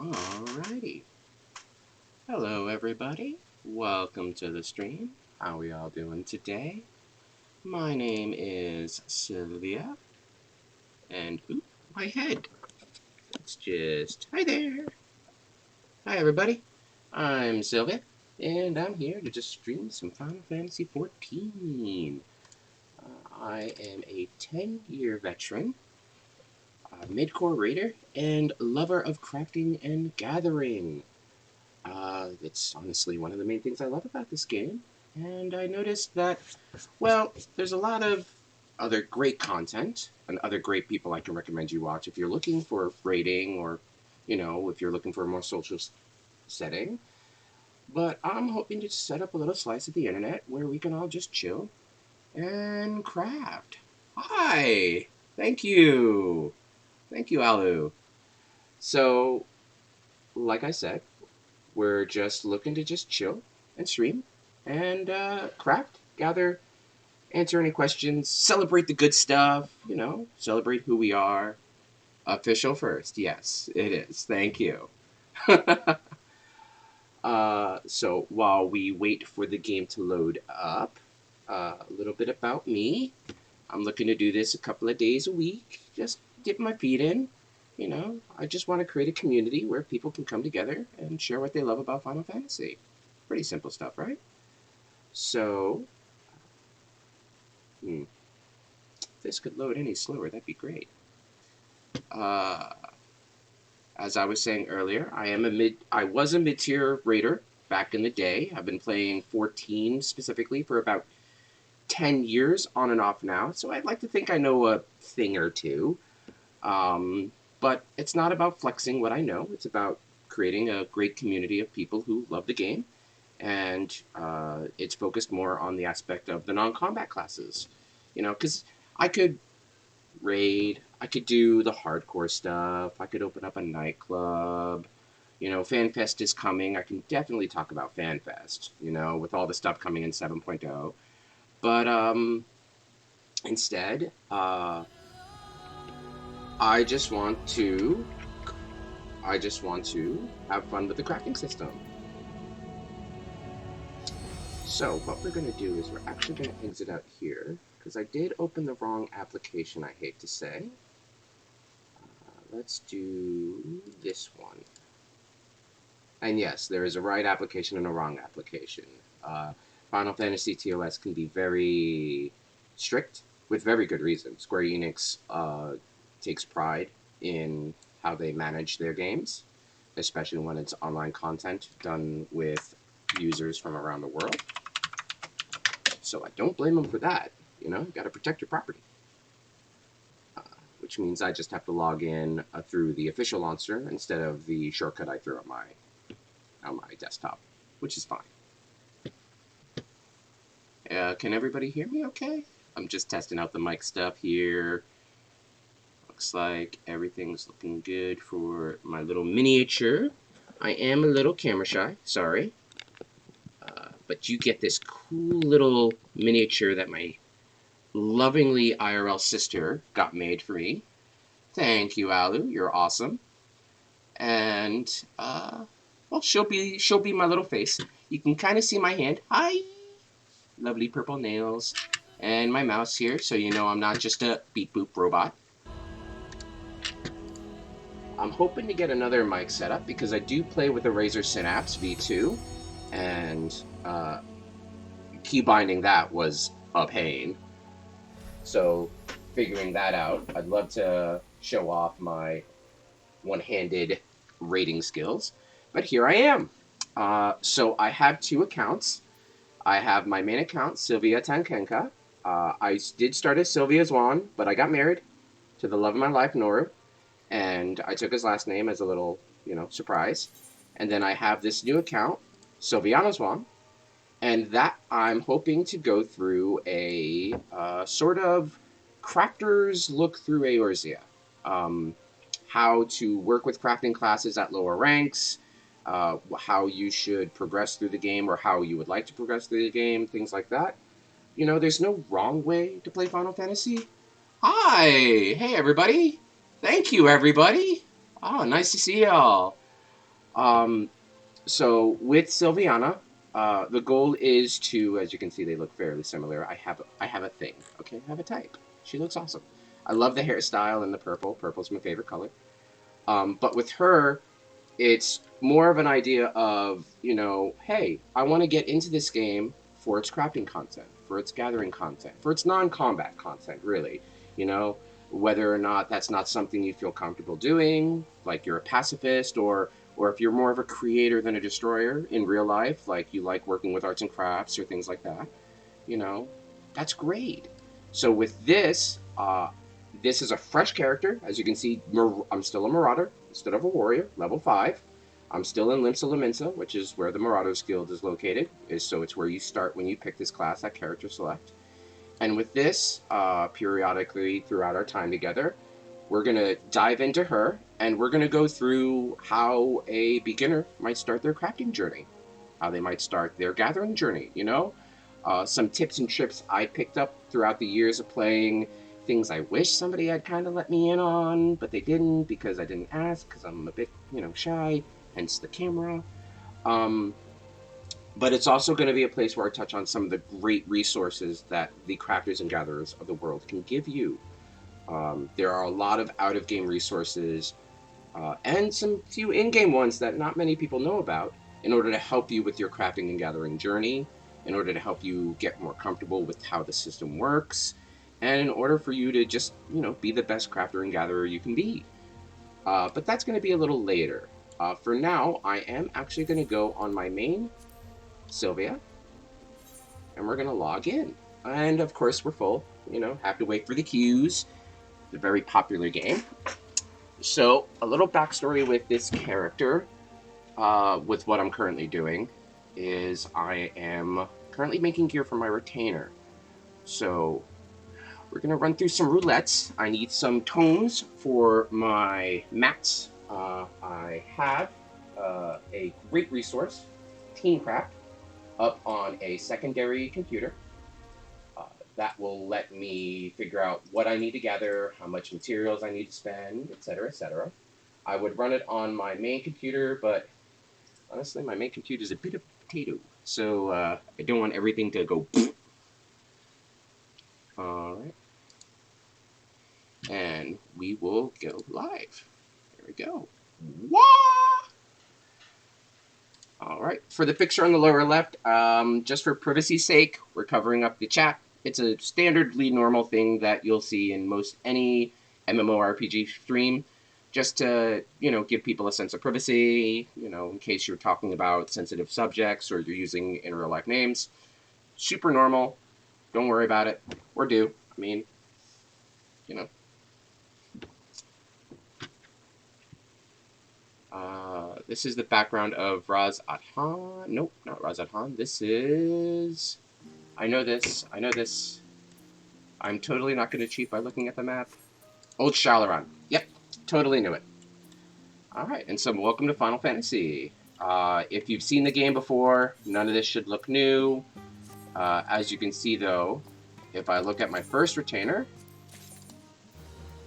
Alrighty. Hello everybody. Welcome to the stream. How are we all doing today? My name is Sylvia. And oop, my head. It's just hi there. Hi everybody. I'm Sylvia, and I'm here to just stream some Final Fantasy XIV. I am a 10-year veteran, mid-core raider, and lover of crafting and gathering. It's honestly one of the main things I love about this game. And I noticed that, well, there's a lot of other great content and other great people I can recommend you watch if you're looking for rating or, if you're looking for a more social setting. But I'm hoping to set up a little slice of the internet where we can all just chill and craft. Hi! Thank you! Thank you, Alu. So, like I said, we're just looking to just chill and stream and craft, gather, answer any questions, celebrate the good stuff, celebrate who we are. Official first. Yes, it is. Thank you. So while we wait for the game to load up, a little bit about me. I'm looking to do this a couple of days a week, just dip my feet in. I just want to create a community where people can come together and share what they love about Final Fantasy. Pretty simple stuff, right? So, if this could load any slower, that'd be great. As I was saying earlier, I was a mid-tier raider back in the day. I've been playing 14 specifically for about 10 years on and off now, so I'd like to think I know a thing or two. But it's not about flexing what I know. It's about creating a great community of people who love the game. And it's focused more on the aspect of the non-combat classes. Because I could raid, I could do the hardcore stuff, I could open up a nightclub. FanFest is coming. I can definitely talk about FanFest, with all the stuff coming in 7.0. But instead, I just want to have fun with the crafting system. So what we're going to do is we're actually going to exit out here, because I did open the wrong application, I hate to say. Let's do this one. And yes, there is a right application and a wrong application. Final Fantasy TOS can be very strict, with very good reason. Square Enix takes pride in how they manage their games, especially when it's online content done with users from around the world. So I don't blame them for that. You got to protect your property. Which means I just have to log in through the official launcher instead of the shortcut I threw on my desktop, which is fine. Can everybody hear me okay? I'm just testing out the mic stuff here. Looks like everything's looking good for my little miniature. I am a little camera shy, sorry. But you get this cool little miniature that my lovingly IRL sister got made for me. Thank you, Alu. You're awesome. And, well, she'll be my little face. You can kind of see my hand. Hi! Lovely purple nails. And my mouse here, so you know I'm not just a beep-boop robot. I'm hoping to get another mic setup because I do play with the Razer Synapse V2, and key binding that was a pain. So figuring that out, I'd love to show off my one-handed rating skills, but here I am. So I have two accounts. I have my main account, Sylvia Tankenka. I did start as Sylvia Zwan, but I got married to the love of my life, Noru, and I took his last name as a little, surprise. And then I have this new account, Sylviana Zwan, and that I'm hoping to go through a sort of crafter's look through Eorzea. How to work with crafting classes at lower ranks, how you should progress through the game or how you would like to progress through the game, things like that. There's no wrong way to play Final Fantasy. Hi! Hey, everybody! Thank you, everybody! Oh, nice to see y'all. So with Sylviana, the goal is to, as you can see, they look fairly similar. I have a thing. Okay, I have a type. She looks awesome. I love the hairstyle and the purple. Purple's my favorite color. But with her, it's more of an idea of, hey, I want to get into this game for its crafting content, for its gathering content, for its non-combat content, really. You know, whether or not that's not something you feel comfortable doing, like you're a pacifist, or if you're more of a creator than a destroyer in real life, like you like working with arts and crafts or things like that, you know, that's great. So with this, this is a fresh character. As you can see, I'm still a Marauder instead of a Warrior, level 5. I'm still in Limsa Lominsa, which is where the Marauders Guild is located. So it's where you start when you pick this class at Character Select. And with this, periodically throughout our time together, we're going to dive into her, and we're going to go through how a beginner might start their crafting journey, how they might start their gathering journey, some tips and trips I picked up throughout the years of playing, things I wish somebody had kind of let me in on, but they didn't because I didn't ask, because I'm a bit, shy, hence the camera. But it's also going to be a place where I touch on some of the great resources that the crafters and gatherers of the world can give you. There are a lot of out-of-game resources and some few in-game ones that not many people know about in order to help you with your crafting and gathering journey, in order to help you get more comfortable with how the system works, and in order for you to just, be the best crafter and gatherer you can be. But that's going to be a little later. For now, I am actually going to go on my main, Sylvia, and we're going to log in. And of course, we're full, have to wait for the queues. It's a very popular game. So, a little backstory with this character, with what I'm currently doing, is I am currently making gear for my retainer. So, we're going to run through some roulettes. I need some tones for my mats. I have a great resource, TeamCraft, up on a secondary computer. That will let me figure out what I need to gather, how much materials I need to spend, etc., etc. I would run it on my main computer, but honestly, my main computer is a bit of a potato, so I don't want everything to go. All right, and we will go live. There we go. Wah! All right, for the picture on the lower left, just for privacy's sake, we're covering up the chat. It's a standardly normal thing that you'll see in most any MMORPG stream, just to, give people a sense of privacy, in case you're talking about sensitive subjects or you're using in real life names. Super normal. Don't worry about it. Or do. I mean, this is the background of Raz Adhan. Nope, not Raz Adhan. This is... I know this. I'm totally not going to cheat by looking at the map. Old Shalaran. Yep, totally knew it. Alright, and so welcome to Final Fantasy. If you've seen the game before, none of this should look new. As you can see, though, if I look at my first retainer,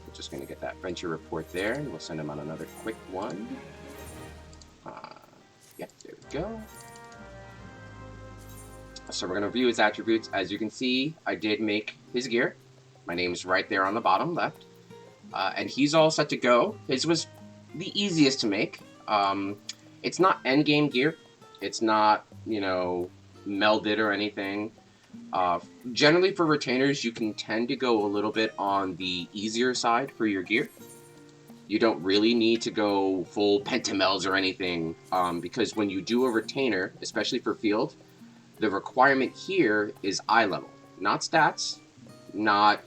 we're just going to get that venture report there, and we'll send him on another quick one. Yep, there we go. So we're going to view his attributes. As you can see, I did make his gear. My name's right there on the bottom left. And he's all set to go. His was the easiest to make. It's not endgame gear. It's not, melded or anything. Generally for retainers, you can tend to go a little bit on the easier side for your gear. You don't really need to go full pentamelds or anything, because when you do a retainer, especially for field, the requirement here is eye level, not stats, not,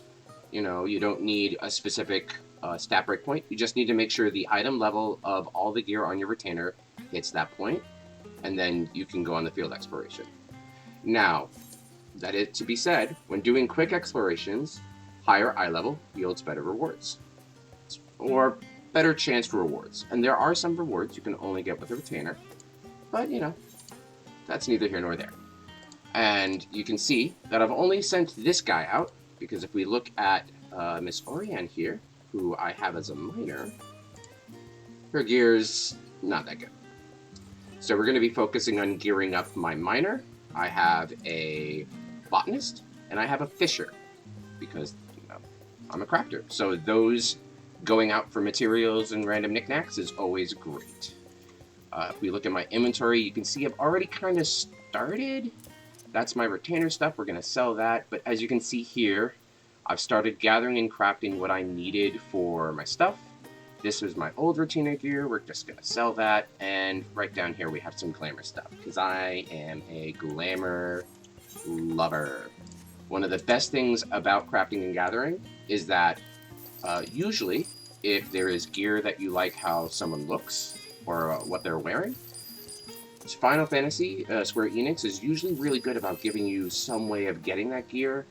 you don't need a specific stat break point. You just need to make sure the item level of all the gear on your retainer hits that point, and then you can go on the field exploration. Now, that is to be said, when doing quick explorations, higher eye level yields better rewards, or better chance for rewards. And there are some rewards you can only get with a retainer, but, that's neither here nor there. And you can see that I've only sent this guy out, because if we look at Miss Oriane here, who I have as a minor, her gear's not that good. So we're going to be focusing on gearing up my miner. I have a botanist, and I have a fisher, because I'm a crafter. So those going out for materials and random knickknacks is always great. If we look at my inventory, you can see I've already kind of started. That's my retainer stuff. We're going to sell that. But as you can see here, I've started gathering and crafting what I needed for my stuff. This was my old retainer gear. We're just going to sell that. And right down here, we have some glamour stuff, because I am a glamour lover. One of the best things about crafting and gathering is that usually, if there is gear that you like how someone looks or what they're wearing, Final Fantasy, Square Enix, is usually really good about giving you some way of getting that gear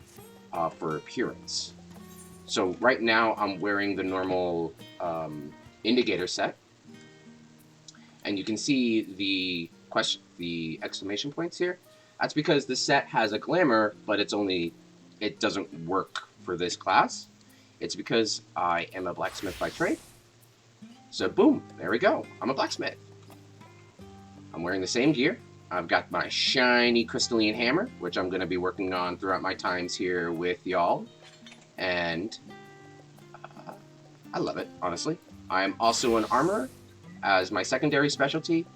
for appearance. So right now, I'm wearing the normal Indicator set, and you can see the exclamation points here. That's because the set has a glamour, but it doesn't work for this class. It's because I am a blacksmith by trade. So boom, there we go. I'm a blacksmith. I'm wearing the same gear. I've got my shiny crystalline hammer, which I'm going to be working on throughout my times here with y'all. And I love it, honestly. I am also an armorer as my secondary specialty.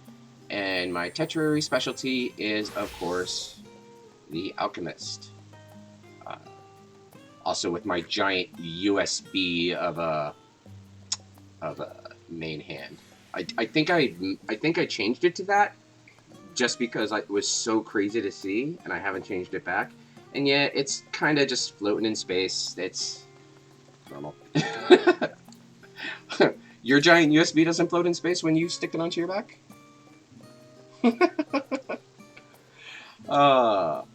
And my tertiary specialty is, of course, the alchemist. Also with my giant USB of a main hand. I think I changed it to that just because it was so crazy to see, and I haven't changed it back. And yeah, it's kind of just floating in space. It's normal. Your giant USB doesn't float in space when you stick it onto your back? Well,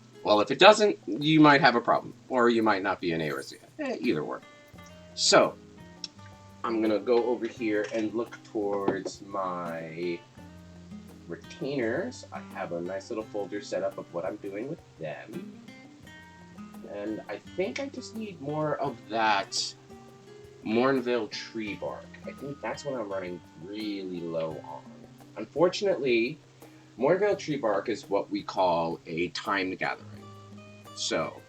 if it doesn't, you might have a problem, or you might not be an Eorzea. Either or. So, I'm gonna go over here and look towards my retainers. I have a nice little folder set up of what I'm doing with them. And I think I just need more of that Mornvale tree bark. I think that's what I'm running really low on. Unfortunately, Mornvale tree bark is what we call a timed gathering. So,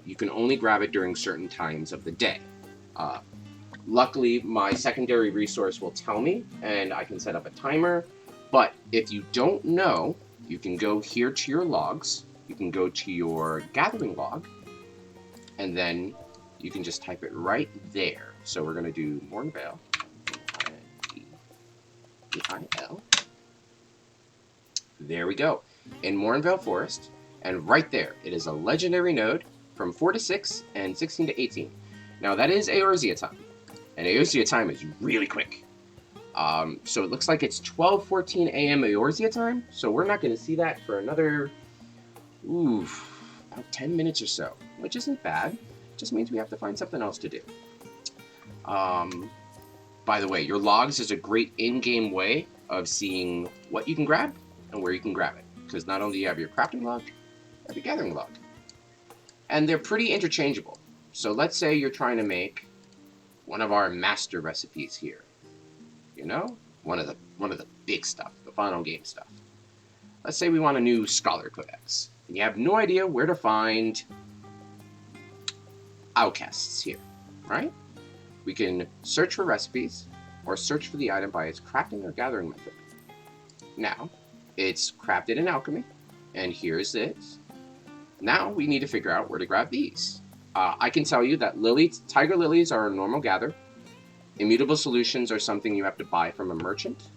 you can only grab it during certain times of the day. Luckily, my secondary resource will tell me, and I can set up a timer. But if you don't know, you can go here to your logs. You can go to your gathering log, and then you can just type it right there. So we're going to do Mornvale, M-I-N-V-I-L. There we go. In Mornvale Forest, and right there, it is a legendary node from 4 to 6 and 16 to 18. Now that is Eorzea time, and Eorzea time is really quick. So it looks like it's 12:14 a.m. Eorzea time, so we're not going to see that for another, about 10 minutes or so, which isn't bad. It just means we have to find something else to do. By the way, your logs is a great in-game way of seeing what you can grab and where you can grab it, because not only do you have your crafting log, you have your gathering log. And they're pretty interchangeable. So let's say you're trying to make one of our master recipes here. You know, one of the big stuff, the final game stuff. Let's say we want a new Scholar Codex, and you have no idea where to find outcasts here, right? We can search for recipes, or search for the item by its crafting or gathering method. Now, it's crafted in alchemy, and here's it. Now we need to figure out where to grab these. I can tell you that tiger lilies are a normal gather. Immutable solutions are something you have to buy from a merchant.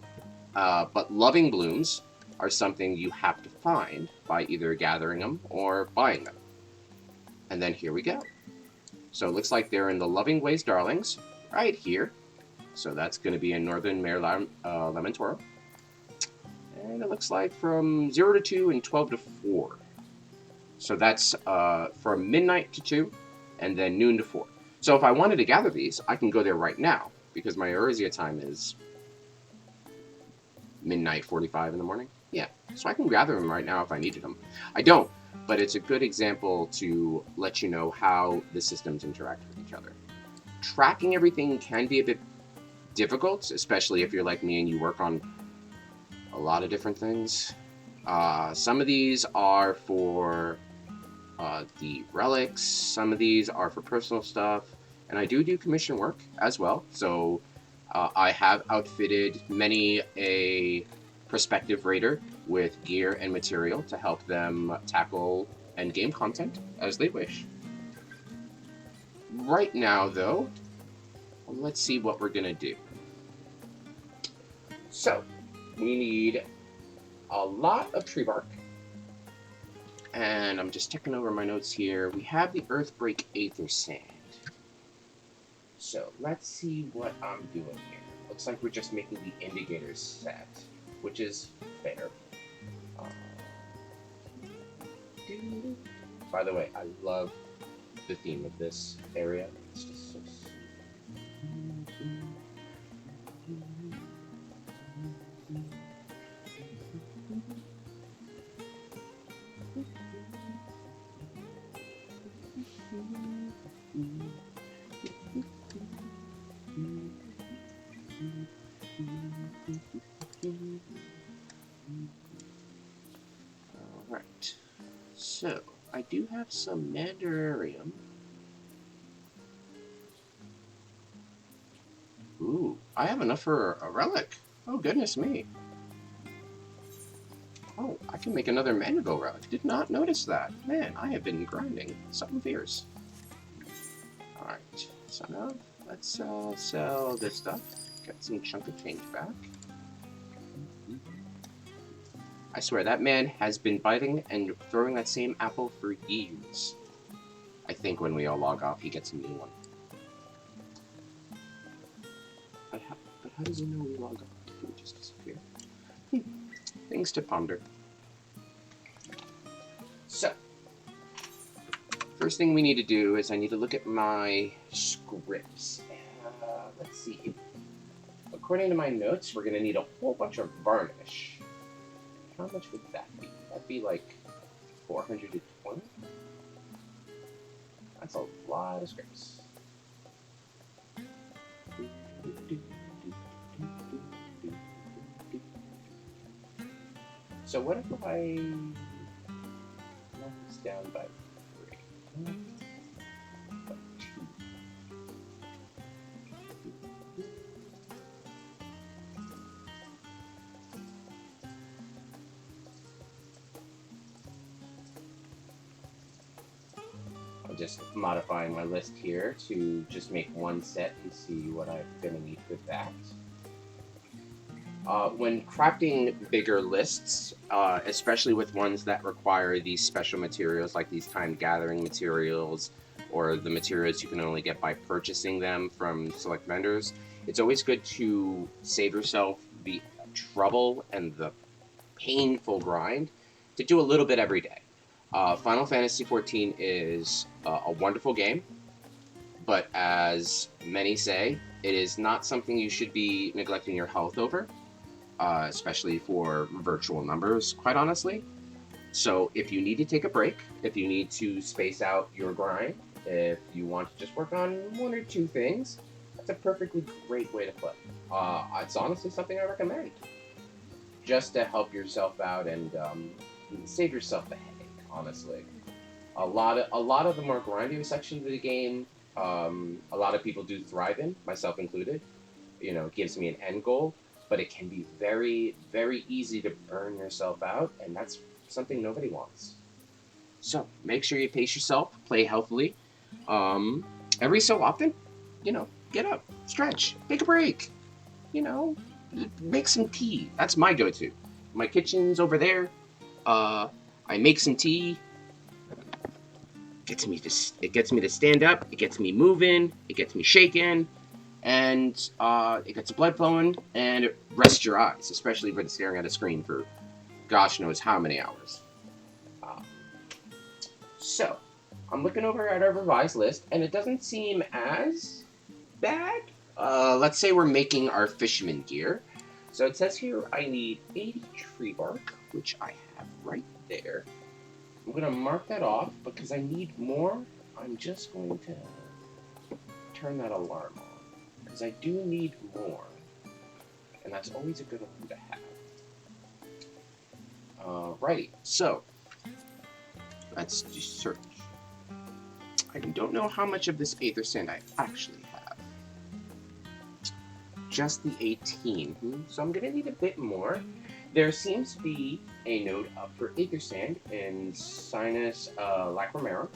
But loving blooms are something you have to find by either gathering them or buying them. And then here we go. So it looks like they're in the Loving Ways Darlings, right here. So that's going to be in Northern Mare Lemon Toro. And it looks like from 0 to 2 and 12 to 4. So that's from midnight to 2, and then noon to 4. So if I wanted to gather these, I can go there right now, because my Eorzea time is midnight 45 in the morning. Yeah, so I can gather them right now if I needed them. I don't, but it's a good example to let you know how the systems interact with each other. Tracking everything can be a bit difficult, especially if you're like me and you work on a lot of different things. Some of these are for the relics, some of these are for personal stuff, and I do commission work as well. So I have outfitted many a prospective raider with gear and material to help them tackle endgame content as they wish. Right now, though, let's see what we're gonna do. So, we need a lot of tree bark. And I'm just checking over my notes here. We have the Earthbreak Aether Sand. So, let's see what I'm doing here. Looks like we're just making the indicators set, which is fair. By the way, I love the theme of this area. It's just so sweet. Alright, so I do have some Mandararium. Ooh, I have enough for a relic. Oh, goodness me. Oh, I can make another Mandigo relic. Did not notice that. Man, I have been grinding. Something fierce. Alright, so now let's sell this stuff. Get some chunk of change back. I swear, that man has been biting and throwing that same apple for years. I think when we all log off, he gets a new one. But how does he know we log off? Did we just disappear? Things to ponder. So, first thing we need to do is I need to look at my scripts. Let's see. According to my notes, we're going to need a whole bunch of varnish. How much would that be? That'd be like 420? That's a lot of scripts. So what if I knock this down by 3? By 2. I'm just modifying my list here to just make one set and see what I'm going to need with that. When crafting bigger lists, especially with ones that require these special materials like these time gathering materials or the materials you can only get by purchasing them from select vendors, it's always good to save yourself the trouble and the painful grind to do a little bit every day. Final Fantasy XIV is a wonderful game, but as many say, it is not something you should be neglecting your health over. Especially for virtual numbers, quite honestly. So if you need to take a break, if you need to space out your grind, if you want to just work on 1 or 2 things, that's a perfectly great way to play. It's honestly something I recommend. Just to help yourself out and save yourself the headache, honestly. A lot of the more grindier sections of the game, a lot of people do thrive in, myself included. You know, it gives me an end goal. But it can be very, very easy to burn yourself out, and that's something nobody wants. So, make sure you pace yourself, play healthily. Every so often, you know, get up, stretch, take a break. You know, make some tea. That's my go-to. My kitchen's over there. I make some tea. It gets me to stand up. It gets me moving. It gets me shaking. And it gets blood flowing, and it rests your eyes, especially if you're staring at a screen for gosh knows how many hours. So, I'm looking over at our revised list, and it doesn't seem as bad. Let's say we're making our fisherman gear. So it says here I need 80 tree bark, which I have right there. I'm going to mark that off because I need more. I'm just going to turn that alarm on. Because I do need more, and that's always a good one to have. Alrighty, so let's just search. I don't know how much of this Aether Sand I actually have. Just the 18, so I'm gonna need a bit more. There seems to be a node up for Aether Sand in Sinus Lacrimera.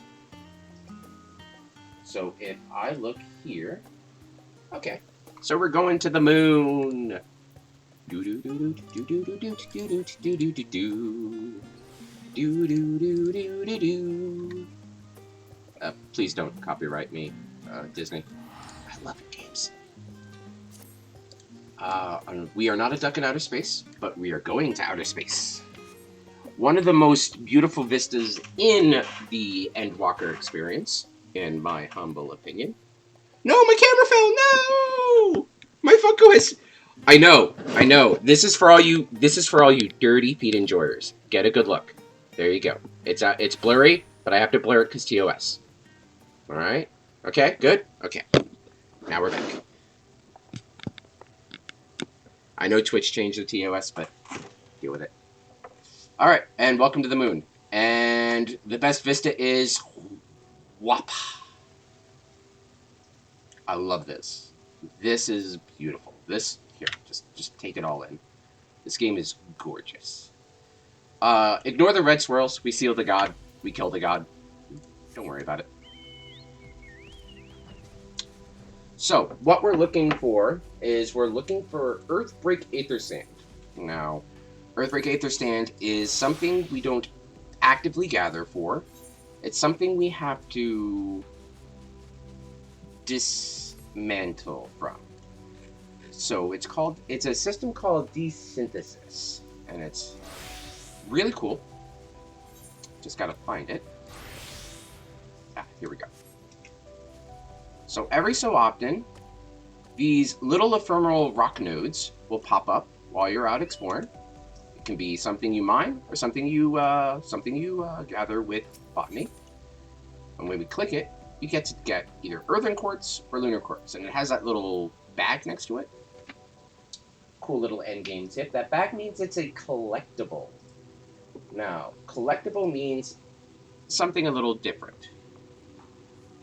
So if I look here, okay, so we're going to the moon. Do do do do do do do do do do do do do do do do do do do. Please don't copyright me, Disney. I love games. We are not a duck in outer space, but we are going to outer space. One of the most beautiful vistas in the Endwalker experience, in my humble opinion. No, my camera fell. No, my Funko is. I know. This is for all you. This is for all you dirty Pete enjoyers. Get a good look. There you go. It's blurry, but I have to blur it because TOS. All right. Okay. Good. Okay. Now we're back. I know Twitch changed the TOS, but deal with it. All right, and welcome to the moon. And the best vista is WAP. I love this. This is beautiful. This here, just take it all in. This game is gorgeous. Ignore the red swirls. We seal the god. We kill the god. Don't worry about it. So, what we're looking for is we're looking for Earthbreak Aether Sand. Now, Earthbreak Aether Sand is something we don't actively gather for. It's something we have to dismantle from. So it's a system called desynthesis, and it's really cool. Just gotta find it. Here we go. So every so often, these little ephemeral rock nodes will pop up while you're out exploring. It can be something you mine or something you gather with botany. And when we click it, you get to get either earthen quartz or lunar quartz, and it has that little bag next to it. Cool little end game tip. That bag means it's a collectible. Now, collectible means something a little different.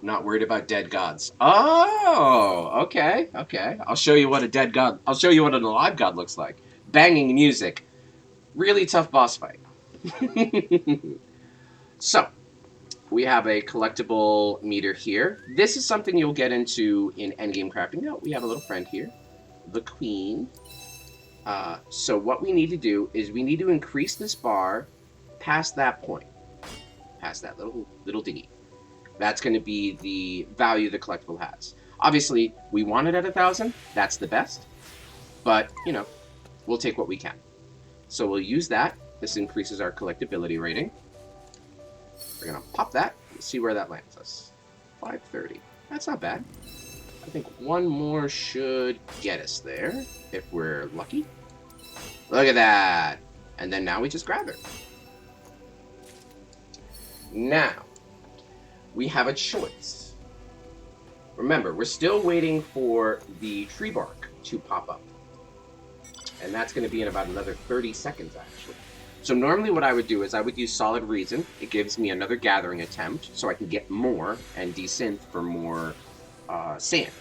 Not worried about dead gods. Oh, okay. I'll show you what a dead god. I'll show you what an alive god looks like. Banging music. Really tough boss fight. So, we have a collectible meter here. This is something you'll get into in endgame crafting. Now, we have a little friend here, the queen. So what we need to do is we need to increase this bar past that point, past that little diggy. That's going to be the value the collectible has. Obviously, we want it at 1,000. That's the best. But, you know, we'll take what we can. So we'll use that. This increases our collectability rating. We're going to pop that and see where that lands us. 530. That's not bad. I think one more should get us there, if we're lucky. Look at that. And then now we just grab it. Now, we have a choice. Remember, we're still waiting for the tree bark to pop up. And that's going to be in about another 30 seconds, actually. So normally what I would do is I would use Solid Reason. It gives me another gathering attempt, so I can get more and desynth for more sand.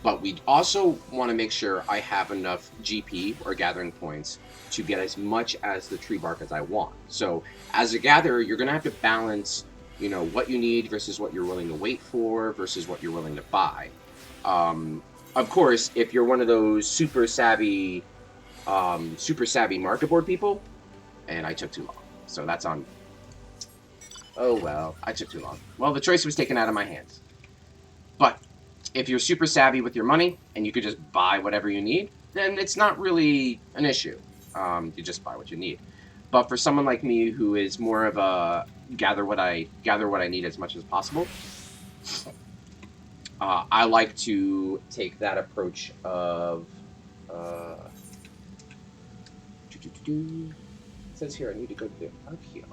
But we also want to make sure I have enough GP, or gathering points, to get as much as the tree bark as I want. So as a gatherer, you're going to have to balance, you know, what you need versus what you're willing to wait for versus what you're willing to buy. Of course, if you're one of those super savvy market board people, and I took too long. So that's on... Oh well, I took too long. Well, the choice was taken out of my hands. But if you're super savvy with your money, and you could just buy whatever you need, then it's not really an issue. You just buy what you need. But for someone like me who is more of a gather what I need as much as possible, I like to take that approach of... It says here I need to go to the Archeon.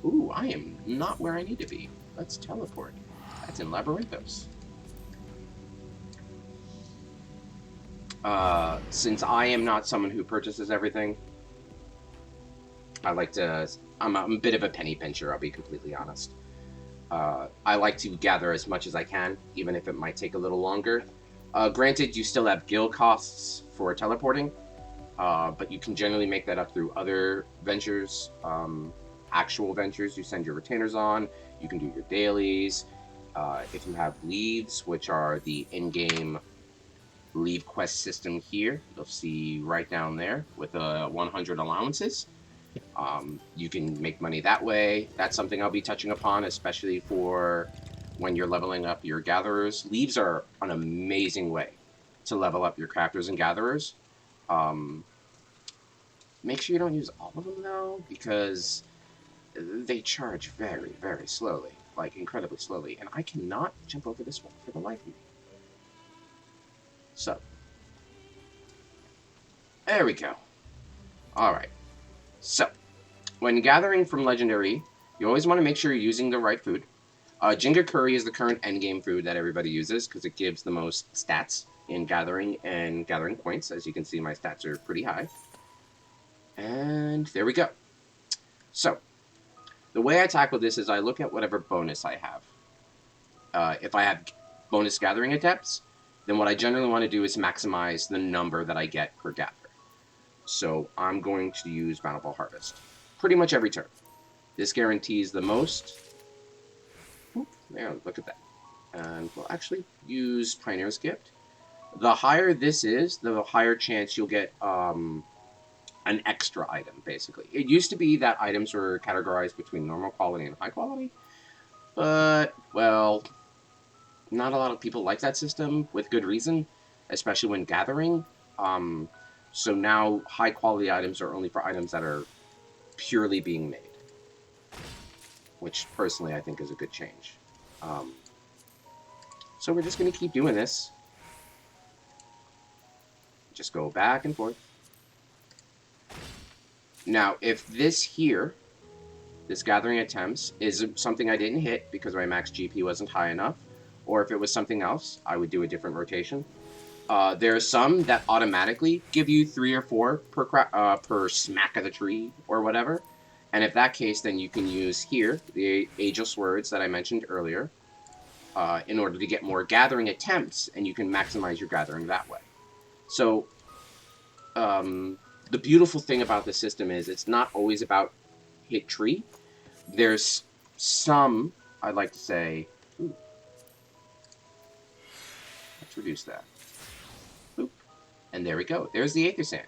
Ooh, I am not where I need to be. Let's teleport. That's in Labyrinthos. Since I am not someone who purchases everything, I like to. I'm a bit of a penny pincher. I'll be completely honest. I like to gather as much as I can, even if it might take a little longer. Granted, you still have guild costs for teleporting, but you can generally make that up through other ventures, actual ventures you send your retainers on. You can do your dailies. If you have leaves, which are the in-game leave quest system here, you'll see right down there with 100 allowances. You can make money that way. That's something I'll be touching upon, especially for when you're leveling up your gatherers. Leaves are an amazing way to level up your crafters and gatherers. Um, Make sure you don't use all of them though, because they charge very, very slowly, like incredibly slowly, and I cannot jump over this one for the life of me. So, there we go. Alright, so, when gathering from Legendary, you always want to make sure you're using the right food. Ginger Curry is the current endgame food that everybody uses, because it gives the most stats in gathering and gathering points. As you can see, my stats are pretty high. And there we go. So, the way I tackle this is I look at whatever bonus I have. If I have bonus gathering attempts, then what I generally want to do is maximize the number that I get per gather. So I'm going to use Bountiful Harvest pretty much every turn. This guarantees the most. Oop, there, look at that. And we'll actually use Pioneer's Gift. The higher this is, the higher chance you'll get an extra item, basically. It used to be that items were categorized between normal quality and high quality, but, well, not a lot of people like that system, with good reason, especially when gathering. So now high quality items are only for items that are purely being made, which personally I think is a good change. So we're just going to keep doing this. Just go back and forth. Now, if this here, this gathering attempts, is something I didn't hit because my max GP wasn't high enough, or if it was something else, I would do a different rotation. There are some that automatically give you 3 or 4 per smack of the tree or whatever. And if that case, then you can use here the Ageless Words that I mentioned earlier in order to get more gathering attempts, and you can maximize your gathering that way. So the beautiful thing about the system is it's not always about hit tree. There's some, I'd like to say, ooh, let's reduce that. Boop. And there we go. There's the Aether Sand.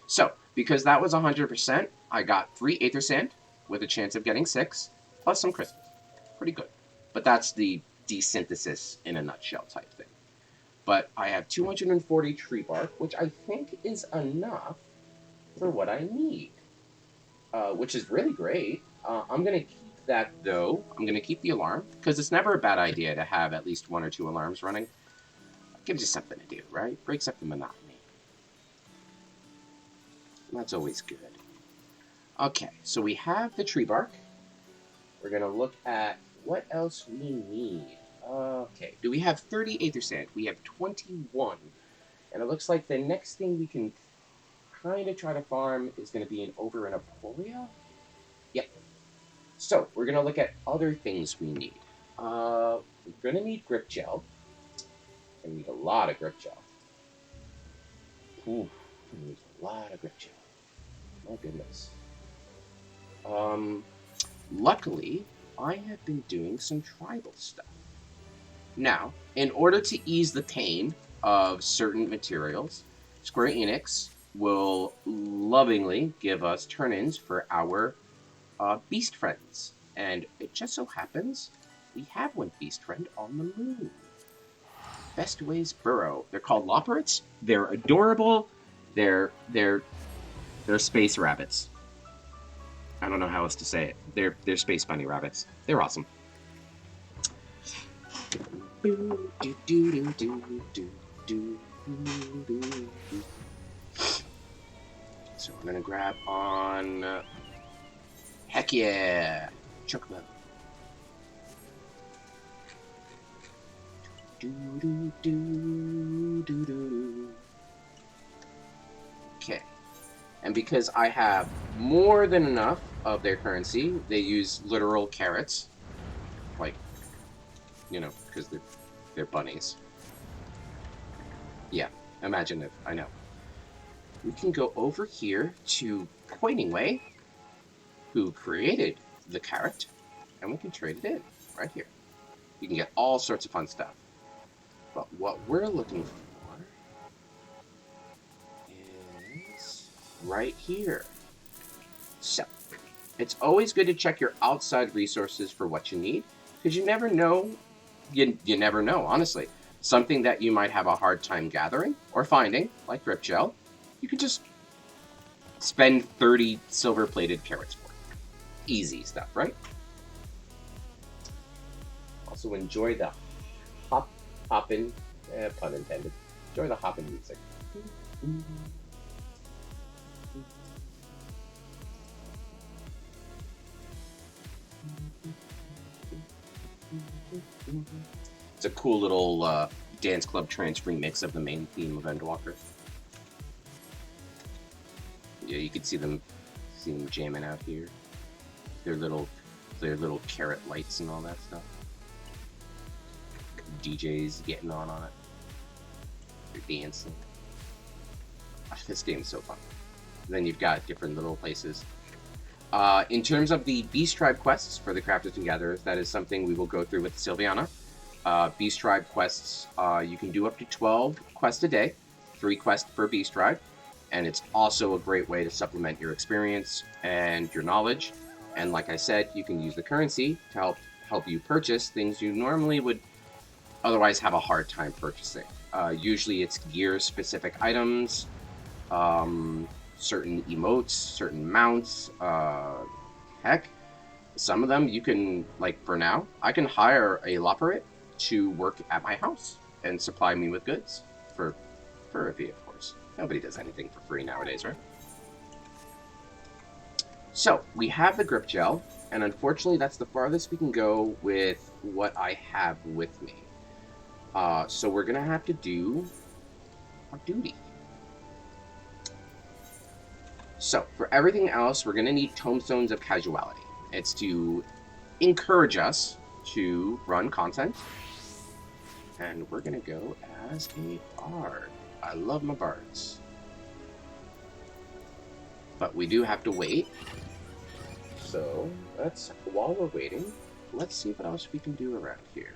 So, because that was 100%, I got 3 Aether Sand with a chance of getting 6, plus some crystals. Pretty good. But that's the desynthesis in a nutshell type thing. But I have 240 tree bark, which I think is enough for what I need, which is really great. I'm going to keep that, though. I'm going to keep the alarm, because it's never a bad idea to have at least 1 or 2 alarms running. It gives you something to do, right? Breaks up the monotony. That's always good. Okay, so we have the tree bark. We're going to look at what else we need. Okay, do we have 30 Aether Sand? We have 21. And it looks like the next thing we can kind of try to farm is going to be an Over in Aporia. Yep. So, we're going to look at other things we need. We're going to need Grip Gel. We're going to need a lot of Grip Gel. Ooh, we need a lot of Grip Gel. My goodness. Luckily, I have been doing some tribal stuff. Now, in order to ease the pain of certain materials, Square Enix will lovingly give us turn-ins for our beast friends. And it just so happens we have one beast friend on the moon. Bestways Burrow. They're called Loperites. They're adorable. They're space rabbits. I don't know how else to say it. They're space bunny rabbits. They're awesome. So we're gonna grab on. Heck yeah, Chocobo. Okay. And because I have more than enough of their currency, they use literal carrots. Like, you know, because they're bunnies. Yeah, imagine if, I know. We can go over here to Pointing Way, who created the carrot, and we can trade it in right here. You can get all sorts of fun stuff. But what we're looking for is right here. So, it's always good to check your outside resources for what you need, because you never know, you never know, honestly. Something that you might have a hard time gathering or finding, like drip gel, you can just spend 30 silver-plated carrots for it. Easy stuff, right? Also enjoy the hoppin', pun intended. Enjoy the hoppin' music. It's a cool little dance club trance remix of the main theme of Endwalker. Yeah, you can see them jamming out here. Their little carrot lights and all that stuff. DJs getting on it. They're dancing. This game's so fun. And then you've got different little places. In terms of the Beast Tribe quests for the Crafters and Gatherers, that is something we will go through with Sylviana. Beast Tribe quests, you can do up to 12 quests a day, 3 quests per Beast Tribe, and it's also a great way to supplement your experience and your knowledge. And like I said, you can use the currency to help you purchase things you normally would otherwise have a hard time purchasing. Usually it's gear-specific items, certain emotes, certain mounts, heck, some of them you can, like for now, I can hire a Loperit to work at my house and supply me with goods for a fee, of course. Nobody does anything for free nowadays, right? So, we have the grip gel, and unfortunately that's the farthest we can go with what I have with me. So we're gonna have to do our duty. So, for everything else, we're gonna need Tomestones of Casuality. It's to encourage us to run content. And we're gonna go as a bard. I love my bards. But we do have to wait. So, while we're waiting, let's see what else we can do around here.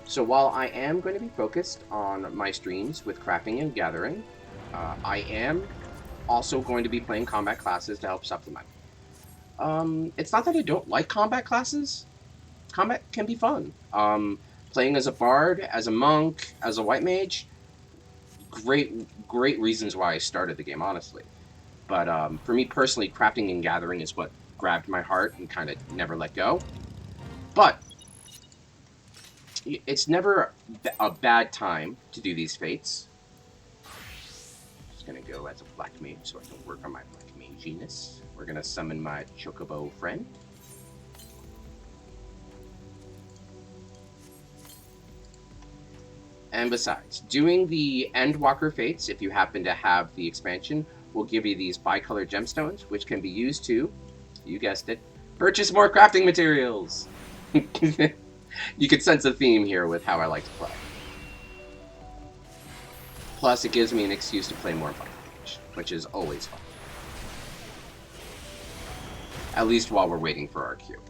So while I am going to be focused on my streams with crafting and gathering, I am also going to be playing combat classes to help supplement. It's not that I don't like combat classes. Combat can be fun. Playing as a bard, as a monk, as a white mage, great reasons why I started the game, honestly. But for me personally, crafting and gathering is what grabbed my heart and kind of never let go. But it's never a bad time to do these fates. Just gonna go as a black mage so I can work on my black maginess. We're gonna summon my chocobo friend. And besides, doing the Endwalker fates, if you happen to have the expansion, will give you these bi-colored gemstones, which can be used to, you guessed it, purchase more crafting materials! You can sense a theme here with how I like to play. Plus, it gives me an excuse to play more Black Mage, which is always fun. At least while we're waiting for our queue.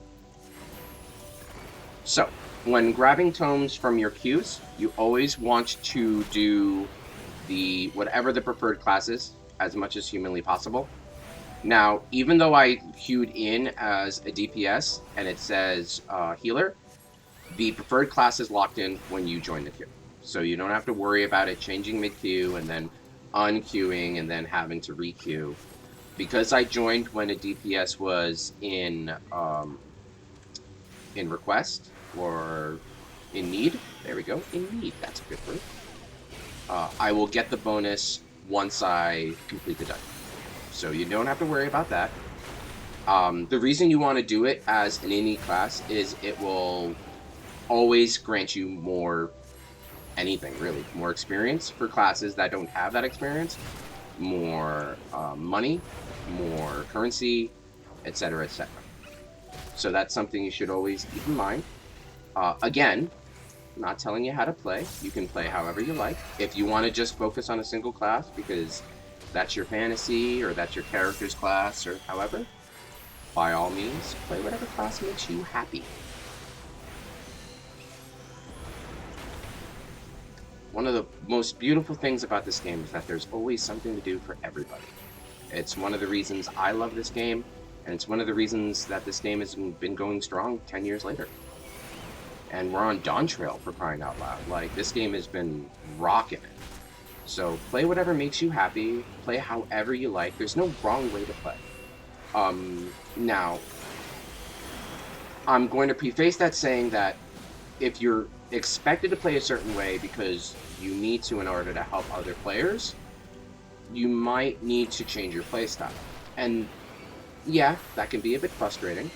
So, when grabbing tomes from your queues, you always want to do whatever the preferred class is, as much as humanly possible. Now, even though I queued in as a DPS, and it says healer, the preferred class is locked in when you join the queue. So you don't have to worry about it changing mid-queue and then unqueuing and then having to re-queue. Because I joined when a DPS was in request, or in need. There we go, in need, that's a good word. I will get the bonus once I complete the dungeon. So you don't have to worry about that. The reason you want to do it as an indie class is it will always grant you more anything, really. More experience for classes that don't have that experience, more money, more currency, etc., etc. So that's something you should always keep in mind. Again, not telling you how to play. You can play however you like. If you want to just focus on a single class because that's your fantasy or that's your character's class or however, by all means, play whatever class makes you happy. One of the most beautiful things about this game is that there's always something to do for everybody. It's one of the reasons I love this game, and it's one of the reasons that this game has been going strong 10 years later. And we're on Dawn Trail, for crying out loud. Like, this game has been rocking it. So play whatever makes you happy, play however you like. There's no wrong way to play. Now, I'm going to preface that saying that if you're expected to play a certain way because you need to in order to help other players, you might need to change your playstyle. And yeah, that can be a bit frustrating,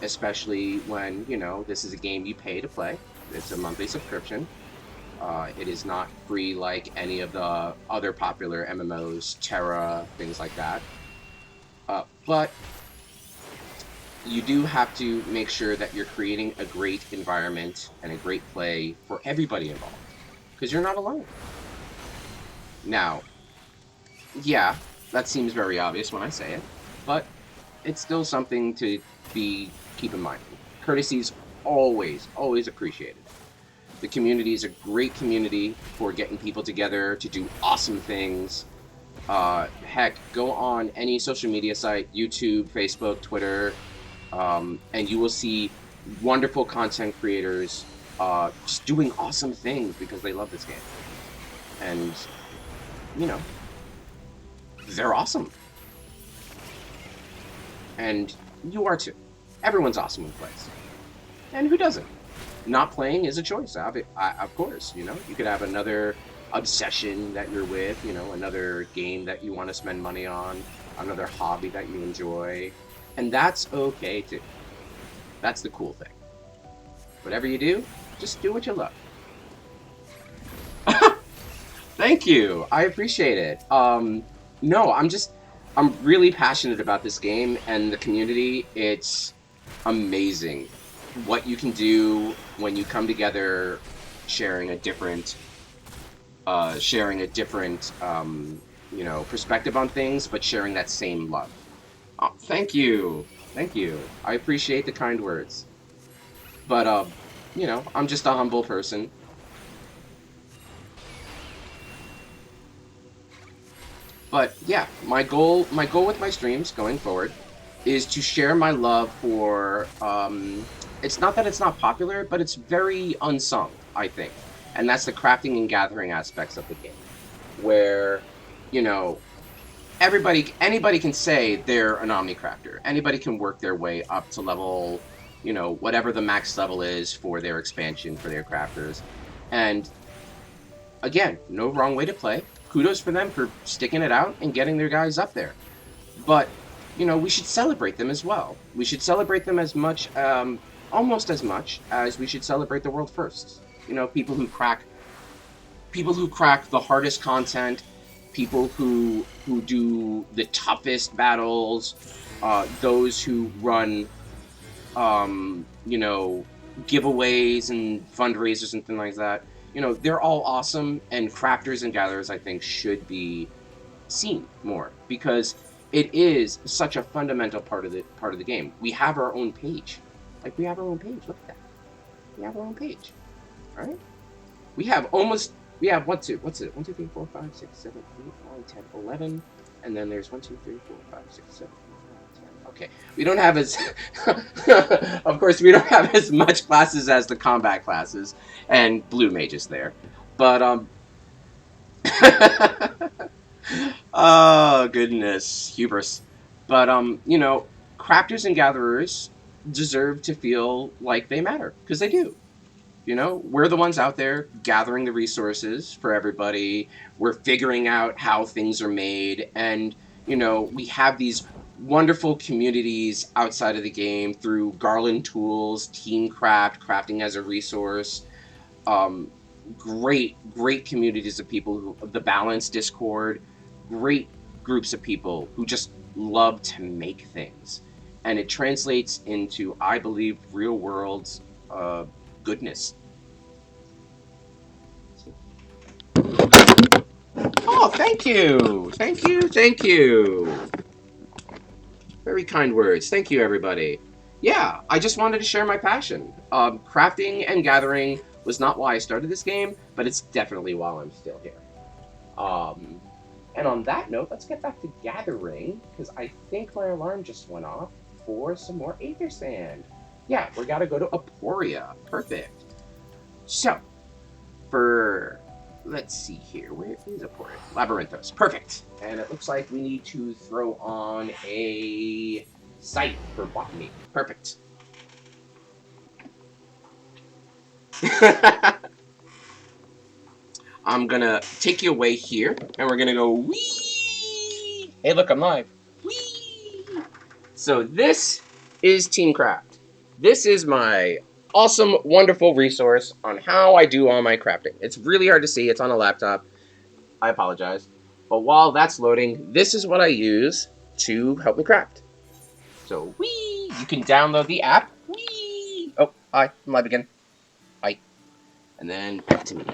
especially when, you know, this is a game you pay to play. It's a monthly subscription. It is not free like any of the other popular MMOs, Terra, things like that. But you do have to make sure that you're creating a great environment and a great play for everybody involved, because you're not alone. Now, yeah, that seems very obvious when I say it, but it's still something to keep in mind. Courtesy is always appreciated. The community is a great community for getting people together to do awesome things. Heck, go on any social media site, YouTube, Facebook, Twitter, and you will see wonderful content creators just doing awesome things because they love this game. And, you know, they're awesome. And you are too. Everyone's awesome when plays. And who doesn't? Not playing is a choice, of course. You know, you could have another obsession that you're with, you know, another game that you want to spend money on, another hobby that you enjoy, and that's okay too. That's the cool thing. Whatever you do, just do what you love. Thank you. I appreciate it. No, I'm really passionate about this game and the community. It's amazing what you can do when you come together, sharing a different, you know, perspective on things, but sharing that same love. Oh, thank you. Thank you. I appreciate the kind words. But, you know, I'm just a humble person. But yeah, my goal with my streams going forward is to share my love for, it's not that it's not popular, but it's very unsung, I think. And that's the crafting and gathering aspects of the game, where, you know, anybody can say they're an Omnicrafter. Anybody can work their way up to level, you know, whatever the max level is for their expansion, for their crafters. And again, no wrong way to play. Kudos for them for sticking it out and getting their guys up there. But, you know, we should celebrate them as well. We should celebrate them as much, almost as much as we should celebrate the world firsts. You know, people who crack the hardest content, people who do the toughest battles, those who run, you know, giveaways and fundraisers and things like that. You know, they're all awesome, and crafters and gatherers, I think, should be seen more, because it is such a fundamental part of the game. We have our own page. Like, we have our own page. Look at that. We have our own page. All right? We have what's it? 1, 2, 3, 4, 5, 6, 7, 8, 9, 10, 11. And then there's 1, 2, 3, 4, 5, 6, 7, 8, 9, 10. Okay. We don't have as, of course, we don't have as much classes as the combat classes and blue mages there. But, oh, goodness. Hubris. But, you know, crafters and gatherers deserve to feel like they matter, because they do. You know, we're the ones out there gathering the resources for everybody. We're figuring out how things are made. And, you know, we have these wonderful communities outside of the game through Garland Tools, Teamcraft, Crafting as a Resource. Um, great communities of people who the Balance Discord, great groups of people who just love to make things, and it translates into, I believe, real world goodness. Oh, thank you. Very kind words. Thank you, everybody. Yeah, I just wanted to share my passion. Crafting and gathering was not why I started this game, but it's definitely while I'm still here. Um, and on that note, let's get back to gathering, because I think my alarm just went off for some more Aether Sand. Yeah, we gotta go to Aporia. Perfect. So, for let's see here. Where is Aporia? Labyrinthos. Perfect. And it looks like we need to throw on a site for botany. Perfect. I'm gonna take you away here, and we're gonna go wee. Hey, look, I'm live. Wee. So this is Teamcraft. This is my awesome, wonderful resource on how I do all my crafting. It's really hard to see. It's on a laptop. I apologize. But while that's loading, this is what I use to help me craft. So, wee! You can download the app. Wee! Oh, hi. I'm live again. Hi. And then back to me.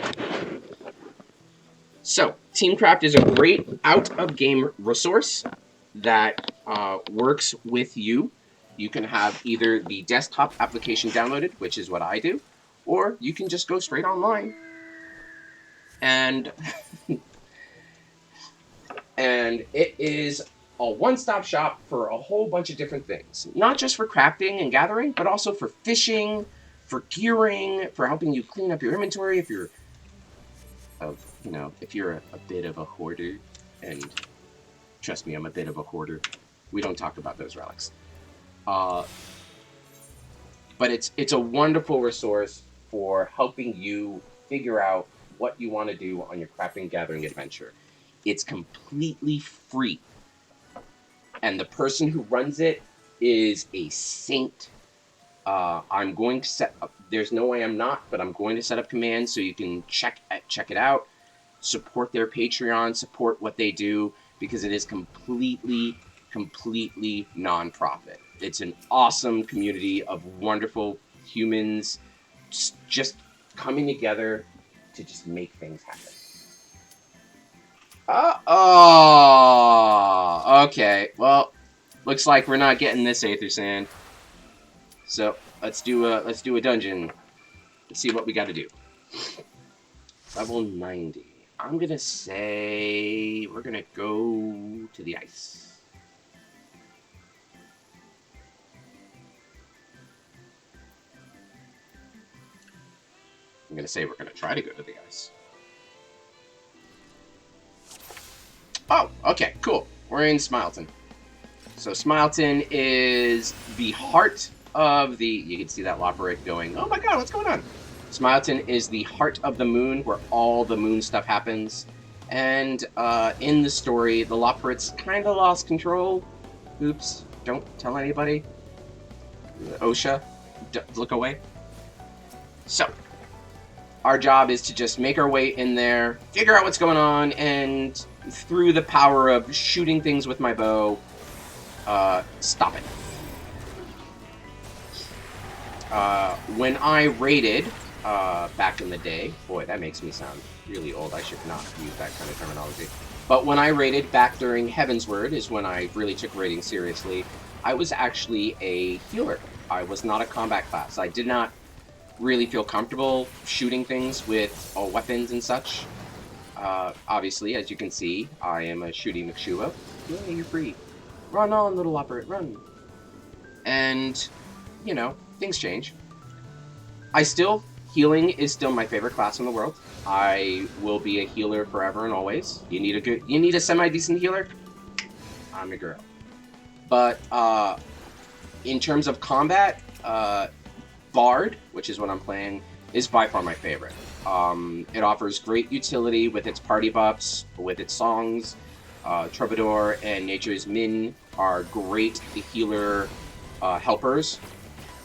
So, Teamcraft is a great out-of-game resource that works with you. You can have either the desktop application downloaded, which is what I do, or you can just go straight online. And and it is a one-stop shop for a whole bunch of different things. Not just for crafting and gathering, but also for fishing, for gearing, for helping you clean up your inventory if you're if you're a bit of a hoarder, and trust me, I'm a bit of a hoarder. We don't talk about those relics. But it's a wonderful resource for helping you figure out what you want to do on your crafting gathering adventure. It's completely free. And the person who runs it is a saint. I'm going to set up, there's no way I'm not, but I'm going to set up commands so you can check it out, support their Patreon, support what they do, because it is completely non-profit. It's an awesome community of wonderful humans just coming together to just make things happen. Oh, okay. Well, looks like we're not getting this Aether Sand. So let's do a dungeon. Let's see what we got to do. Level 90. I'm gonna say we're gonna go to the ice. I'm gonna say we're gonna try to go to the ice. Oh, okay, cool. We're in Smileton. So Smileton is the heart of the... You can see that Loporrit going, oh my god, what's going on? Smileton is the heart of the moon, where all the moon stuff happens. And in the story, the Loporrit's kind of lost control. Oops, don't tell anybody. OSHA, look away. So, our job is to just make our way in there, figure out what's going on, and through the power of shooting things with my bow, stop it. When I raided back in the day, boy, that makes me sound really old. I should not use that kind of terminology. But when I raided back during Heavensward is when I really took raiding seriously. I was actually a healer. I was not a combat class. I did not really feel comfortable shooting things with weapons and such. Obviously, as you can see, I am a shooty McShubo. Yay, you're free. Run on, little Loporrit, run. And, you know, things change. Healing is still my favorite class in the world. I will be a healer forever and always. You need a semi-decent healer? I'm your girl. But, in terms of combat, Bard, which is what I'm playing, is by far my favorite. It offers great utility with its party buffs, with its songs. Troubadour and Nature's Min are great healer helpers,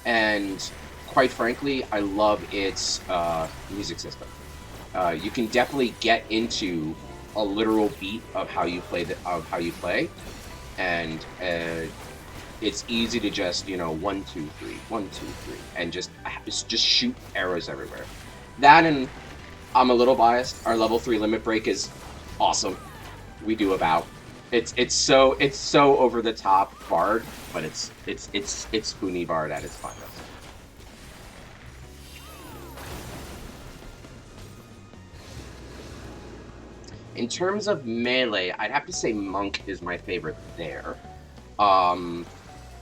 and quite frankly, I love its music system. You can definitely get into a literal beat of how you play, and it's easy to just 1 2 3 1 2 3 and just shoot arrows everywhere. That, and I'm a little biased. Our level 3 limit break is awesome. We do a bow. It's so over the top bard, but it's spoony bard at its finest. In terms of melee, I'd have to say Monk is my favorite there.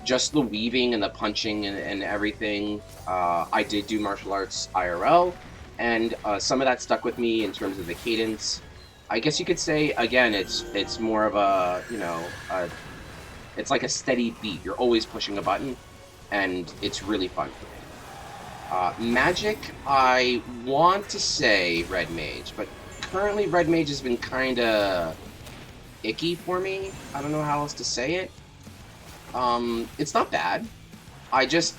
Just the weaving and the punching and everything. I did do martial arts IRL, and some of that stuck with me in terms of the cadence. I guess you could say, again, it's more of a, it's like a steady beat. You're always pushing a button, and it's really fun for me. Magic, I want to say Red Mage, but currently Red Mage has been kind of icky for me. I don't know how else to say it. It's not bad. I just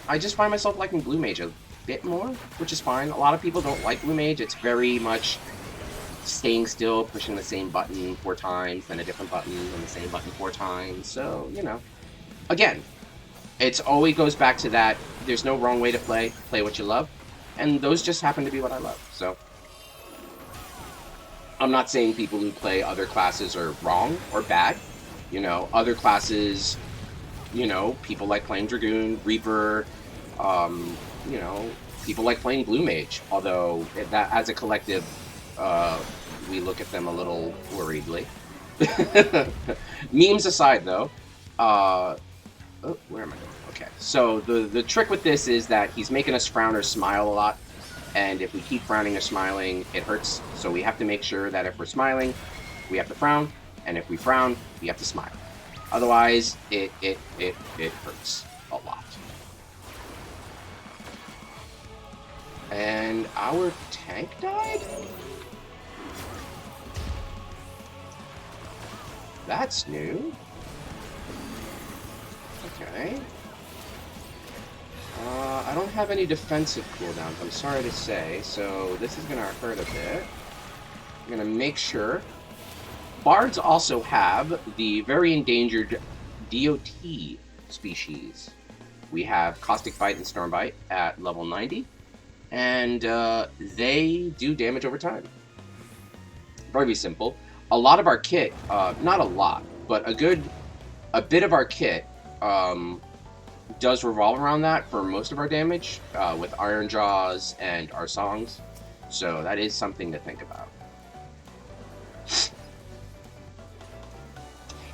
find myself liking Blue Mage a bit more, which is fine. A lot of people don't like Blue Mage. It's very much staying still, pushing the same button 4 times, then a different button, and the same button 4 times. So, again, it always goes back to that. There's no wrong way to play. Play what you love. And those just happen to be what I love. So, I'm not saying people who play other classes are wrong or bad. Other classes, people like playing Dragoon, Reaper, people like playing Blue Mage. Although, that as a collective, we look at them a little worriedly. Memes aside, though, where am I going? Okay, so the trick with this is that he's making us frown or smile a lot, and if we keep frowning or smiling, it hurts. So we have to make sure that if we're smiling, we have to frown, and if we frown, we have to smile. Otherwise, it hurts a lot. And our tank died? That's new. Okay. I don't have any defensive cooldowns, I'm sorry to say, so this is going to hurt a bit. I'm going to make sure. Bards also have the very endangered DOT species. We have Caustic Bite and Storm Bite at level 90, and they do damage over time. Very simple. A lot of our kit, not a lot, but a bit of our kit does revolve around that for most of our damage, with Iron Jaws and our songs. So that is something to think about.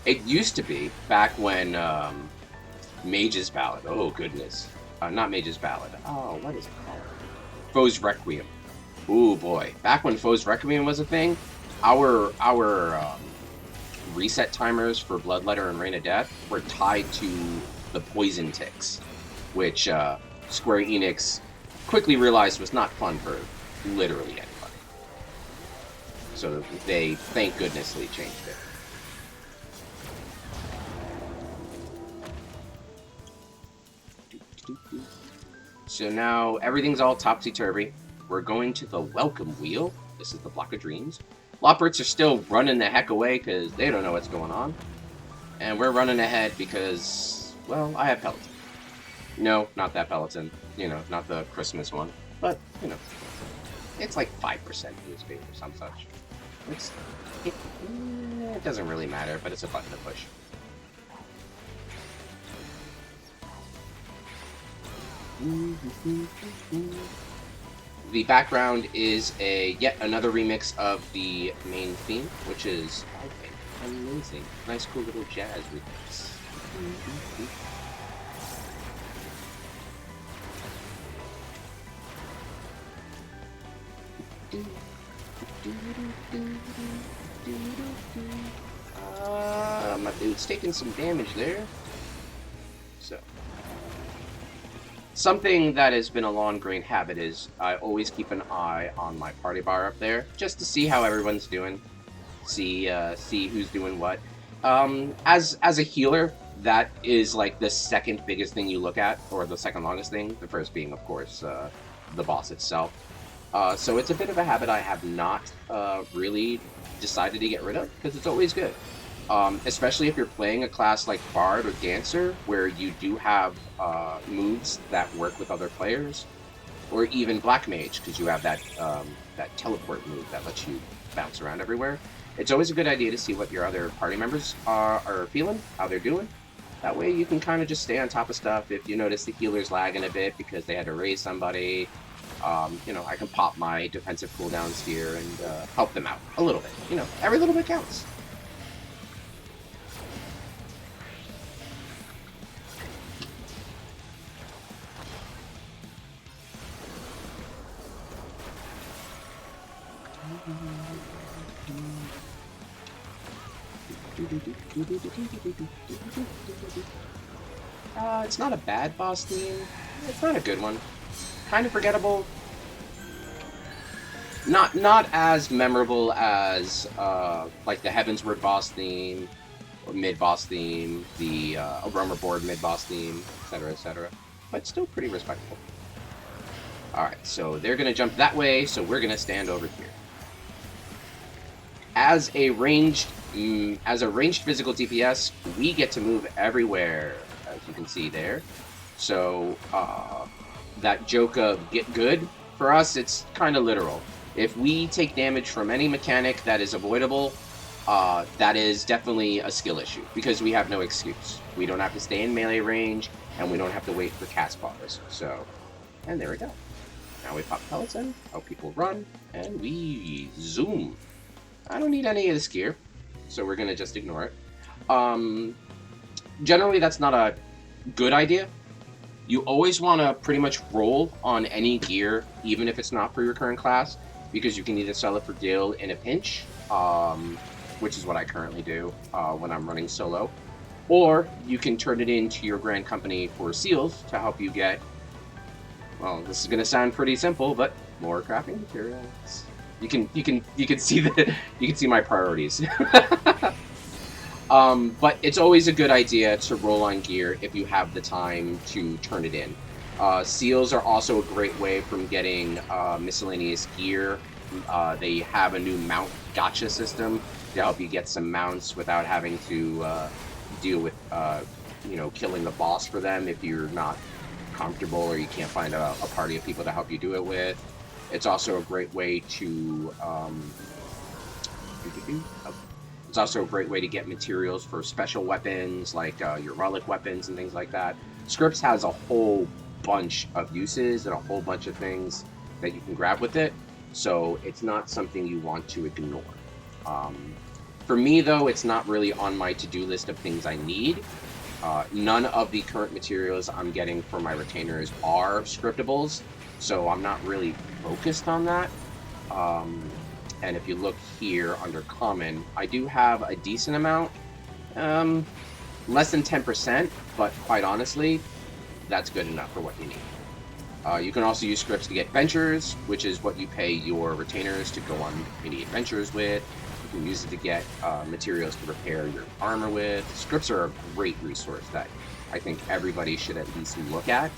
It used to be, back when Mage's Ballad, oh goodness. Not Mage's Ballad, oh, what is it called? Foe's Requiem. Ooh boy, back when Foe's Requiem was a thing, our reset timers for Bloodletter and Reign of Death were tied to the poison ticks, which Square Enix quickly realized was not fun for literally anybody. So they, thank goodnessly, changed it. So now everything's all topsy-turvy. We're going to the Welcome Wheel. This is the Block of Dreams. Lockbirds are still running the heck away because they don't know what's going on. And we're running ahead because, well, I have Peloton. No, not that Peloton. Not the Christmas one. But, it's like 5% newspaper or some such. It doesn't really matter, but it's a button to push. The background is yet another remix of the main theme, which is, I think, amazing. Nice, cool little jazz remix. My dude's taking some damage there. So. Something that has been a long-grain habit is I always keep an eye on my party bar up there, just to see how everyone's doing. See who's doing what. As a healer, that is like the second biggest thing you look at, or the second longest thing. The first being, of course, the boss itself. So it's a bit of a habit I have not really decided to get rid of, because it's always good. Especially if you're playing a class like Bard or Dancer, where you do have moves that work with other players, or even Black Mage, because you have that that teleport move that lets you bounce around everywhere. It's always a good idea to see what your other party members are feeling, how they're doing. That way you can kind of just stay on top of stuff. If you notice the healer's lagging a bit because they had to raise somebody, you know, I can pop my defensive cooldowns here and help them out a little bit. You know, every little bit counts. It's not a bad boss theme. It's not a good one. Kind of forgettable. Not as memorable as like the Heavensward boss theme, or mid-boss theme, the Aroma Board mid-boss theme, etc., but still pretty respectable. Alright, so they're going to jump that way, so we're going to stand over here. As a ranged physical DPS, we get to move everywhere, as you can see there. So that joke of get good, for us, it's kind of literal. If we take damage from any mechanic that is avoidable, that is definitely a skill issue, because we have no excuse. We don't have to stay in melee range, and we don't have to wait for cast bars. So, and there we go. Now we pop pellets in, help people run, and we zoom. I don't need any of this gear, so we're going to just ignore it. Generally, that's not a good idea. You always want to pretty much roll on any gear, even if it's not for your current class, because you can either sell it for gil in a pinch, which is what I currently do when I'm running solo, or you can turn it into your grand company for seals to help you get, well, this is going to sound pretty simple, but more crafting materials. You can see my priorities. But it's always a good idea to roll on gear if you have the time to turn it in. Seals are also a great way from getting miscellaneous gear. They have a new mount gacha system to help you get some mounts without having to deal with you know, killing the boss for them if you're not comfortable or you can't find a party of people to help you do it with. It's also a great way to it's also a great way to get materials for special weapons, like your relic weapons and things like that. Scripts has a whole bunch of uses and a whole bunch of things that you can grab with it, so it's not something you want to ignore. For me, though, it's not really on my to-do list of things I need. None of the current materials I'm getting for my retainers are scriptables, so I'm not really focused on that. And if you look here under common, I do have a decent amount, less than 10%, but quite honestly, that's good enough for what you need. You can also use scripts to get ventures, which is what you pay your retainers to go on mini adventures with. You can use it to get materials to repair your armor with. Scripts are a great resource that I think everybody should at least look at,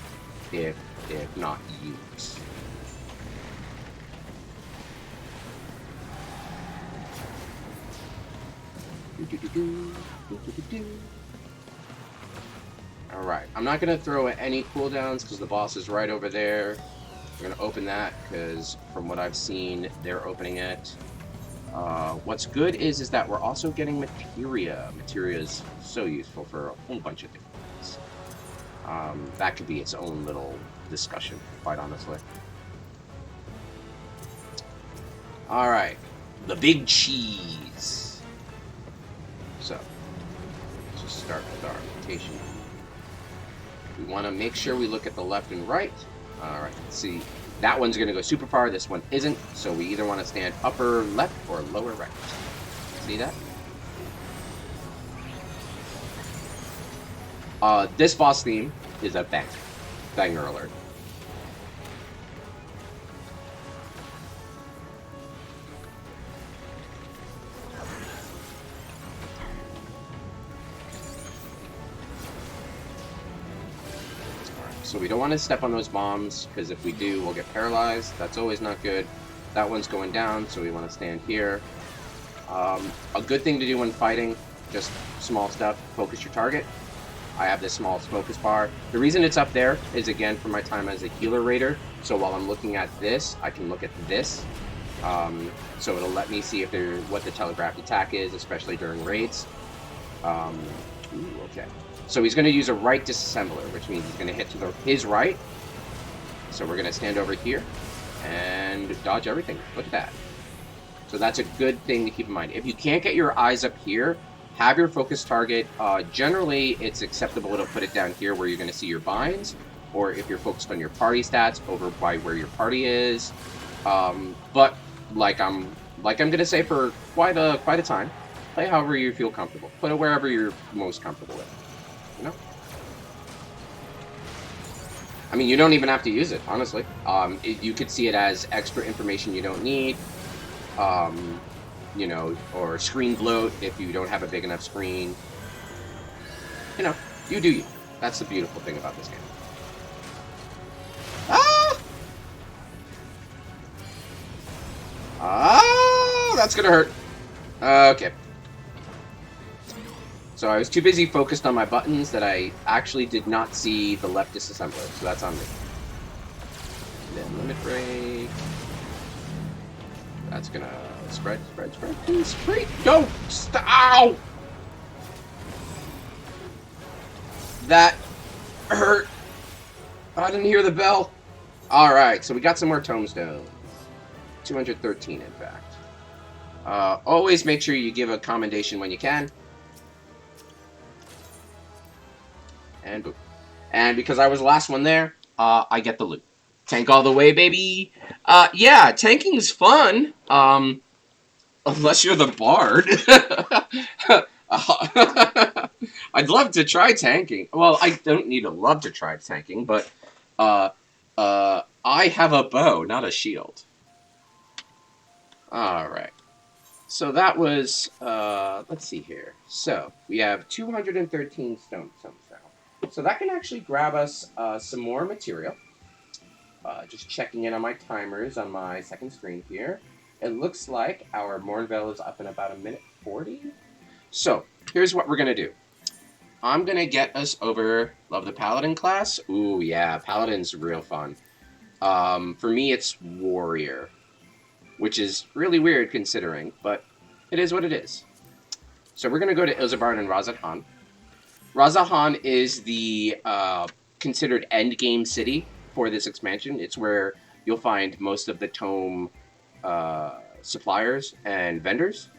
if not use. Alright, I'm not going to throw any cooldowns because the boss is right over there. We're going to open that because from what I've seen, they're opening it. What's good is that we're also getting materia. Materia is so useful for a whole bunch of different things. That could be its own little discussion, quite honestly. Alright, the big cheese. So, let's just start with our rotation. We want to make sure we look at the left and right. Alright, let's see. That one's going to go super far, this one isn't, so we either want to stand upper left or lower right. See that? This boss theme is a banger. Banger alert. So we don't want to step on those bombs, because if we do, we'll get paralyzed. That's always not good. That one's going down, so we want to stand here. A good thing to do when fighting, just small stuff, focus your target. I have this small focus bar. The reason it's up there is, again, from my time as a healer raider. So while I'm looking at this, I can look at this. So it'll let me see if what the telegraphed attack is, especially during raids. Okay. So he's going to use a right disassembler, which means he's going to hit to his right. So we're going to stand over here and dodge everything. Look at that. So that's a good thing to keep in mind. If you can't get your eyes up here, have your focus target. Generally, it's acceptable to put it down here where you're going to see your binds, or if you're focused on your party stats, over by where your party is. But like I'm going to say for quite a time, play however you feel comfortable. Put it wherever you're most comfortable with. You know? I mean, you don't even have to use it, honestly. You could see it as extra information you don't need. You know, or screen bloat if you don't have a big enough screen. You know, you do you. That's the beautiful thing about this game. Ah! Ah! That's gonna hurt. Okay. So I was too busy focused on my buttons that I actually did not see the left disassembler, so that's on me. Then limit break. That's gonna spread. Please, don't stop! Ow! That hurt. I didn't hear the bell. Alright, so we got some more tombstones. 213, in fact. Always make sure you give a commendation when you can. And boop. And because I was the last one there, I get the loot. Tank all the way, baby! Yeah, tanking is fun. Unless you're the bard. I'd love to try tanking. Well, I don't need to love to try tanking, but I have a bow, not a shield. Alright. So that was, let's see here. So, we have 213 stones now. So that can actually grab us some more material. Just checking in on my timers on my second screen here. It looks like our Mornville is up in about 1:40. So, here's what we're going to do. I'm going to get us over, love the Paladin class. Ooh, yeah, Paladin's real fun. For me, it's Warrior, which is really weird considering, but it is what it is. So we're going to go to Ilzabarn and Razathan. Razathan is the considered endgame city for this expansion. It's where you'll find most of the tome suppliers and vendors.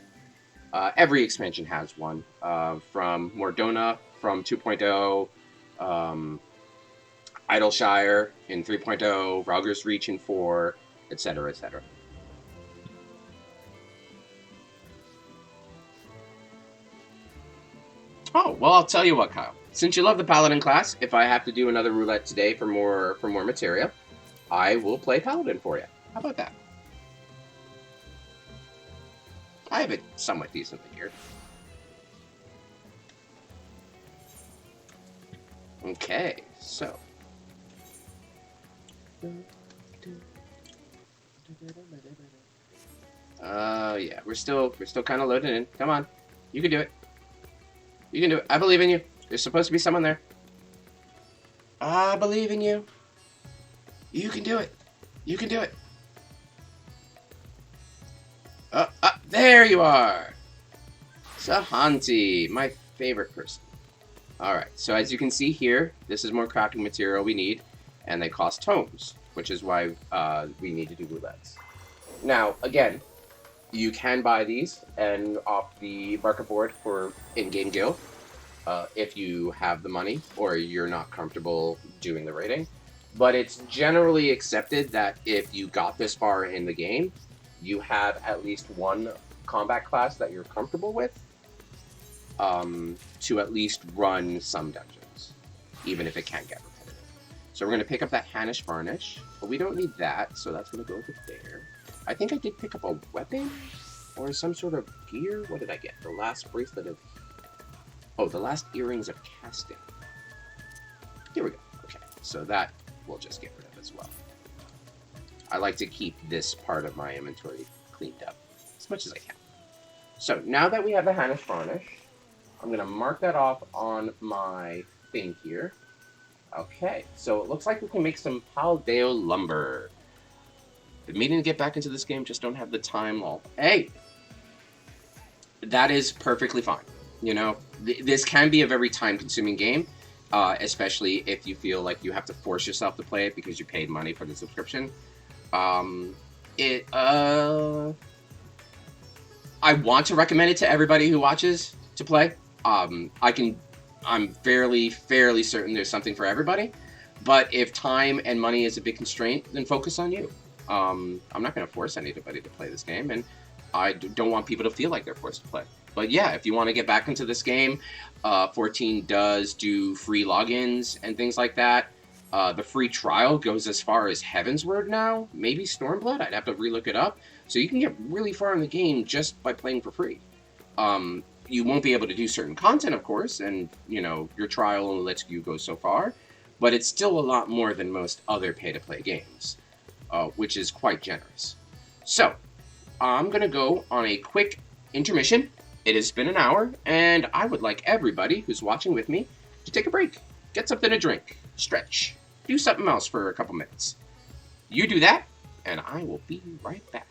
Every expansion has one. From Mordona, from 2.0, Idleshire in 3.0, Rauger's Reach in 4, etc., etc. Oh, well, I'll tell you what, Kyle. Since you love the Paladin class, if I have to do another roulette today for more materia, I will play Paladin for you. How about that? I have it somewhat decently geared. Okay, so. Yeah, we're still kind of loading in. Come on, you can do it. You can do it. I believe in you. There's supposed to be someone there. I believe in you. You can do it. You can do it. There you are! Sahanti, my favorite person. Alright, so as you can see here, this is more crafting material we need, and they cost tomes, which is why we need to do roulettes. Now, again, you can buy these and off the market board for in-game guild, if you have the money or you're not comfortable doing the raiding. But it's generally accepted that if you got this far in the game, you have at least one combat class that you're comfortable with to at least run some dungeons, even if it can get repetitive. So we're going to pick up that Hannish Varnish, but we don't need that, so that's going to go over there. I think I did pick up a weapon or some sort of gear. What did I get? The last bracelet of... Oh, the last earrings of casting. Here we go. Okay, So that we'll just get rid of as well. I like to keep this part of my inventory cleaned up as much as I can. So now that we have the Hannish varnish, I'm going to mark that off on my thing here. Okay, so it looks like we can make some Paldeo lumber. Been meaning to get back into this game, just don't have the time. Well, hey, that is perfectly fine. You know, this can be a very time-consuming game, especially if you feel like you have to force yourself to play it because you paid money for the subscription. Um, I want to recommend it to everybody who watches to play. I'm fairly certain there's something for everybody. But if time and money is a big constraint, then focus on you. I'm not going to force anybody to play this game, and I don't want people to feel like they're forced to play. But yeah, if you want to get back into this game, 14 does do free logins and things like that. The free trial goes as far as Heavensward now, maybe Stormblood. I'd have to relook it up. So you can get really far in the game just by playing for free. You won't be able to do certain content, of course, and you know your trial only lets you go so far, but it's still a lot more than most other pay-to-play games, which is quite generous. So I'm gonna go on a quick intermission. It has been an hour, and I would like everybody who's watching with me to take a break, get something to drink, stretch, do something else for a couple minutes. You do that, and I will be right back.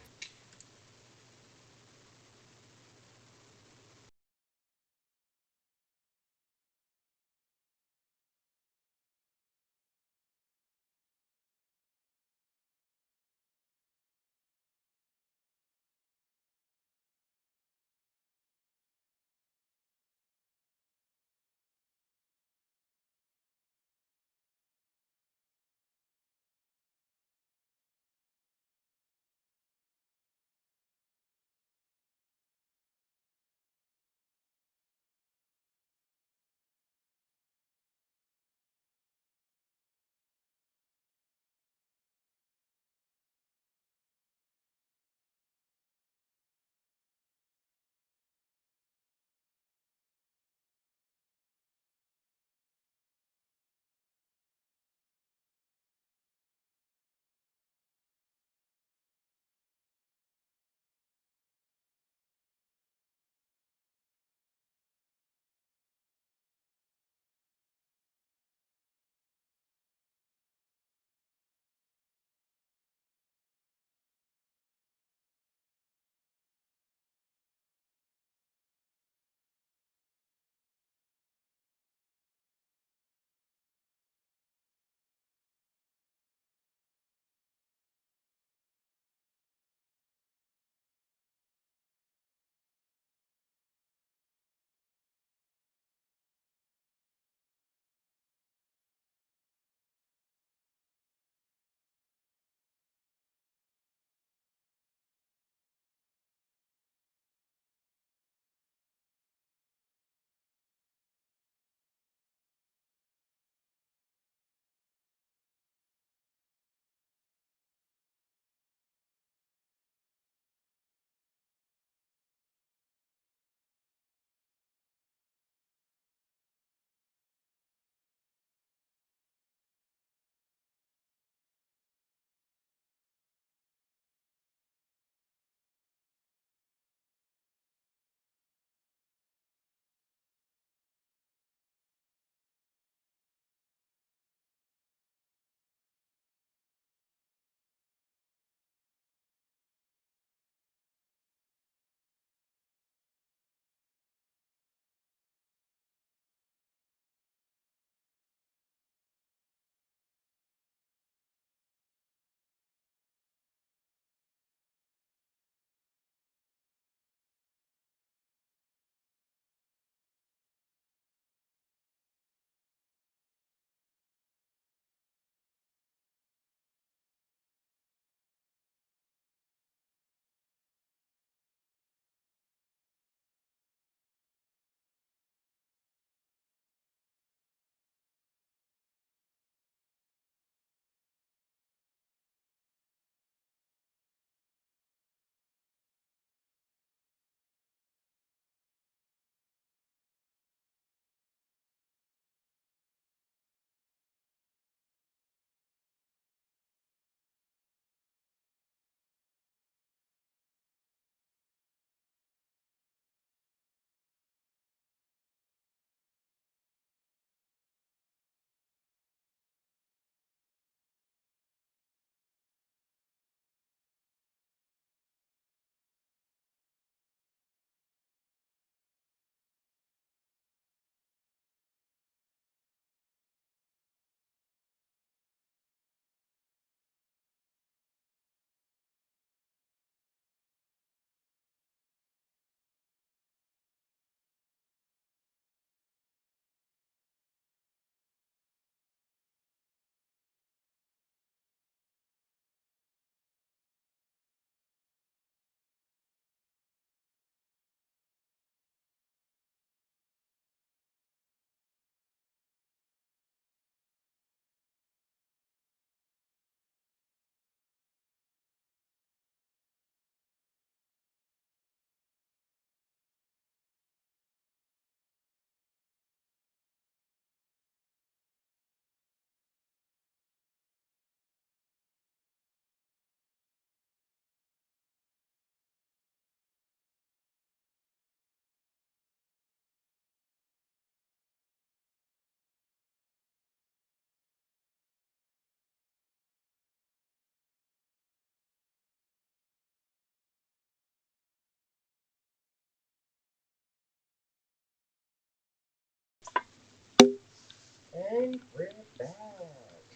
And we're back.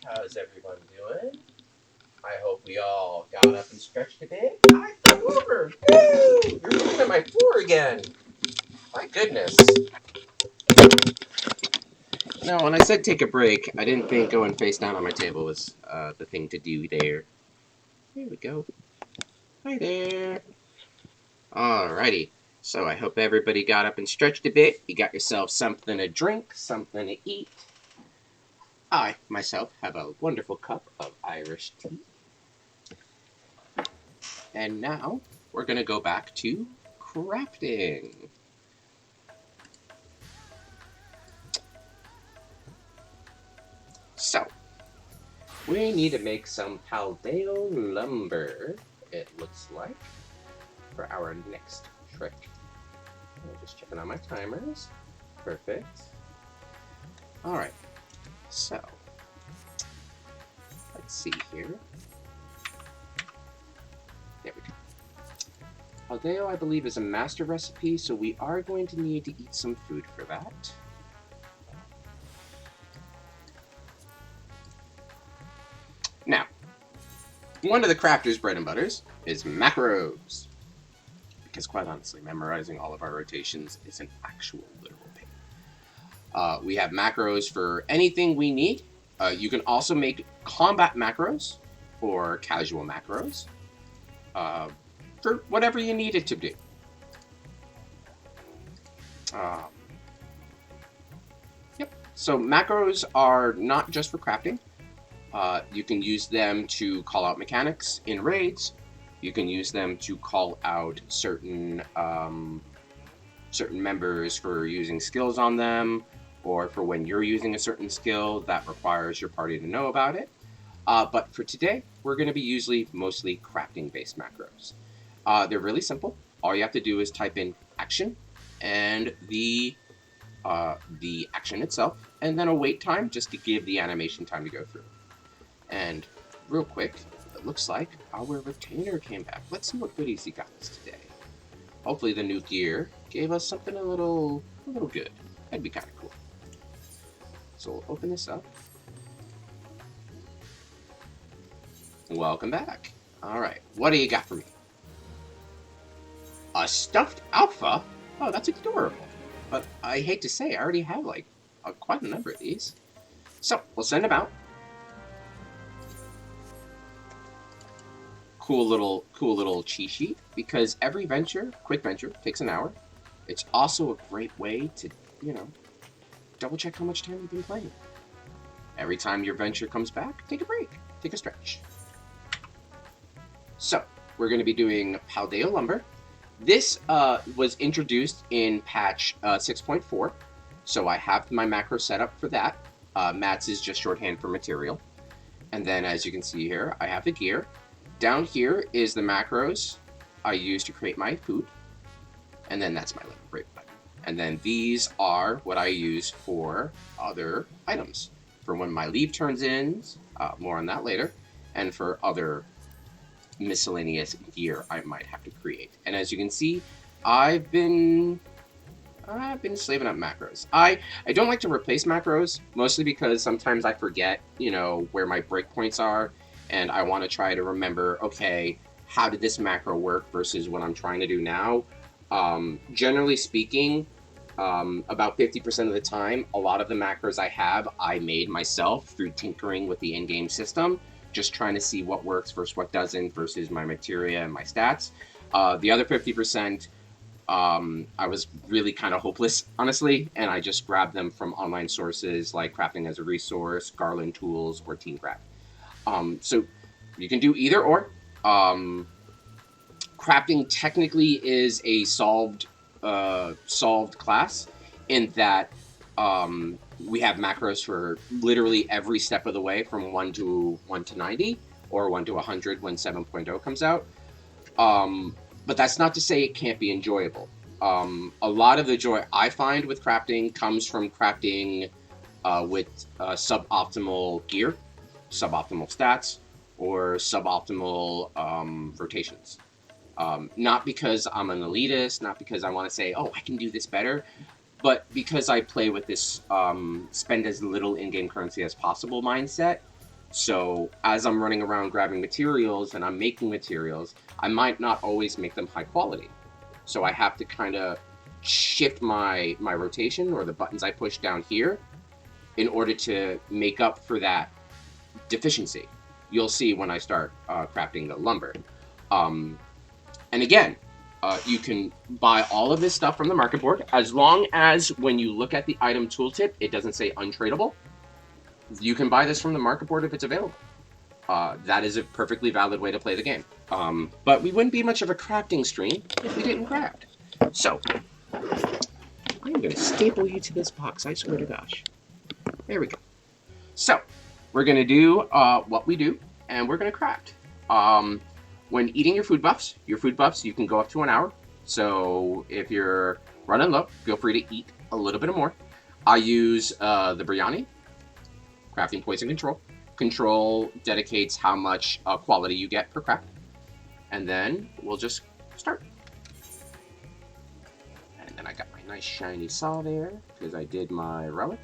How's everyone doing? I hope we all got up and stretched a bit. I fell over. Woo! You're looking at my floor again. My goodness. Now, when I said take a break, I didn't think going face down on my table was the thing to do there. There we go. Hi there. Alrighty. So I hope everybody got up and stretched a bit. You got yourself something to drink, something to eat. I, myself, have a wonderful cup of Irish tea. And now, we're going to go back to crafting. So, we need to make some Paldeo lumber, it looks like, for our next trick. I'm just checking on my timers. Perfect. Alright, so, let's see here. There we go. Paldeo, I believe, is a master recipe, so we are going to need to eat some food for that. Now, one of the crafter's bread and butters is macros. Because quite honestly, memorizing all of our rotations is an actual literal pain. We have macros for anything we need. You can also make combat macros or casual macros for whatever you need it to do. Yep. So macros are not just for crafting. You can use them to call out mechanics in raids. You can use them to call out certain members for using skills on them, or for when you're using a certain skill that requires your party to know about it. But for today, we're going to be mostly crafting-based macros. They're really simple. All you have to do is type in action and the action itself, and then a wait time just to give the animation time to go through. And real quick, it looks like our retainer came back. Let's see what goodies he got us today. Hopefully the new gear gave us something a little good. That'd be kind of cool. So we'll open this up. Welcome back. All right, what do you got for me? A stuffed alpha? Oh, that's adorable. But I hate to say, I already have like quite a number of these. So we'll send them out. Cool little cheat sheet, because every quick venture takes an hour. It's also a great way to, double check how much time you've been playing. Every time your venture comes back, take a break, take a stretch. So we're going to be doing Paldeo lumber. This was introduced in patch 6.4, so I have my macro set up for that. Mats is just shorthand for material. And then, as you can see here, I have the gear. Down here is the macros I use to create my food. And then that's my break button. And then these are what I use for other items. For when my leave turns in, more on that later. And for other miscellaneous gear I might have to create. And as you can see, I've been slaving up macros. I don't like to replace macros, mostly because sometimes I forget, where my breakpoints are. And I want to try to remember, okay, how did this macro work versus what I'm trying to do now? Generally speaking, about 50% of the time, a lot of the macros I made myself through tinkering with the in-game system, just trying to see what works versus what doesn't versus my materia and my stats. The other 50%, I was really kind of hopeless, honestly, and I just grabbed them from online sources like Crafting as a Resource, Garland Tools, or TeamCraft. So you can do either or. Crafting technically is a solved class in that we have macros for literally every step of the way, from 1 to 90 or 1 to 100 when 7.0 comes out. But that's not to say it can't be enjoyable. A lot of the joy I find with crafting comes from crafting with suboptimal gear, suboptimal stats, or suboptimal rotations. Not because I'm an elitist, not because I want to say, oh, I can do this better. But because I play with this spend as little in-game currency as possible mindset, so as I'm running around grabbing materials and I'm making materials, I might not always make them high quality. So I have to kind of shift my rotation, or the buttons I push down here, in order to make up for that deficiency. You'll see when I start crafting the lumber. And again, you can buy all of this stuff from the market board, as long as when you look at the item tooltip, it doesn't say untradeable. You can buy this from the market board if it's available. That is a perfectly valid way to play the game. But we wouldn't be much of a crafting stream if we didn't craft. So, I'm going to staple you to this box, I swear to gosh. There we go. So, we're going to do what we do, and we're going to craft. When eating your food buffs, you can go up to an hour. So, if you're running low, feel free to eat a little bit more. I use the biryani, crafting poison control. Control dedicates how much quality you get per craft. And then we'll just start. And then I got my nice shiny saw there, because I did my relic.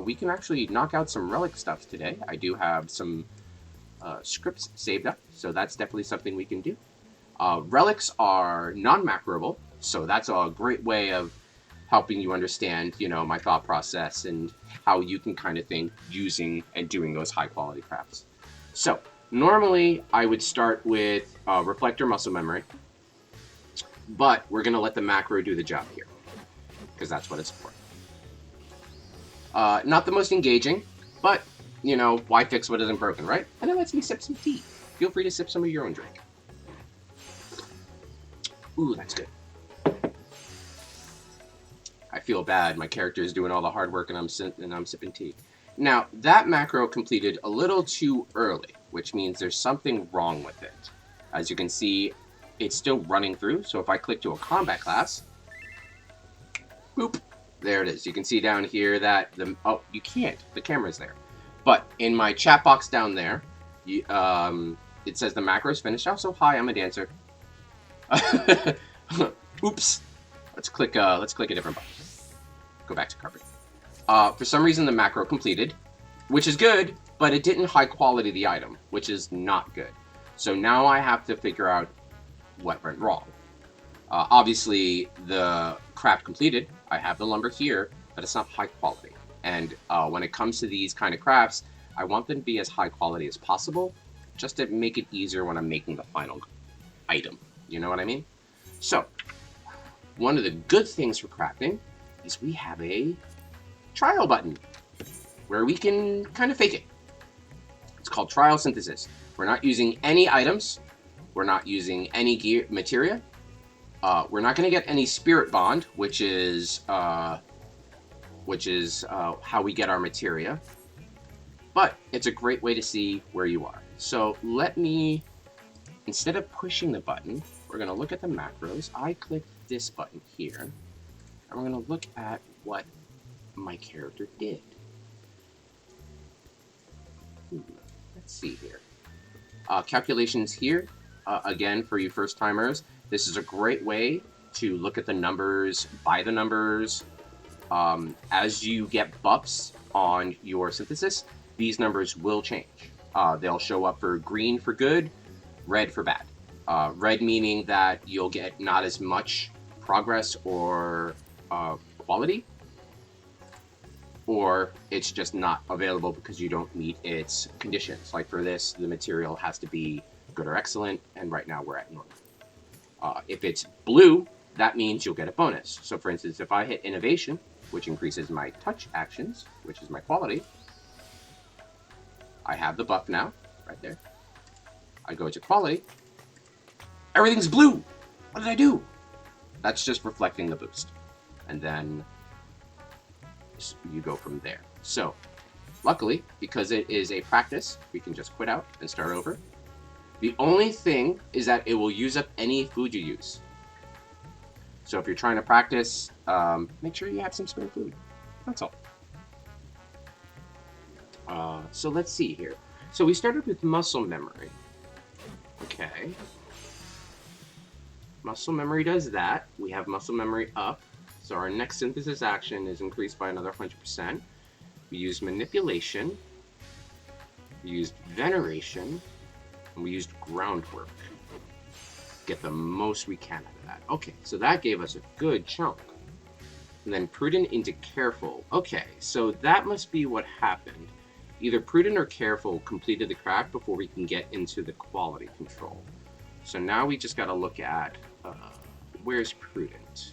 We can actually knock out some relic stuff today. I do have some scripts saved up, so that's definitely something we can do. Relics are non-macroable, so that's a great way of helping you understand, my thought process and how you can kind of think using and doing those high-quality crafts. So, normally I would start with Reflector Muscle Memory, but we're going to let the macro do the job here, because that's what it's for. Not the most engaging, but, why fix what isn't broken, right? And it lets me sip some tea. Feel free to sip some of your own drink. Ooh, that's good. I feel bad. My character is doing all the hard work and I'm sipping tea. Now, that macro completed a little too early, which means there's something wrong with it. As you can see, it's still running through, so if I click to a combat class, boop, there it is. You can see down here that you can't. The camera's there. But in my chat box down there, it says the macro is finished. Also, hi, I'm a dancer. Oops. Let's click a different button. Go back to carpet. For some reason, the macro completed, which is good, but it didn't high quality the item, which is not good. So now I have to figure out what went wrong. Obviously, the craft completed. I have the lumber here, but it's not high quality. And when it comes to these kind of crafts, I want them to be as high quality as possible, just to make it easier when I'm making the final item. You know what I mean? So, one of the good things for crafting is we have a trial button where we can kind of fake it. It's called Trial Synthesis. We're not using any items. We're not using any gear materia. We're not going to get any spirit bond, which is how we get our materia. But it's a great way to see where you are. So let me, instead of pushing the button, we're going to look at the macros. I click this button here, and we're going to look at what my character did. Let's see here. Calculations here. Again, for you first-timers, this is a great way to look at the numbers, buy the numbers. As you get buffs on your synthesis, these numbers will change. They'll show up for green for good, red for bad. Red meaning that you'll get not as much progress or quality, or it's just not available because you don't meet its conditions. Like for this, the material has to be good or excellent, and right now we're at normal. If it's blue, that means you'll get a bonus. So for instance, if I hit innovation, which increases my touch actions, which is my quality, I have the buff now, right there. I go to quality, everything's blue. What did I do? That's just reflecting the boost. And then you go from there. So, luckily, because it is a practice, we can just quit out and start over. The only thing is that it will use up any food you use. So if you're trying to practice, make sure you have some spare food. That's all. So let's see here. So we started with muscle memory. Okay. Muscle memory does that. We have muscle memory up. So our next synthesis action is increased by another 100%. We used manipulation, we used veneration, and we used groundwork. Get the most we can out of that. Okay, so that gave us a good chunk. And then prudent into careful. Okay, so that must be what happened. Either prudent or careful completed the craft before we can get into the quality control. So now we just got to look at, where's prudent?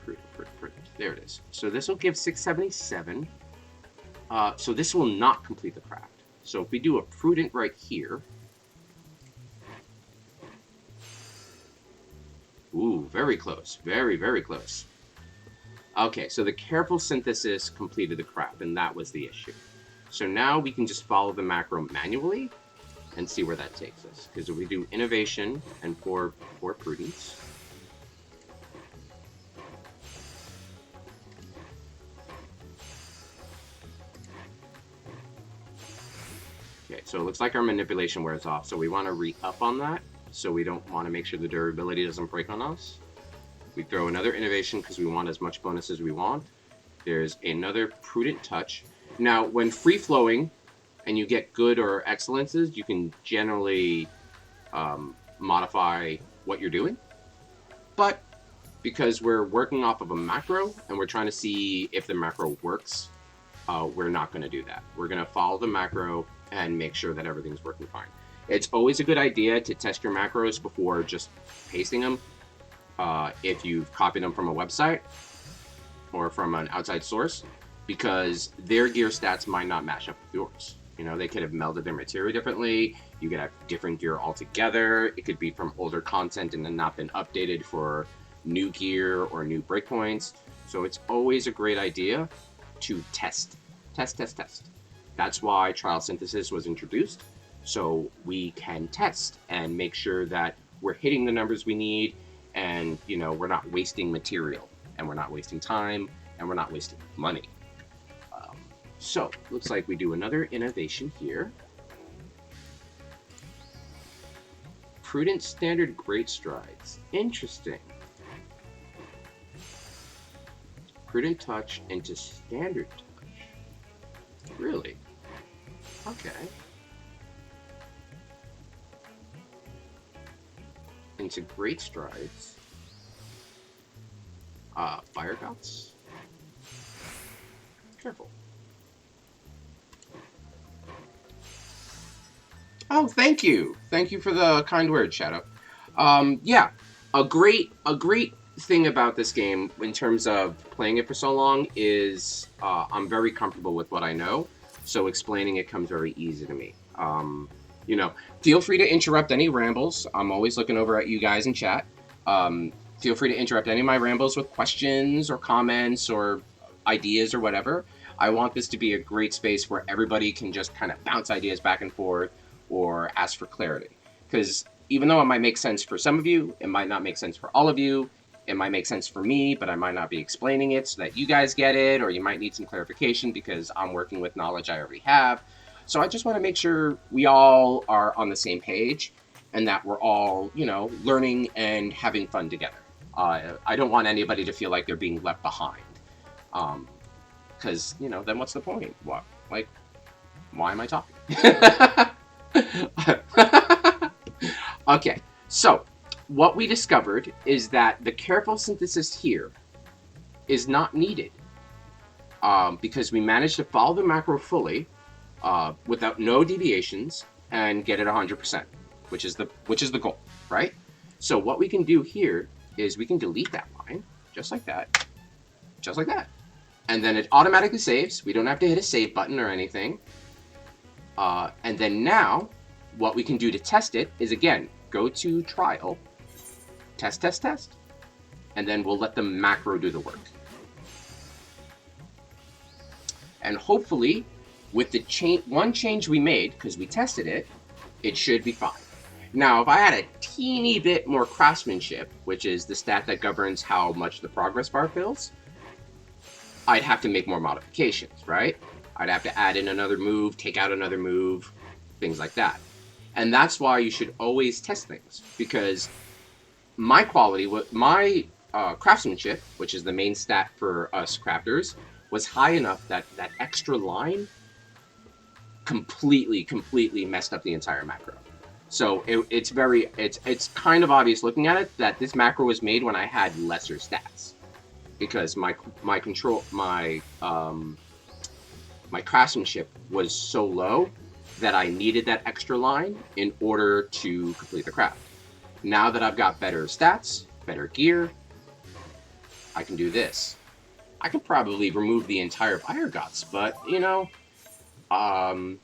Prudent. There it is. So this will give 677. So this will not complete the craft. So if we do a prudent right here. Ooh, very close. Very, very close. Okay, so the careful synthesis completed the craft, and that was the issue. So now we can just follow the macro manually and see where that takes us. Because if we do innovation and for prudence. Okay, so it looks like our manipulation wears off, so we want to re-up on that. So we don't want to make sure the durability doesn't break on us. We throw another innovation because we want as much bonus as we want. There's another prudent touch. Now, when free-flowing and you get good or excellences, you can generally modify what you're doing. But because we're working off of a macro and we're trying to see if the macro works, we're not going to do that. We're going to follow the macro and make sure that everything's working fine. It's always a good idea to test your macros before just pasting them. If you've copied them from a website or from an outside source, because their gear stats might not match up with yours. You know, they could have melded their material differently. You could have different gear altogether. It could be from older content and then not been updated for new gear or new breakpoints. So it's always a great idea to test. That's why trial synthesis was introduced. So we can test and make sure that we're hitting the numbers we need, and you know, we're not wasting material, and we're not wasting time, and we're not wasting money. So looks like we do another innovation here. Prudent standard great strides. Interesting. Prudent touch into standard touch. Really? Okay. Into great strides. Fire guts. Careful. Oh, thank you. Thank you for the kind word, Shadow. Yeah, a great thing about this game in terms of playing it for so long is I'm very comfortable with what I know, so explaining it comes very easy to me. You know, feel free to interrupt any rambles. I'm always looking over at you guys in chat. Feel free to interrupt any of my rambles with questions or comments or ideas or whatever. I want this to be a great space where everybody can just kind of bounce ideas back and forth or ask for clarity. Because even though it might make sense for some of you, it might not make sense for all of you. It might make sense for me, but I might not be explaining it so that you guys get it, or you might need some clarification because I'm working with knowledge I already have. So I just want to make sure we all are on the same page and that we're all, you know, learning and having fun together. I don't want anybody to feel like they're being left behind. Because, you know, then what's the point? What? Like, why am I talking? Okay, so what we discovered is that the careful synthesis here is not needed because we managed to follow the macro fully without no deviations and get it 100%, which is the goal, right? So what we can do here is we can delete that line just like that, and then it automatically saves. We don't have to hit a save button or anything. And then now, what we can do to test it is, again, go to trial, test, and then we'll let the macro do the work. And hopefully, with the one change we made, because we tested it, it should be fine. Now, if I had a teeny bit more craftsmanship, which is the stat that governs how much the progress bar fills, I'd have to make more modifications, right? I'd have to add in another move, take out another move, things like that. And that's why you should always test things, because my quality, my craftsmanship, which is the main stat for us crafters, was high enough that that extra line completely messed up the entire macro. So it's kind of obvious looking at it that this macro was made when I had lesser stats, because my craftsmanship was so low that I needed that extra line in order to complete the craft. Now that I've got better stats, better gear, I can do this. I could probably remove the entire Fire Gods, but, I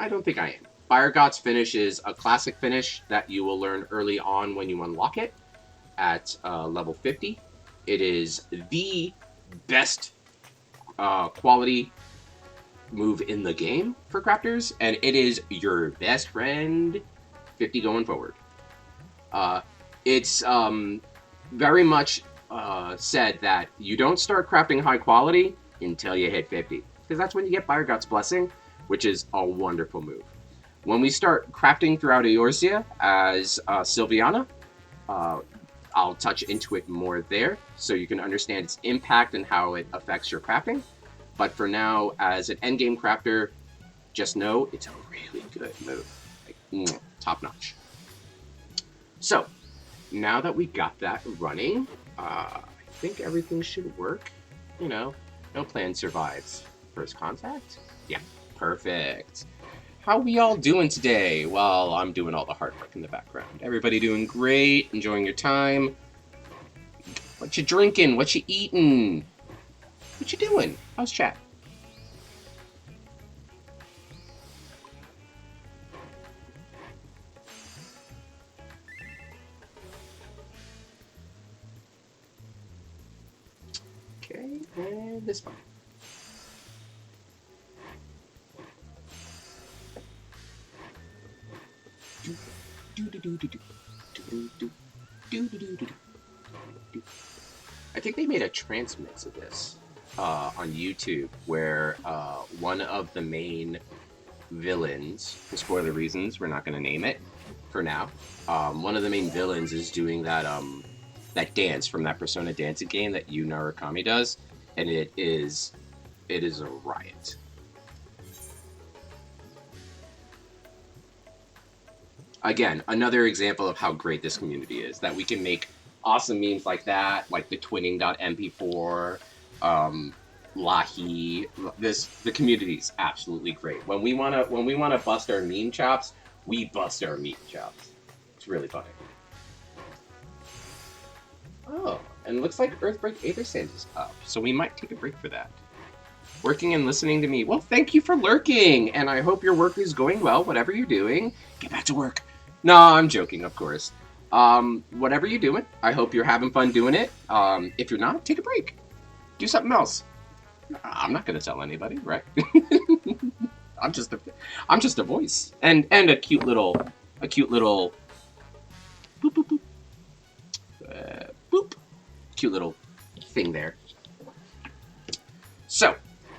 don't think I am. Fire Gods finish is a classic finish that you will learn early on when you unlock it at level 50. It is the best quality move in the game for crafters, and it is your best friend 50 going forward. It's very much said that you don't start crafting high quality until you hit 50, because that's when you get Fire God's Blessing, which is a wonderful move. When we start crafting throughout Eorzea as Sylviana, I'll touch into it more there, so you can understand its impact and how it affects your crafting. But for now, as an endgame crafter, just know it's a really good move. Like, top notch. So, now that we got that running, I think everything should work. No plan survives. First contact? Yeah, perfect. How we all doing today? Well, I'm doing all the hard work in the background. Everybody doing great? Enjoying your time? What you drinking? What you eating? What you doing? How's chat? Okay, and this one. I think they made a transmix of this on YouTube, where one of the main villains, for spoiler reasons, we're not going to name it for now. One of the main villains is doing that that dance from that Persona dancing game that Yu Narukami does, and it is a riot. Again, another example of how great this community is, that we can make awesome memes like that, like the twinning.mp4, Lahi. The community is absolutely great. When we wanna bust our meme chops, we bust our meme chops. It's really funny. Oh, and it looks like Earthbreak Aethersand is up, so we might take a break for that. Working and listening to me. Well, thank you for lurking, and I hope your work is going well, whatever you're doing. Get back to work. No, I'm joking, of course. Whatever you're doing, I hope you're having fun doing it. If you're not, take a break. Do something else. I'm not going to tell anybody, right? I'm just a voice, and a cute little boop boop boop boop, cute little thing there. So,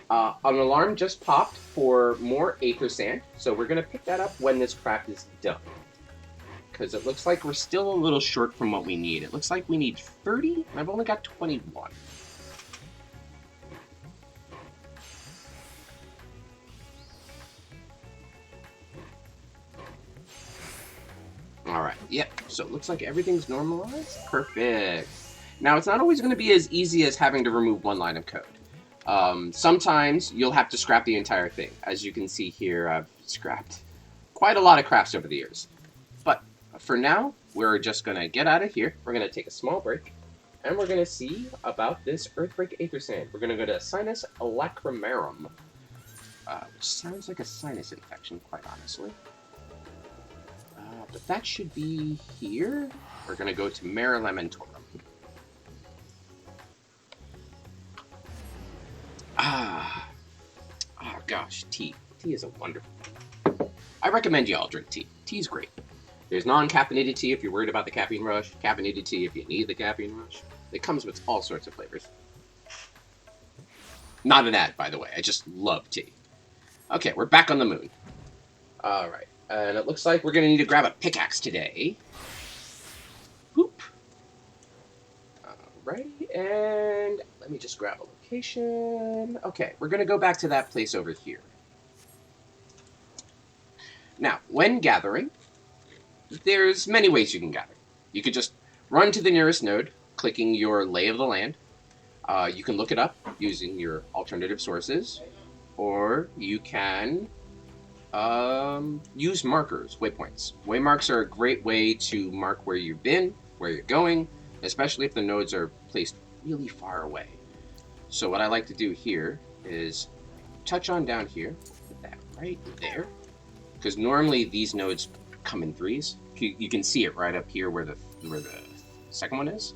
an alarm just popped for more Aether Sand, so we're going to pick that up when this craft is done. Because it looks like we're still a little short from what we need. It looks like we need 30, and I've only got 21. Alright, yep, so it looks like everything's normalized. Perfect. Now, it's not always going to be as easy as having to remove one line of code. Sometimes you'll have to scrap the entire thing. As you can see here, I've scrapped quite a lot of crafts over the years. But for now, we're just going to get out of here. We're going to take a small break, and we're going to see about this Earthbreak Aether Sand. We're going to go to Sinus Lacrimarum, which sounds like a sinus infection, quite honestly. But that should be here. We're going to go to Mare Lamentorum. Oh gosh, tea. Tea is a wonderful. I recommend you all drink tea. Tea's great. There's non-caffeinated tea if you're worried about the caffeine rush. Caffeinated tea if you need the caffeine rush. It comes with all sorts of flavors. Not an ad, by the way. I just love tea. Okay, we're back on the moon. Alright, and it looks like we're going to need to grab a pickaxe today. Boop. Alrighty, and let me just grab a location. Okay, we're going to go back to that place over here. Now, when gathering, there's many ways you can gather. You could just run to the nearest node, clicking your lay of the land. You can look it up using your alternative sources, or you can use markers, waypoints. Waymarks are a great way to mark where you've been, where you're going, especially if the nodes are placed really far away. So what I like to do here is touch on down here, put that right there, because normally these nodes come in threes. You can see it right up here where the second one is.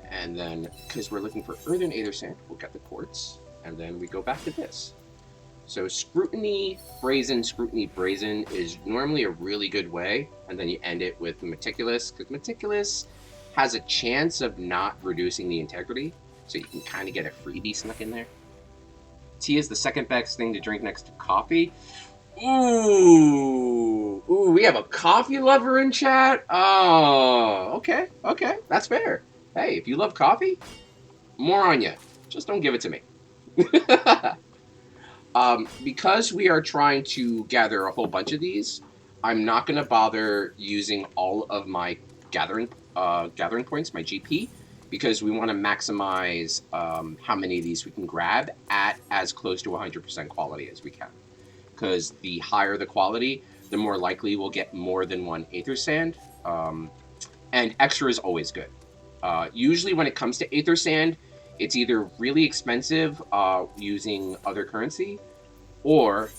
And then, because we're looking for earthen aether sand, we'll get the quartz, and then we go back to this. So scrutiny, brazen is normally a really good way, and then you end it with meticulous, because meticulous has a chance of not reducing the integrity, so you can kind of get a freebie snuck in there. Tea is the second best thing to drink next to coffee. Ooh, we have a coffee lover in chat? Oh, okay, that's fair. Hey, if you love coffee, more on you. Just don't give it to me. Because we are trying to gather a whole bunch of these, I'm not going to bother using all of my gathering points, my GP, because we want to maximize how many of these we can grab at as close to 100% quality as we can. Because the higher the quality, the more likely we'll get more than one aether sand, and extra is always good. Usually when it comes to aether sand, it's either really expensive using other currency, or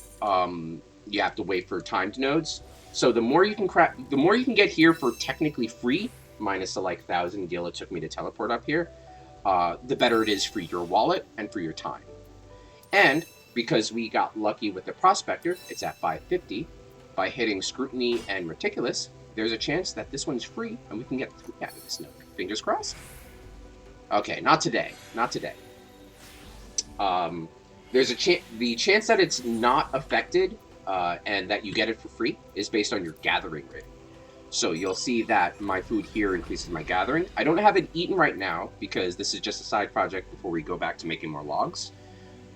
you have to wait for timed nodes. So the more you can get here for technically free, minus the 1,000 gil it took me to teleport up here, the better it is for your wallet and for your time. And because we got lucky with the prospector, it's at 550. By hitting scrutiny and meticulous, there's a chance that this one's free and we can get 3 out of this node. Fingers crossed. Okay, not today. There's the chance that it's not affected and that you get it for free is based on your gathering rating. So you'll see that my food here increases my gathering. I don't have it eaten right now because this is just a side project before we go back to making more logs.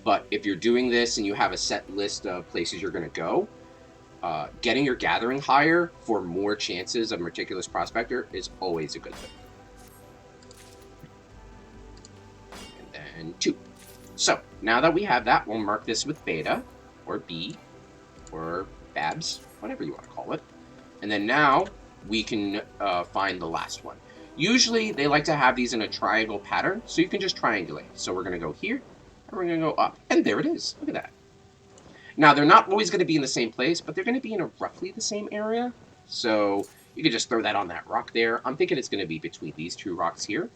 But if you're doing this and you have a set list of places you're going to go, getting your gathering higher for more chances of meticulous prospector is always a good thing. And then 2. So now that we have that, we'll mark this with beta, or B, or Babs, whatever you want to call it. And then now we can find the last one. Usually they like to have these in a triangle pattern, so you can just triangulate. So we're going to go here, and we're going to go up. And there it is. Look at that. Now, they're not always going to be in the same place, but they're going to be in a roughly the same area. So you can just throw that on that rock there. I'm thinking it's going to be between these 2 rocks here.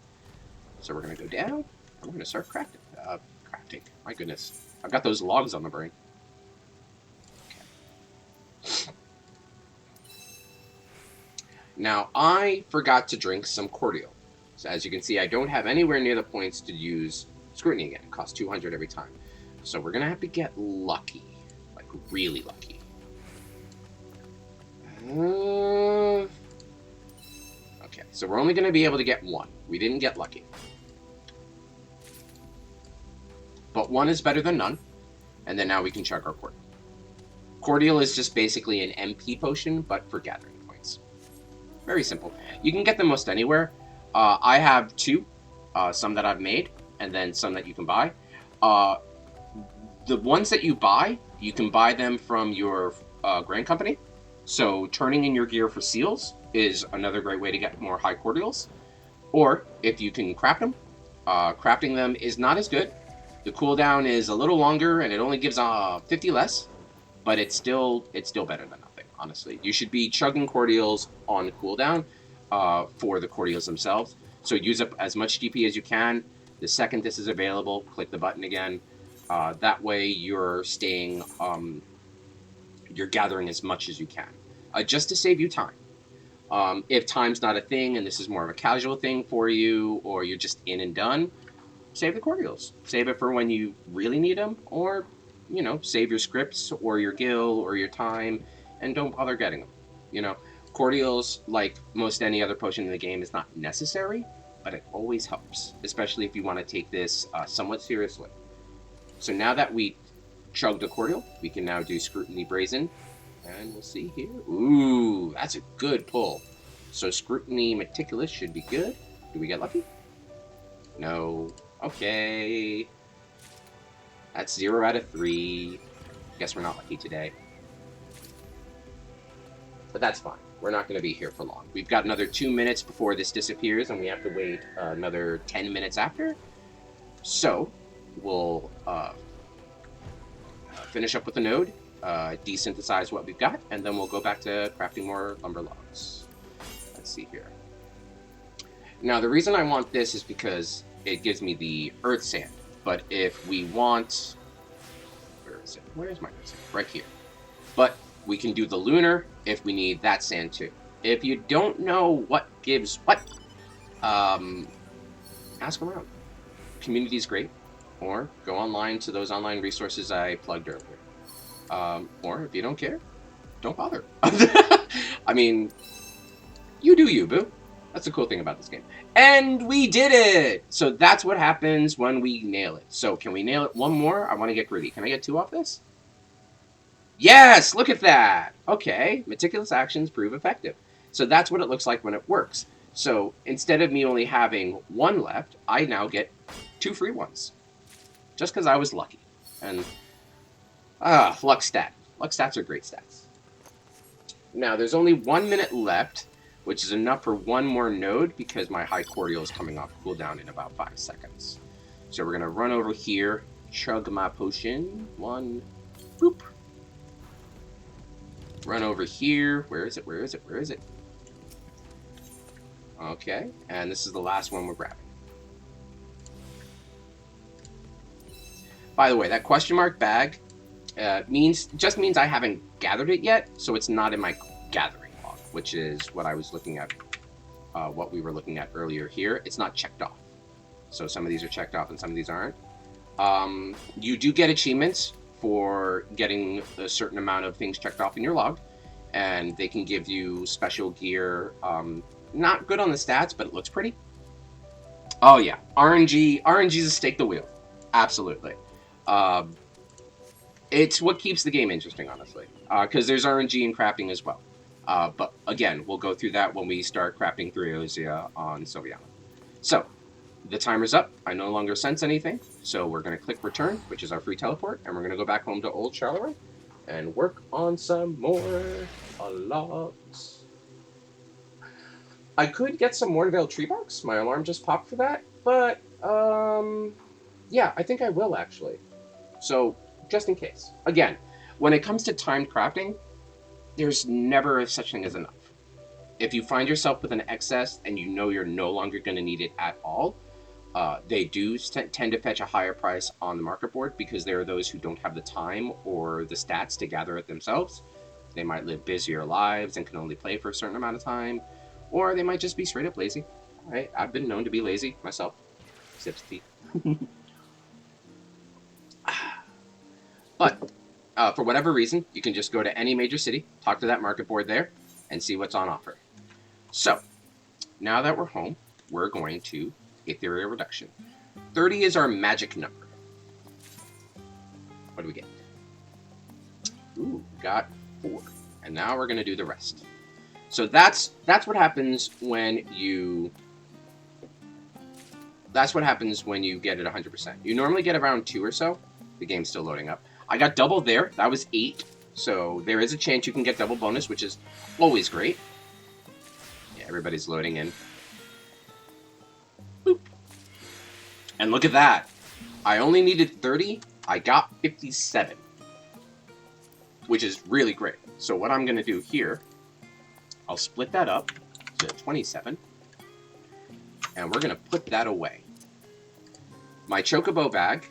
So we're going to go down, and we're going to start crafting. My goodness. I've got those logs on the brain. Okay. Now, I forgot to drink some cordial. So as you can see, I don't have anywhere near the points to use scrutiny again. It costs 200 every time. So we're going to have to get lucky. Like, really lucky. Okay, so we're only going to be able to get 1. We didn't get lucky. But 1 is better than none. And then now we can chug our cordial. Cordial is just basically an MP potion, but for gathering points. Very simple. You can get them most anywhere. I have 2. Some that I've made, and then some that you can buy. The ones that you buy, you can buy them from your grand company. So turning in your gear for seals is another great way to get more high cordials. Or if you can craft them, crafting them is not as good. The cooldown is a little longer, and it only gives 50 less, but it's still better than nothing, honestly. You should be chugging cordials on cooldown for the cordials themselves. So use up as much GP as you can. The second this is available, click the button again. That way you're staying, you're gathering as much as you can, just to save you time. If time's not a thing and this is more of a casual thing for you, or you're just in and done, save the cordials. Save it for when you really need them, or, you know, save your scripts or your gil or your time and don't bother getting them. You know, cordials, like most any other potion in the game, is not necessary, but it always helps, especially if you want to take this somewhat seriously. So now that we chugged a cordial, we can now do Scrutiny Brazen, and we'll see here. Ooh, that's a good pull. So Scrutiny Meticulous should be good. Do we get lucky? No. Okay. That's 0 out of 3. Guess we're not lucky today. But that's fine. We're not going to be here for long. We've got another 2 minutes before this disappears, and we have to wait another 10 minutes after. So, we'll finish up with the node, desynthesize what we've got, and then we'll go back to crafting more lumber logs. Let's see here. Now, the reason I want this is because it gives me the earth sand. But if we want... Where is it? Where's my earth sand? Right here. But we can do the lunar if we need that sand too. If you don't know what gives what, ask around. Community's great. Or go online to those online resources I plugged earlier. Or if you don't care, don't bother. I mean, you do you, boo. That's the cool thing about this game. And we did it! So that's what happens when we nail it. So can we nail it one more? I want to get greedy. Can I get 2 off this? Yes! Look at that! Okay, meticulous actions prove effective. So that's what it looks like when it works. So instead of me only having 1 left, I now get 2 free ones. Just because I was lucky. And, luck stat. Luck stats are great stats. Now, there's only 1 minute left, which is enough for 1 more node because my high cordial is coming off cooldown in about 5 seconds. So we're going to run over here, chug my potion. 1, boop. Run over here. Where is it? Where is it? Where is it? Okay, and this is the last one we're grabbing. By the way, that question mark bag just means I haven't gathered it yet, so it's not in my gathering log, which is what I was looking at, what we were looking at earlier here. It's not checked off. So some of these are checked off and some of these aren't. You do get achievements for getting a certain amount of things checked off in your log, and they can give you special gear. Not good on the stats, but it looks pretty. Oh yeah, RNG's a stake the wheel. Absolutely. It's what keeps the game interesting, honestly, because there's RNG in crafting as well. But again, we'll go through that when we start crafting 3 Ozia on Sylviana. So, the timer's up. I no longer sense anything, so we're going to click return, which is our free teleport, and we're going to go back home to Old Charleroi and work on some more logs. I could get some Mornvale tree barks. My alarm just popped for that, but yeah, I think I will actually. So, just in case. Again, when it comes to timed crafting, there's never such thing as enough. If you find yourself with an excess and you know you're no longer going to need it at all, they do tend to fetch a higher price on the market board because there are those who don't have the time or the stats to gather it themselves. They might live busier lives and can only play for a certain amount of time, or they might just be straight up lazy. Right? I've been known to be lazy myself. Sips tea. But for whatever reason, you can just go to any major city, talk to that market board there, and see what's on offer. So, now that we're home, we're going to Ethereal Reduction. 30 is our magic number. What do we get? Ooh, got 4. And now we're going to do the rest. So that's what happens when you... That's what happens when you get it 100%. You normally get around 2 or so. The game's still loading up. I got double there. That was 8. So there is a chance you can get double bonus, which is always great. Yeah, everybody's loading in. Boop. And look at that. I only needed 30. I got 57. Which is really great. So what I'm going to do here, I'll split that up to 27. And we're going to put that away. My Chocobo bag,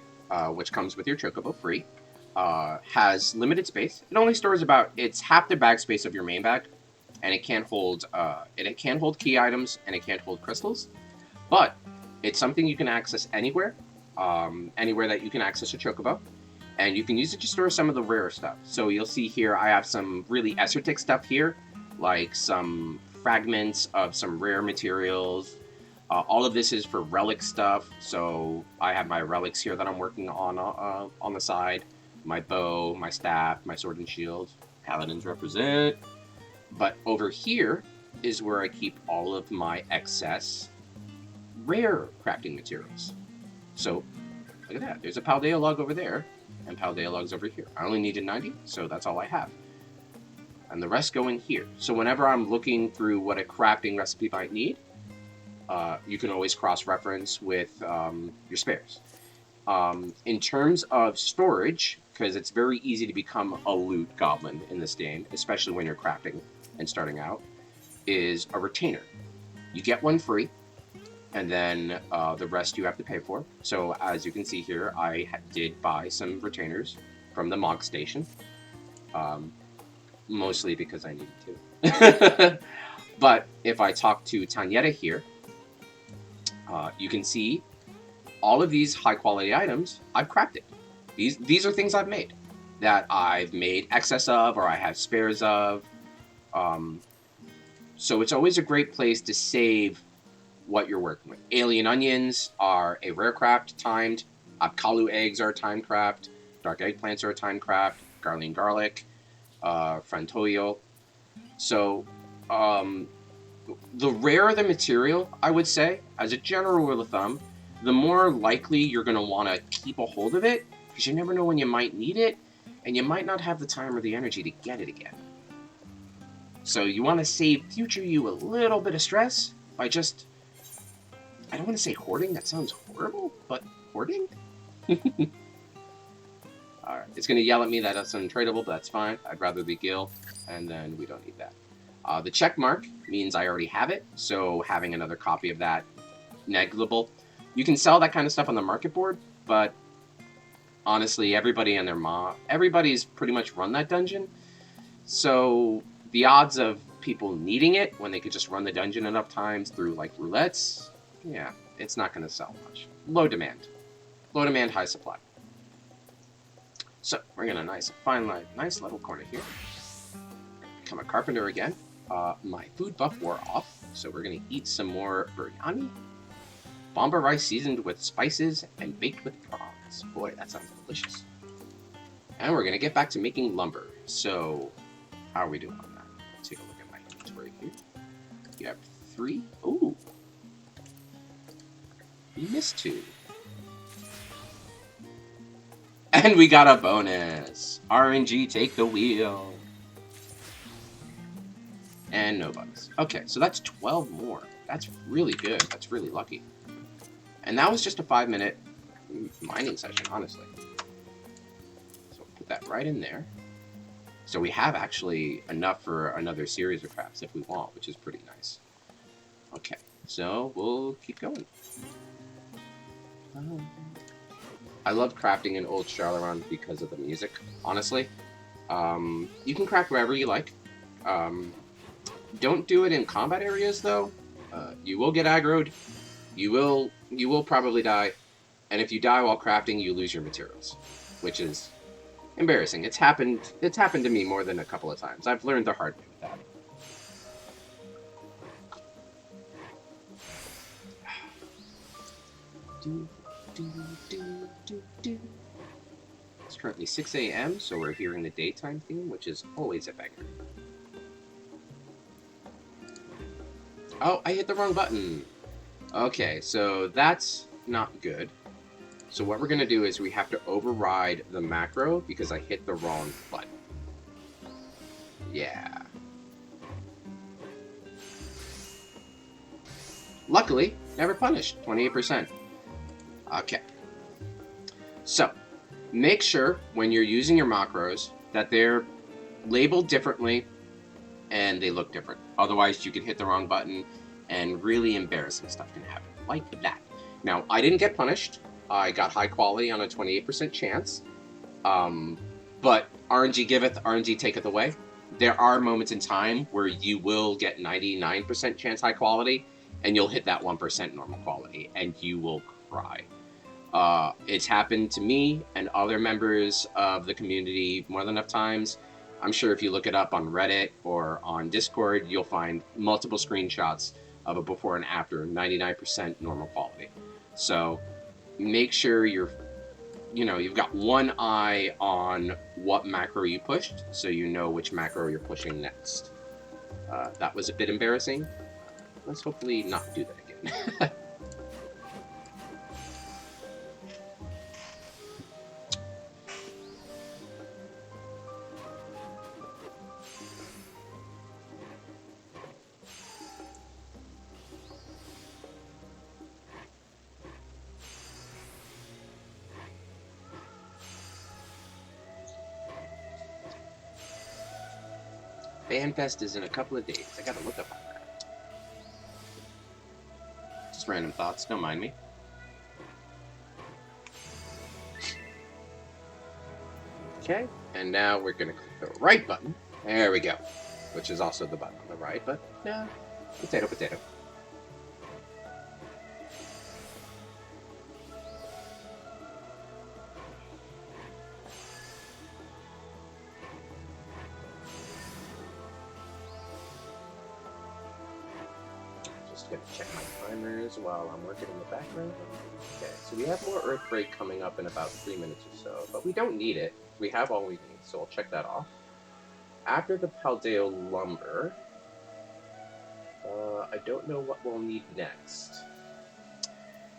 which comes with your Chocobo free, has limited space. It only stores it's half the bag space of your main bag, and it can't hold key items and it can't hold crystals, but it's something you can access anywhere, anywhere that you can access a Chocobo, and you can use it to store some of the rarer stuff. So you'll see here I have some really esoteric stuff here, like some fragments of some rare materials, All of this is for relic stuff, so I have my relics here that I'm working on the side. My bow, my staff, my sword and shield. Paladins represent. But over here is where I keep all of my excess rare crafting materials. So look at that. There's a Paldea log over there, and Paldea logs over here. I only needed 90, so that's all I have. And the rest go in here. So whenever I'm looking through what a crafting recipe might need, you can always cross-reference with your spares. In terms of storage, because it's very easy to become a loot goblin in this game, especially when you're crafting and starting out, is a retainer. You get one free, and then the rest you have to pay for. So as you can see here, I did buy some retainers from the Mog Station, mostly because I needed to. But if I talk to Tanyetta here, you can see all of these high-quality items I've crafted. These are things I've made that I've made excess of or I have spares of. So it's always a great place to save what you're working with. Alien onions are a rare craft, timed. Apkalu eggs are a timed craft. Dark eggplants are a timed craft. Garline garlic. Frantoio. So, the rarer the material, I would say, as a general rule of thumb, the more likely you're going to want to keep a hold of it, because you never know when you might need it, and you might not have the time or the energy to get it again. So you want to save future you a little bit of stress by just, I don't want to say hoarding, that sounds horrible, but hoarding? Alright, it's going to yell at me that that's untradeable, but that's fine. I'd rather be Gil, and then we don't need that. The check mark means I already have it, so having another copy of that, negligible. You can sell that kind of stuff on the market board, but honestly, everybody's pretty much run that dungeon, so the odds of people needing it when they could just run the dungeon enough times through, like, roulettes, yeah, it's not going to sell much. Low demand. Low demand, high supply. So, we're going to find a nice little corner here. Become a carpenter again. My food buff wore off, so we're going to eat some more biryani. Bomba rice seasoned with spices and baked with prawns. Boy, that sounds delicious. And we're going to get back to making lumber. So, how are we doing on that? Let's take a look at my inventory here. You have 3. Ooh. You missed 2. And we got a bonus. RNG, take the wheel. And no bugs. Okay, so that's 12 more. That's really good. That's really lucky. And that was just a 5-minute mining session, honestly. So put that right in there. So we have actually enough for another series of crafts if we want, which is pretty nice. Okay, so we'll keep going. I love crafting in Old Charleron because of the music, honestly. You can craft wherever you like. Don't do it in combat areas, though. You will get aggroed. You will probably die. And if you die while crafting, you lose your materials, which is embarrassing. It's happened to me more than a couple of times. I've learned the hard way with that. It's currently 6 a.m., so we're hearing the daytime theme, which is always a banger. Oh, I hit the wrong button. Okay, so that's not good. So what we're going to do is we have to override the macro because I hit the wrong button. Yeah. Luckily, never punished. 28%. Okay. So, make sure when you're using your macros that they're labeled differently and they look different. Otherwise, you can hit the wrong button and really embarrassing stuff can happen. Like that. Now, I didn't get punished. I got high quality on a 28% chance. But RNG giveth, RNG taketh away. There are moments in time where you will get 99% chance high quality, and you'll hit that 1% normal quality, and you will cry. It's happened to me and other members of the community more than enough times. I'm sure if you look it up on Reddit or on Discord, you'll find multiple screenshots of a before and after, 99% normal quality. So make sure you've got one eye on what macro you pushed, so you know which macro you're pushing next. That was a bit embarrassing. Let's hopefully not do that again. FanFest is in a couple of days. I gotta look up on that. Just random thoughts, don't mind me. Okay, and now we're gonna click the right button. There we go. Which is also the button on the right, but yeah, potato, potato. Just gonna check my timers while I'm working in the background. Okay, so we have more Earthbreak coming up in about 3 minutes or so, but we don't need it. We have all we need, so I'll check that off. After the Paldeo Lumber, I don't know what we'll need next.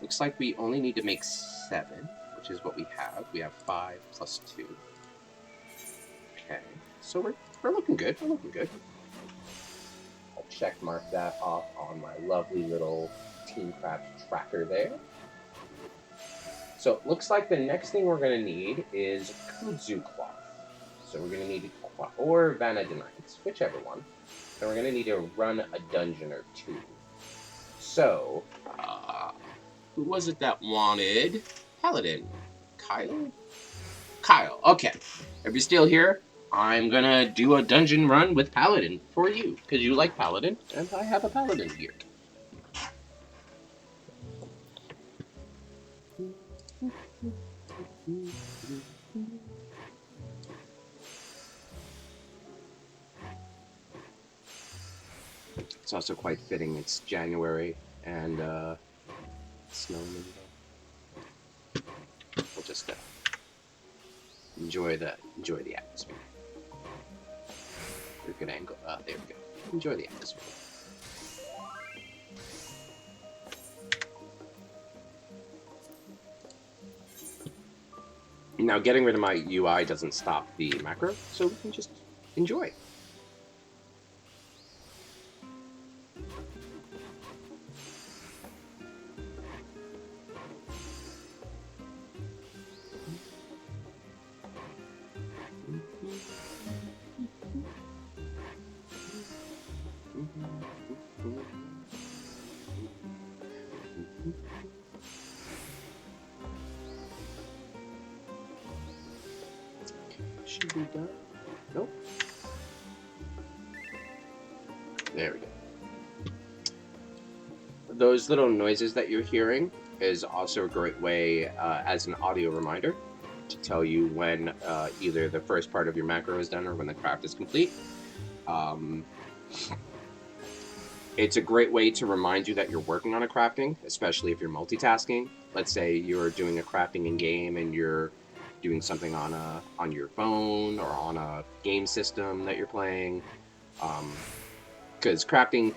Looks like we only need to make 7, which is what we have. We have 5 plus 2. Okay, so we're looking good. We're looking good. I'll check mark that off on my lovely little Teamcraft tracker there. So it looks like the next thing we're going to need is kudzu cloth. So we're going to need cloth or vanadinite, whichever one. And we're going to need to run a dungeon or 2. So, who was it that wanted Paladin? Kyle? Kyle, okay. If you're still here, I'm going to do a dungeon run with Paladin for you, because you like Paladin, and I have a Paladin here. It's also quite fitting. It's January and snowing. We'll just enjoy the atmosphere. Good angle. There we go. Enjoy the atmosphere. Now, getting rid of my UI doesn't stop the macro, so we can just enjoy. Should be done. Nope. There we go. Those little noises that you're hearing is also a great way as an audio reminder to tell you when either the first part of your macro is done or when the craft is complete. It's a great way to remind you that you're working on a crafting, especially if you're multitasking. Let's say you're doing a crafting in game and you're doing something on your phone or on a game system that you're playing, because crafting,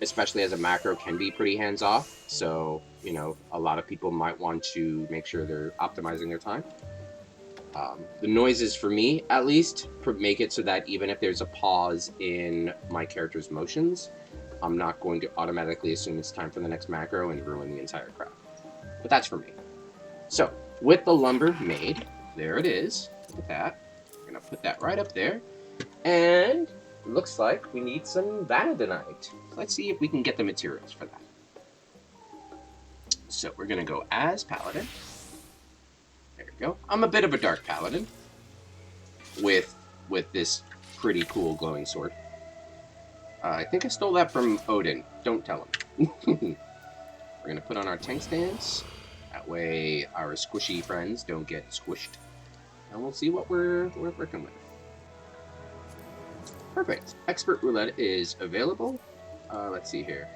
especially as a macro, can be pretty hands-off. So a lot of people might want to make sure they're optimizing their time. The noises, for me at least, make it so that even if there's a pause in my character's motions, I'm not going to automatically assume it's time for the next macro and ruin the entire craft. But that's for me. So with the lumber made, there it is. Look at that. We're going to put that right up there. And it looks like we need some vanadinite. Let's see if we can get the materials for that. So we're going to go as Paladin. There we go. I'm a bit of a dark Paladin with this pretty cool glowing sword. I think I stole that from Odin. Don't tell him. We're going to put on our tank stance. That way our squishy friends don't get squished. And we'll see what we're working with. Perfect. Expert Roulette is available. Let's see here.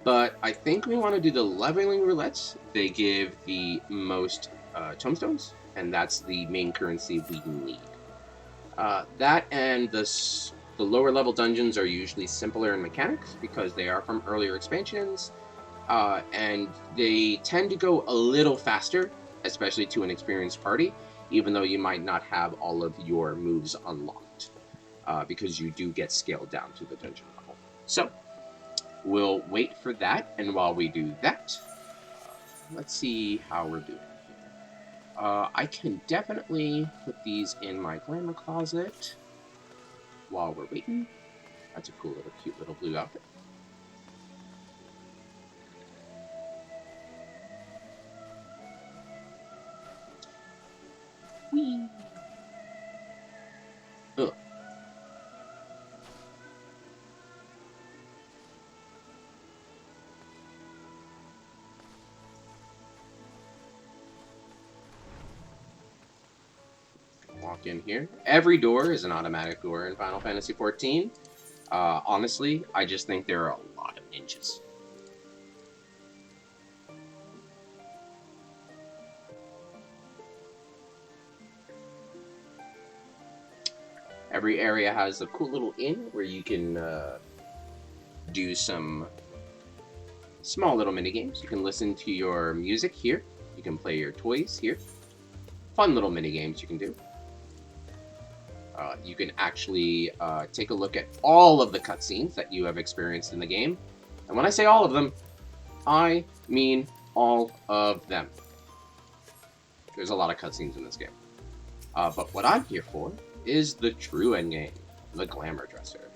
But I think we want to do the leveling roulettes. They give the most tomestones, and that's the main currency we need. That and the lower level dungeons are usually simpler in mechanics because they are from earlier expansions, and they tend to go a little faster, especially to an experienced party, even though you might not have all of your moves unlocked, because you do get scaled down to the dungeon level. So, we'll wait for that, and while we do that, let's see how we're doing here. I can definitely put these in my glamour closet while we're waiting. That's a cool little, cute little blue outfit. Whee! Ugh. Walk in here. Every door is an automatic door in Final Fantasy XIV. Honestly, I just think there are a lot of ninjas. Every area has a cool little inn where you can do some small little mini games. You can listen to your music here. You can play your toys here. Fun little mini games you can do. You can actually take a look at all of the cutscenes that you have experienced in the game. And when I say all of them, I mean all of them. There's a lot of cutscenes in this game. But what I'm here for is the true endgame, the glamour dresser.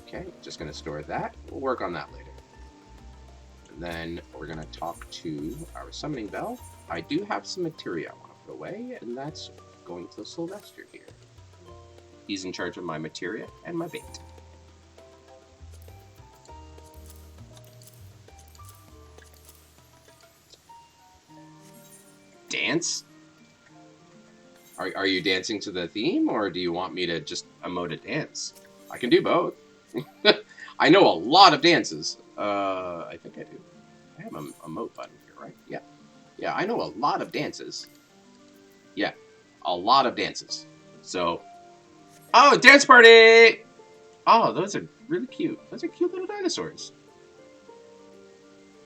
Okay, just going to store that. We'll work on that later. And then we're going to talk to our summoning bell. I do have some materia I want to put away, and that's going to Sylvester here. He's in charge of my materia and my bait. Dance? Are you dancing to the theme, or do you want me to just emote a dance? I can do both. I know a lot of dances. I think I do. I have a emote button here, right? Yeah. Yeah, I know a lot of dances. Yeah, a lot of dances. So, oh, dance party! Oh, those are really cute. Those are cute little dinosaurs.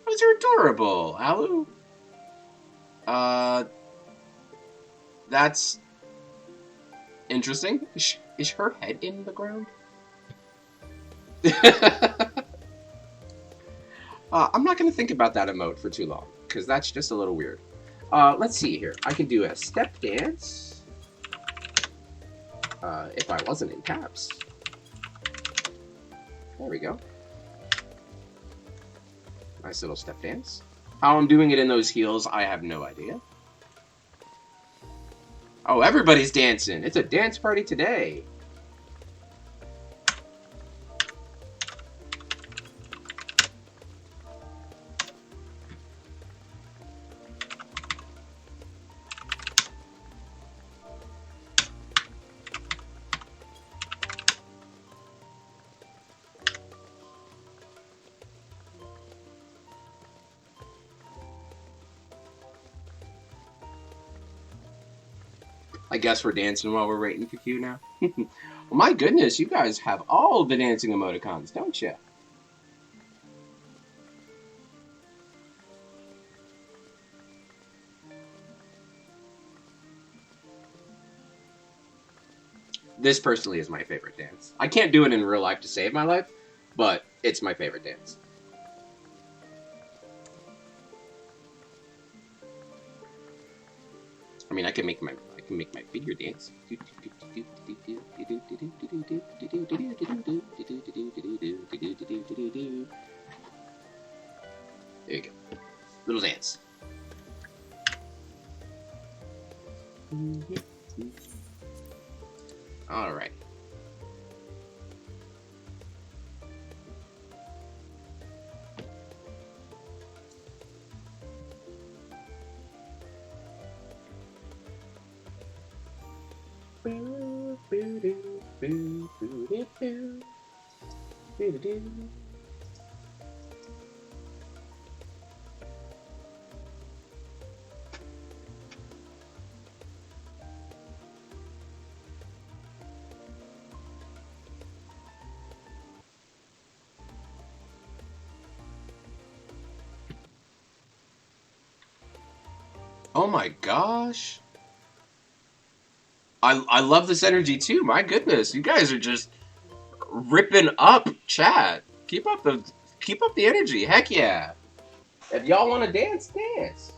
Those are adorable, Alu. That's interesting. Is her head in the ground? I'm not going to think about that emote for too long, because that's just a little weird. Let's see here. I can do a step dance. If I wasn't in caps. There we go. Nice little step dance. How I'm doing it in those heels, I have no idea. Oh, everybody's dancing. It's a dance party today. I guess we're dancing while we're waiting for Q now. Well, my goodness, you guys have all the dancing emoticons, don't you? This personally is my favorite dance. I can't do it in real life to save my life, but it's my favorite dance. I mean, I can make my figure dance. There you go. Little dance. All right. Boo, boo, doo, boo, boo, doo, boo. Boo, doo, doo. Oh my gosh. I love this energy too. My goodness, you guys are just ripping up chat. Keep up the energy. Heck yeah. If y'all want to dance, dance.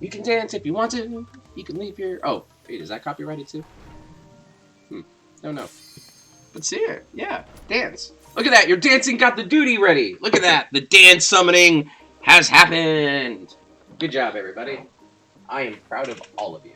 You can dance if you want to. You can leave your. Oh, wait, is that copyrighted too? Don't know. Let's see it. Yeah, dance. Look at that. Your dancing got the duty ready. Look at that. The dance summoning has happened. Good job, everybody. I am proud of all of you.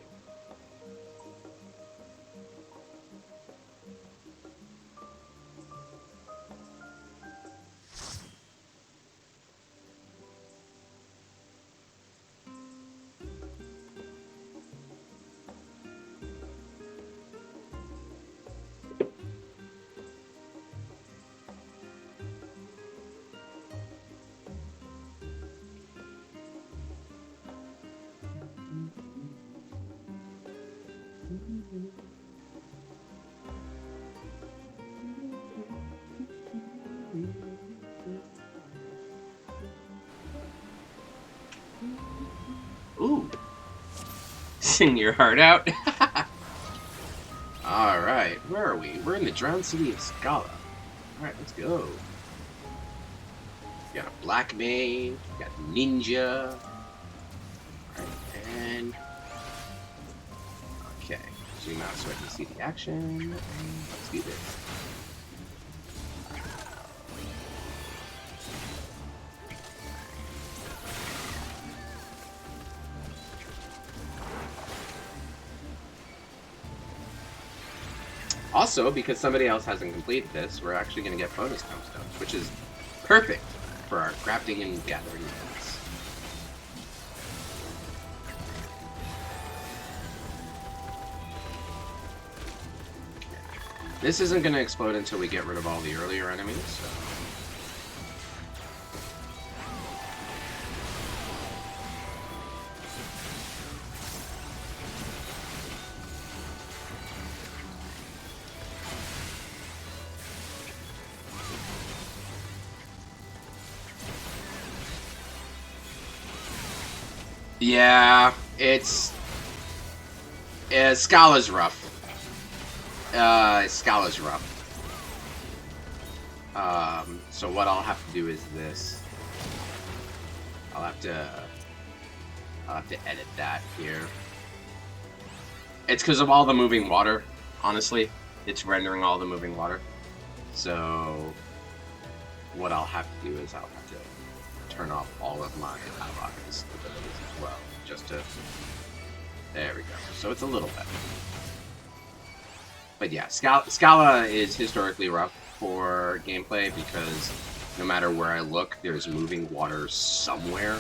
Ooh. Sing your heart out. Alright, where are we? We're in the drowned city of Scala. Alright, let's go. We got a black mage, we got ninja. Alright, and... Okay, zoom out so I can see the action. Let's do this. Also, because somebody else hasn't completed this, we're actually going to get bonus tombstones, which is perfect for our crafting and gathering events. This isn't going to explode until we get rid of all the earlier enemies, so... Yeah, Scala's rough. Scala's rough. So what I'll have to do is this. I'll have to edit that here. It's because of all the moving water, honestly. It's rendering all the moving water. So what I'll have to do is I'll have to turn off all of my abilities as well, just to... There we go. So it's a little better. But yeah, Scala is historically rough for gameplay because no matter where I look, there's moving water somewhere,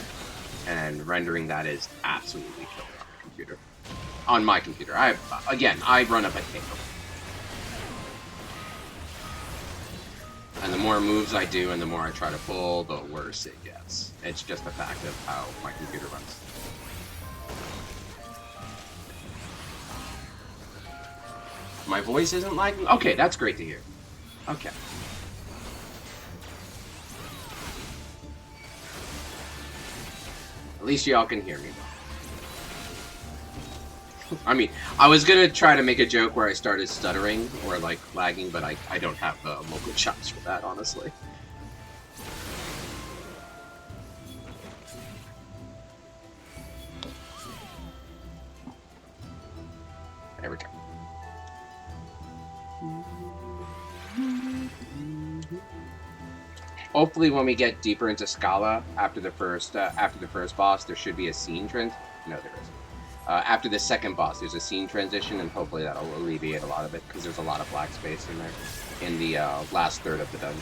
and rendering that is absolutely killer on the computer. On my computer. I run up a cable. And the more moves I do and the more I try to pull, the worse it gets. It's just a fact of how my computer runs. My voice isn't lagging? Okay, that's great to hear. Okay. At least y'all can hear me. I mean, I was gonna try to make a joke where I started stuttering or like lagging, but I don't have the local chops for that, honestly. There we go. Hopefully, when we get deeper into Scala after the first boss, there should be a scene trend. No, there isn't. After the second boss, there's a scene transition, and hopefully that'll alleviate a lot of it, because there's a lot of black space in there, in the last third of the dungeon.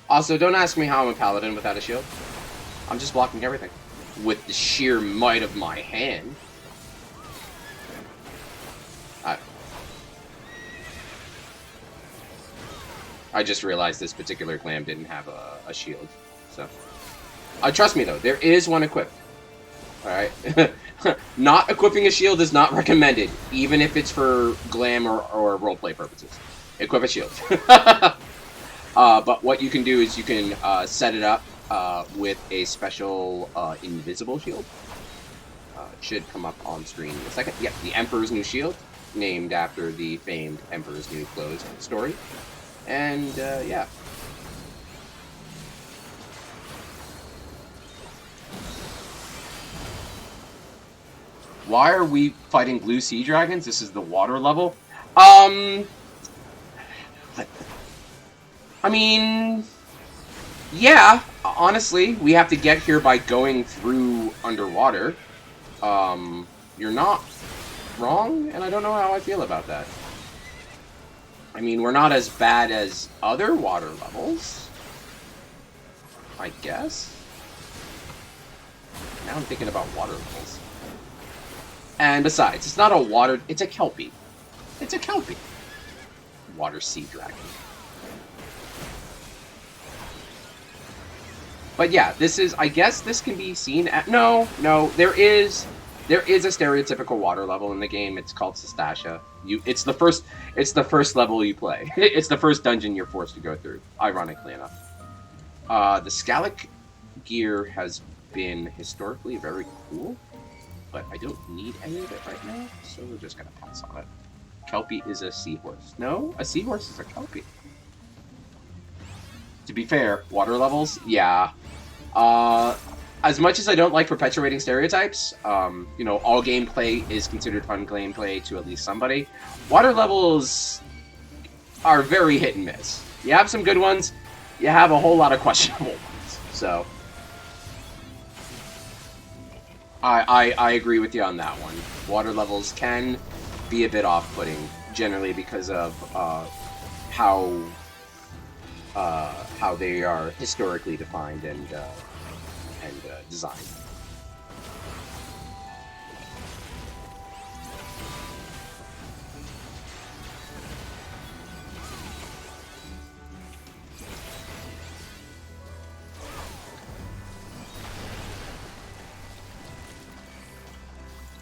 Also, don't ask me how I'm a paladin without a shield. I'm just blocking everything with the sheer might of my hand. I just realized this particular glam didn't have a shield, so. Trust me though, there is one equipped. Alright? Not equipping a shield is not recommended, even if it's for glam or roleplay purposes. Equip a shield. But what you can do is you can set it up with a special invisible shield. It should come up on screen in a second. Yep, the Emperor's New Shield, named after the famed Emperor's New Clothes story. And, yeah. Why are we fighting blue sea dragons? This is the water level. I mean, yeah, honestly, we have to get here by going through underwater. You're not wrong, and I don't know how I feel about that. I mean, we're not as bad as other water levels, I guess. Now I'm thinking about water levels. And besides, it's not a water, it's a Kelpie. It's a Kelpie. Water sea dragon. But yeah, this is, I guess this can be seen at, no, there is a stereotypical water level in the game. It's called Sestasha. It's the first level you play. It's the first dungeon you're forced to go through, ironically enough. The Scalic gear has been historically very cool, but I don't need any of it right now, so we're just gonna pass on it. Kelpie is a seahorse. No, a seahorse is a Kelpie. To be fair, water levels, yeah. As much as I don't like perpetuating stereotypes, you know, all gameplay is considered fun gameplay to at least somebody. Water levels are very hit and miss. You have some good ones, you have a whole lot of questionable ones. So, I agree with you on that one. Water levels can be a bit off-putting, generally because of how they are historically defined and designed.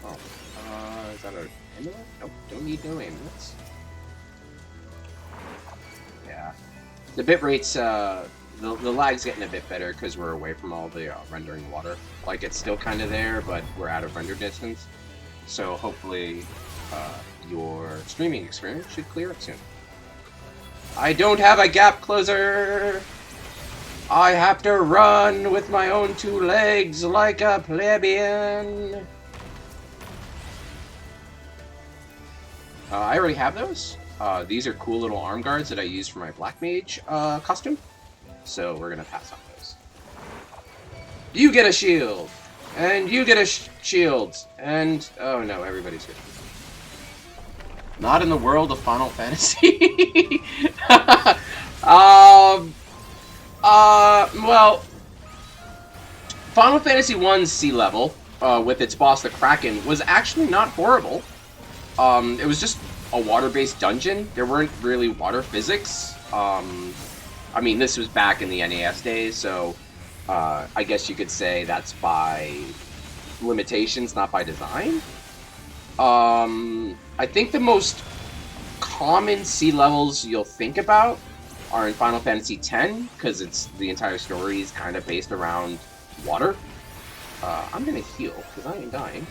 Oh, is that an amulet? Nope, don't need no amulets. Yeah. The bit rate's, the lag's getting a bit better because we're away from all the rendering water. Like, it's still kind of there, but we're out of render distance. So hopefully your streaming experience should clear up soon. I don't have a gap closer! I have to run with my own two legs like a plebeian! I already have those. These are cool little arm guards that I use for my Black Mage costume. So we're gonna pass on those. You get a shield! And you get a shield! And, oh no, everybody's good. Not in the world of Final Fantasy. Well, Final Fantasy 1's sea level, with its boss, the Kraken, was actually not horrible. It was just a water-based dungeon. There weren't really water physics. I mean, this was back in the NES days, so I guess you could say that's by limitations, not by design. I think the most common sea levels you'll think about are in Final Fantasy X, because the entire story is kind of based around water. I'm gonna heal, because I ain't dying.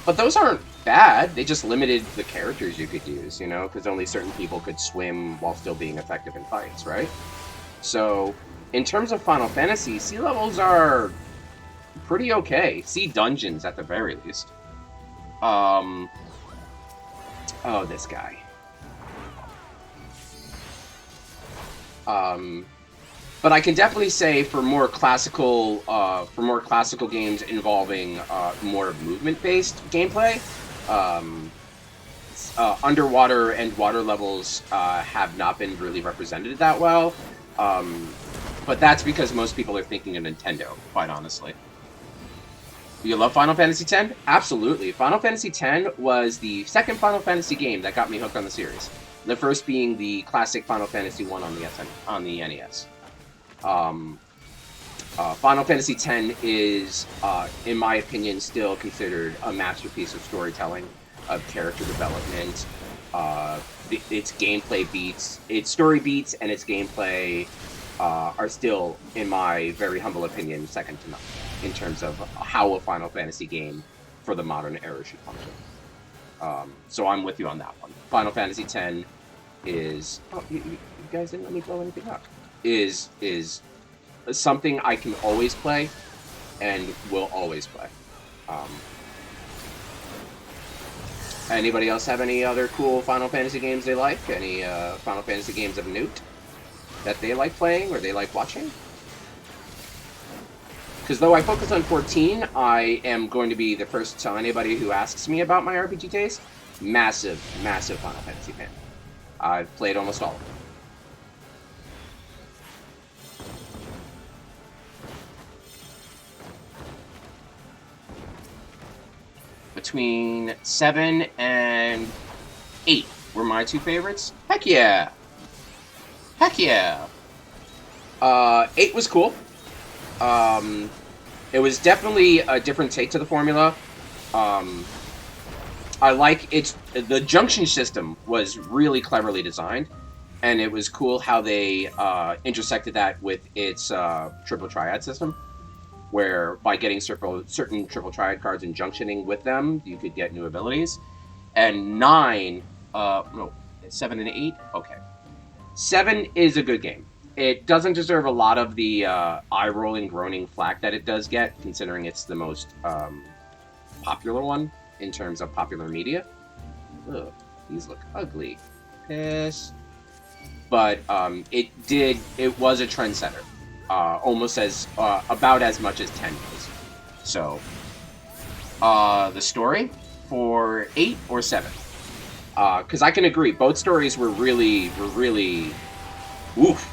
But those aren't bad, they just limited the characters you could use, you know, because only certain people could swim while still being effective in fights, right? So, in terms of Final Fantasy, sea levels are pretty okay. Sea dungeons, at the very least. Oh, this guy. But I can definitely say for more classical games involving more movement-based gameplay, underwater and water levels have not been really represented that well. But that's because most people are thinking of Nintendo, quite honestly. Do you love Final Fantasy X? Absolutely. Final Fantasy X was the second Final Fantasy game that got me hooked on the series. The first being the classic Final Fantasy 1 on the NES. Final Fantasy X is, in my opinion, still considered a masterpiece of storytelling, of character development. Its gameplay beats, its story beats, and its gameplay are still, in my very humble opinion, second to none in terms of how a Final Fantasy game for the modern era should function. So I'm with you on that one. Final Fantasy X is... Oh, you guys didn't let me blow anything up. Is something I can always play and will always play. Anybody else have any other cool Final Fantasy games they like? Any Final Fantasy games of note that they like playing or they like watching? Because though I focus on 14, I am going to be the first to tell anybody who asks me about my RPG taste. Massive, massive Final Fantasy fan. I've played almost all of them. Between 7 and 8 were my two favorites. Heck yeah! Heck yeah! 8 was cool. It was definitely a different take to the formula. I like the junction system was really cleverly designed, and it was cool how they intersected that with its triple triad system, where by getting certain triple triad cards and junctioning with them, you could get new abilities. And 9, no, 7 and 8, okay. 7 is a good game. It doesn't deserve a lot of the eye-rolling, groaning flack that it does get, considering it's the most popular one in terms of popular media. Ugh, these look ugly. Piss. But it was a trendsetter. Almost as, about as much as 10 was. So, the story for 8 or 7? Because I can agree, both stories were really, oof.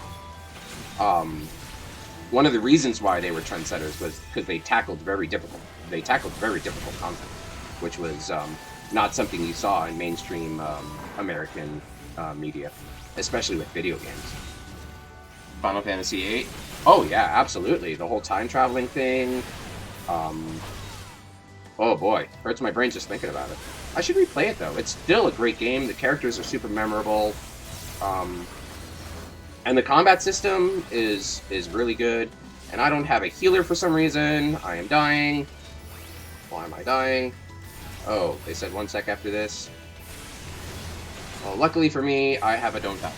One of the reasons why they were trendsetters was because they tackled very difficult content, which was not something you saw in mainstream American media, especially with video games. Final Fantasy VIII? Oh yeah, absolutely. The whole time traveling thing. Oh boy, hurts my brain just thinking about it. I should replay it though. It's still a great game. The characters are super memorable. And the combat system is really good. And I don't have a healer for some reason. I am dying. Why am I dying? Oh, they said 1 sec after this. Well, luckily for me, I have a don't die.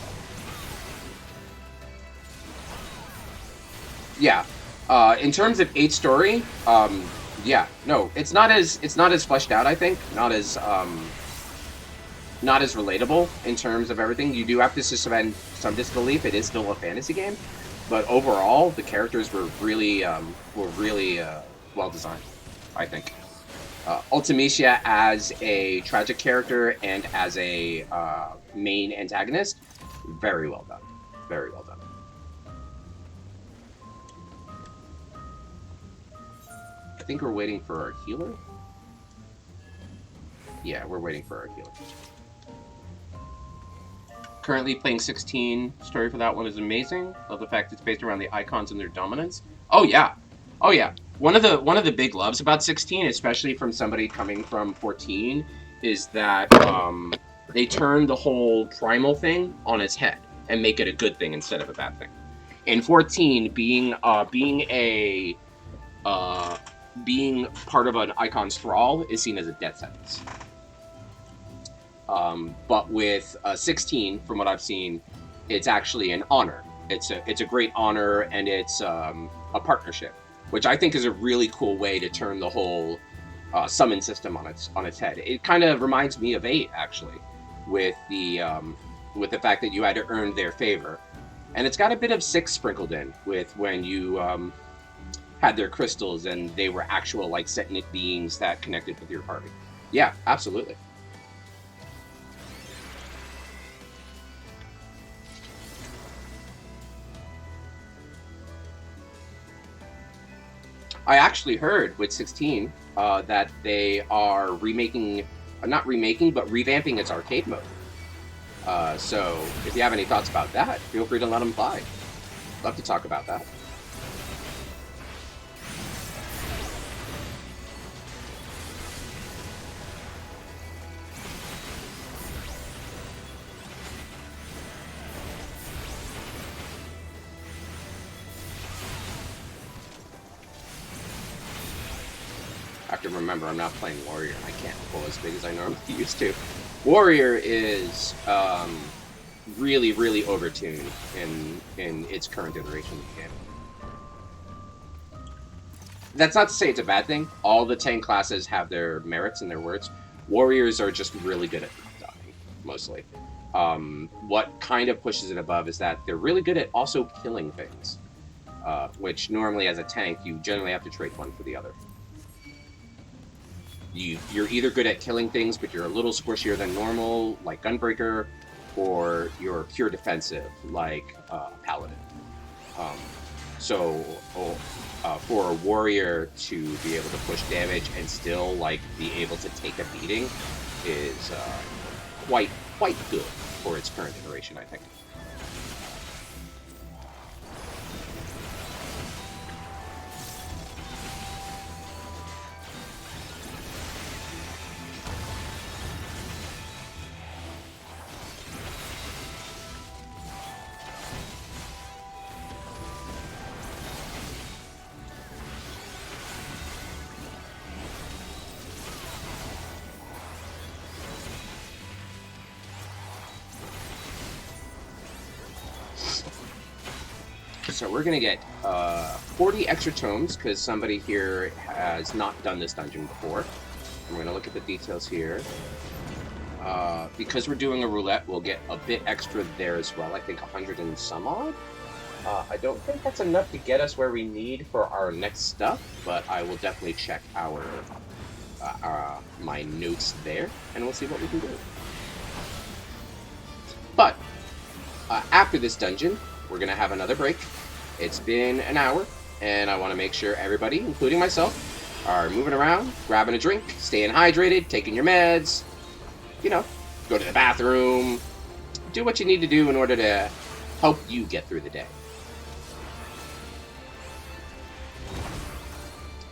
Yeah. In terms of 8 story, yeah, no, it's not as fleshed out, I think. Not as relatable in terms of everything. You do have to suspend some disbelief. It is still a fantasy game, but overall, the characters were really well designed, I think. Ultimecia as a tragic character and as a main antagonist, very well done. Very well done. I think we're waiting for our healer. Yeah, we're waiting for our healer. Currently playing 16. Story for that one is amazing. Love the fact it's based around the icons and their dominance. Oh yeah, oh yeah. One of the big loves about 16, especially from somebody coming from 14, is that they turn the whole primal thing on its head and make it a good thing instead of a bad thing. In 14, being part of an icon's thrall is seen as a death sentence. But with 16, from what I've seen, it's actually an honor. It's a great honor, and it's a partnership, which I think is a really cool way to turn the whole summon system on its head. It kind of reminds me of 8, actually, with the fact that you had to earn their favor, and it's got a bit of 6 sprinkled in with when you had their crystals and they were actual like sentient beings that connected with your party. Yeah, absolutely. I actually heard with 16 that they are remaking, not remaking, but revamping its arcade mode. So if you have any thoughts about that, feel free to let them fly. Love to talk about that. I have to remember I'm not playing Warrior and I can't pull as big as I normally used to. Warrior is really, really overtuned in its current iteration of the game. That's not to say it's a bad thing. All the 10 classes have their merits and their words. Warriors are just really good at dying, mostly. What kind of pushes it above is that they're really good at also killing things, which normally as a tank, you generally have to trade one for the other. You're either good at killing things, but you're a little squishier than normal, like Gunbreaker, or you're pure defensive, like Paladin. For a warrior to be able to push damage and still like be able to take a beating is quite good for its current iteration, I think. So we're going to get 40 extra tomes, because somebody here has not done this dungeon before. I'm going to look at the details here. Because we're doing a roulette, we'll get a bit extra there as well. I think 100 and some odd. I don't think that's enough to get us where we need for our next stuff, but I will definitely check my notes there, and we'll see what we can do. But after this dungeon, we're going to have another break. It's been an hour, and I want to make sure everybody, including myself, are moving around, grabbing a drink, staying hydrated, taking your meds, you know, go to the bathroom, do what you need to do in order to help you get through the day.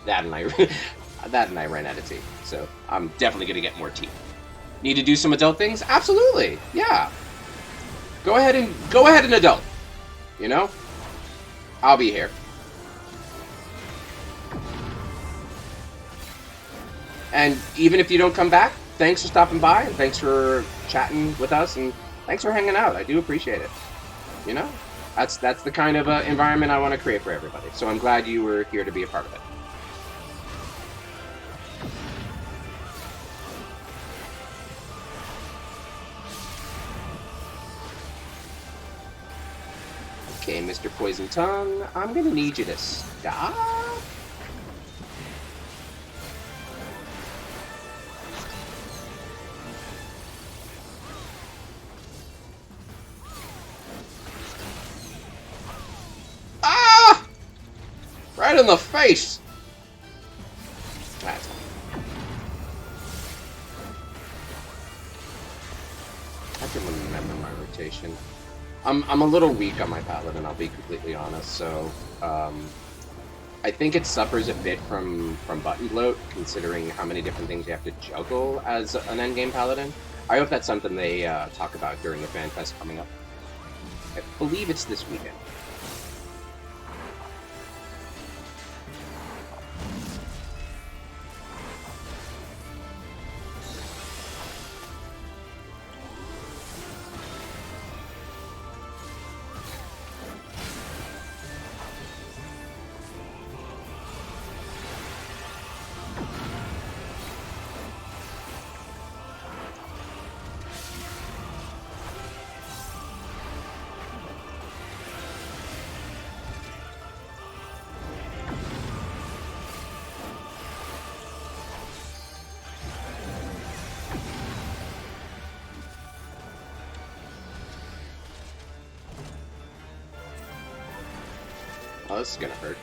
That and I ran out of tea, so I'm definitely going to get more tea. Need to do some adult things? Absolutely, yeah. Go ahead and adult. You know? I'll be here. And even if you don't come back, thanks for stopping by, and thanks for chatting with us, and thanks for hanging out. I do appreciate it. You know? That's the kind of environment I want to create for everybody. So I'm glad you were here to be a part of it. Okay, Mr. Poison Tongue, I'm gonna need you to stop. Ah! Right in the face! That's I can remember my rotation. I'm a little weak on my Paladin, I'll be completely honest, so I think it suffers a bit from button bloat, considering how many different things you have to juggle as an endgame Paladin. I hope that's something they talk about during the Fan Fest coming up. I believe it's this weekend. Oh, this is gonna hurt.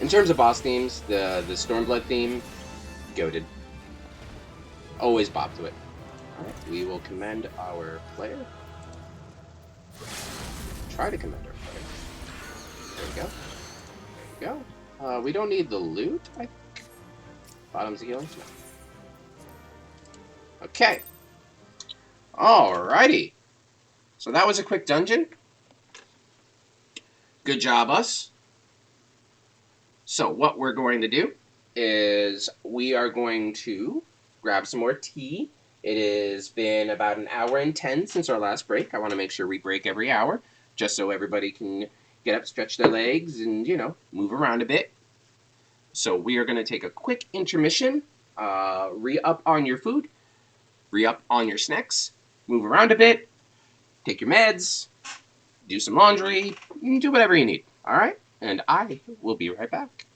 In terms of boss themes, the Stormblood theme, goated. Always bop to it. Alright, we will commend our player. Try to commend our player. There we go. There we go. We don't need the loot, I think. Bottom's healing? No. Okay. Alrighty. So that was a quick dungeon. Good job, us. So what we're going to do is we are going to grab some more tea. It has been about an hour and 10 since our last break. I want to make sure we break every hour, just so everybody can get up, stretch their legs, and, you know, move around a bit. So we are going to take a quick intermission, re-up on your food, re-up on your snacks, move around a bit, take your meds, do some laundry, do whatever you need, all right? And I will be right back.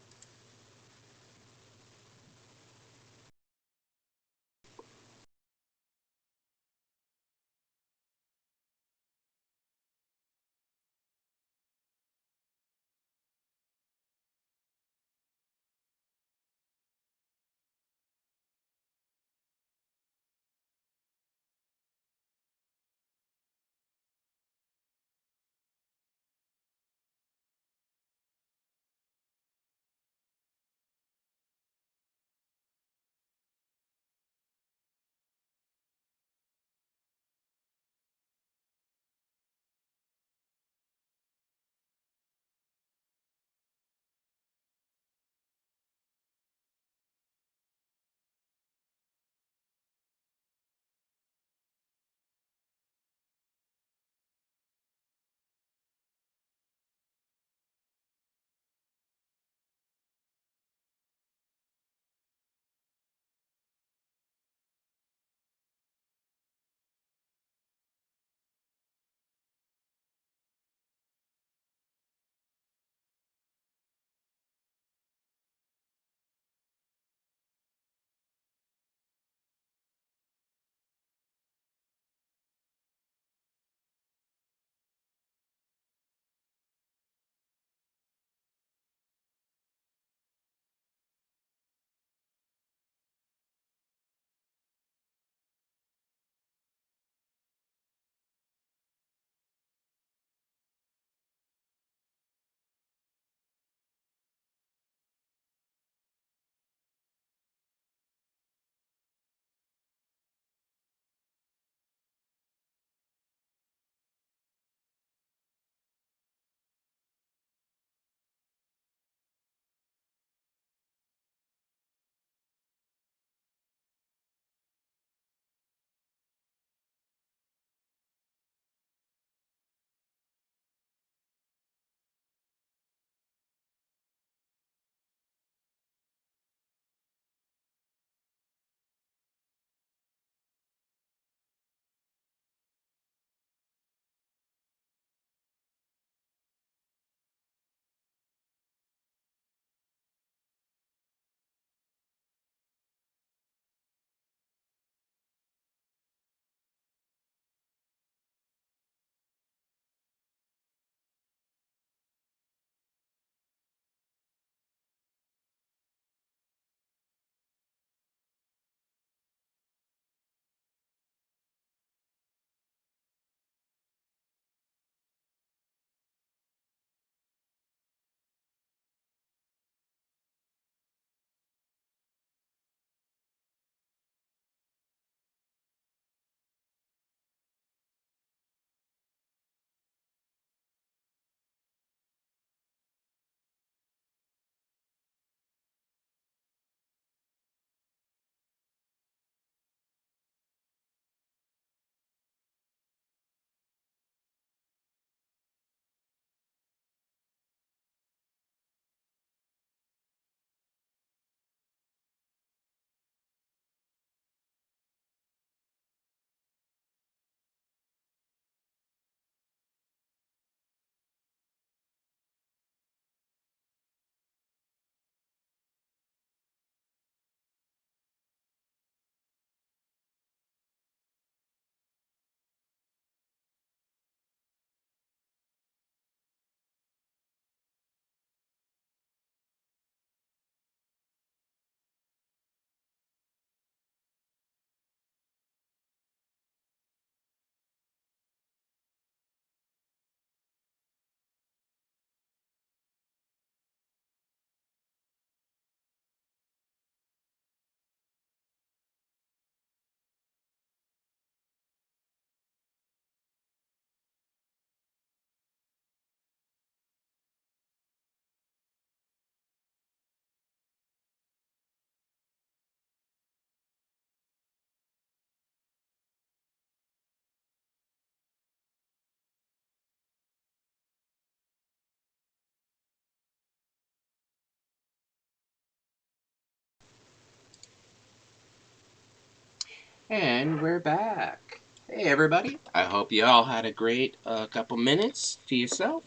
And we're back. Hey everybody, I hope you all had a great couple minutes to yourself.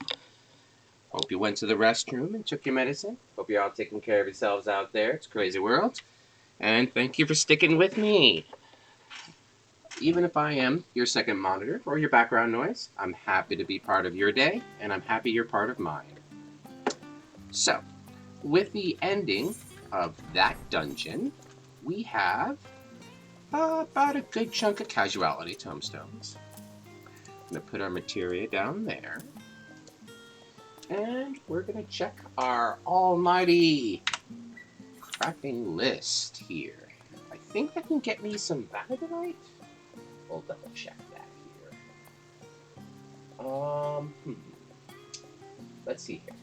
Hope you went to the restroom and took your medicine. Hope you're all taking care of yourselves out there. It's a crazy world. And thank you for sticking with me. Even if I am your second monitor or your background noise, I'm happy to be part of your day, and I'm happy you're part of mine. So, with the ending of that dungeon, we have about a good chunk of casualty tombstones. I'm going to put our materia down there. And we're going to check our almighty crafting list here. I think that can get me some vanadinite. We'll double check that here. Let's see here.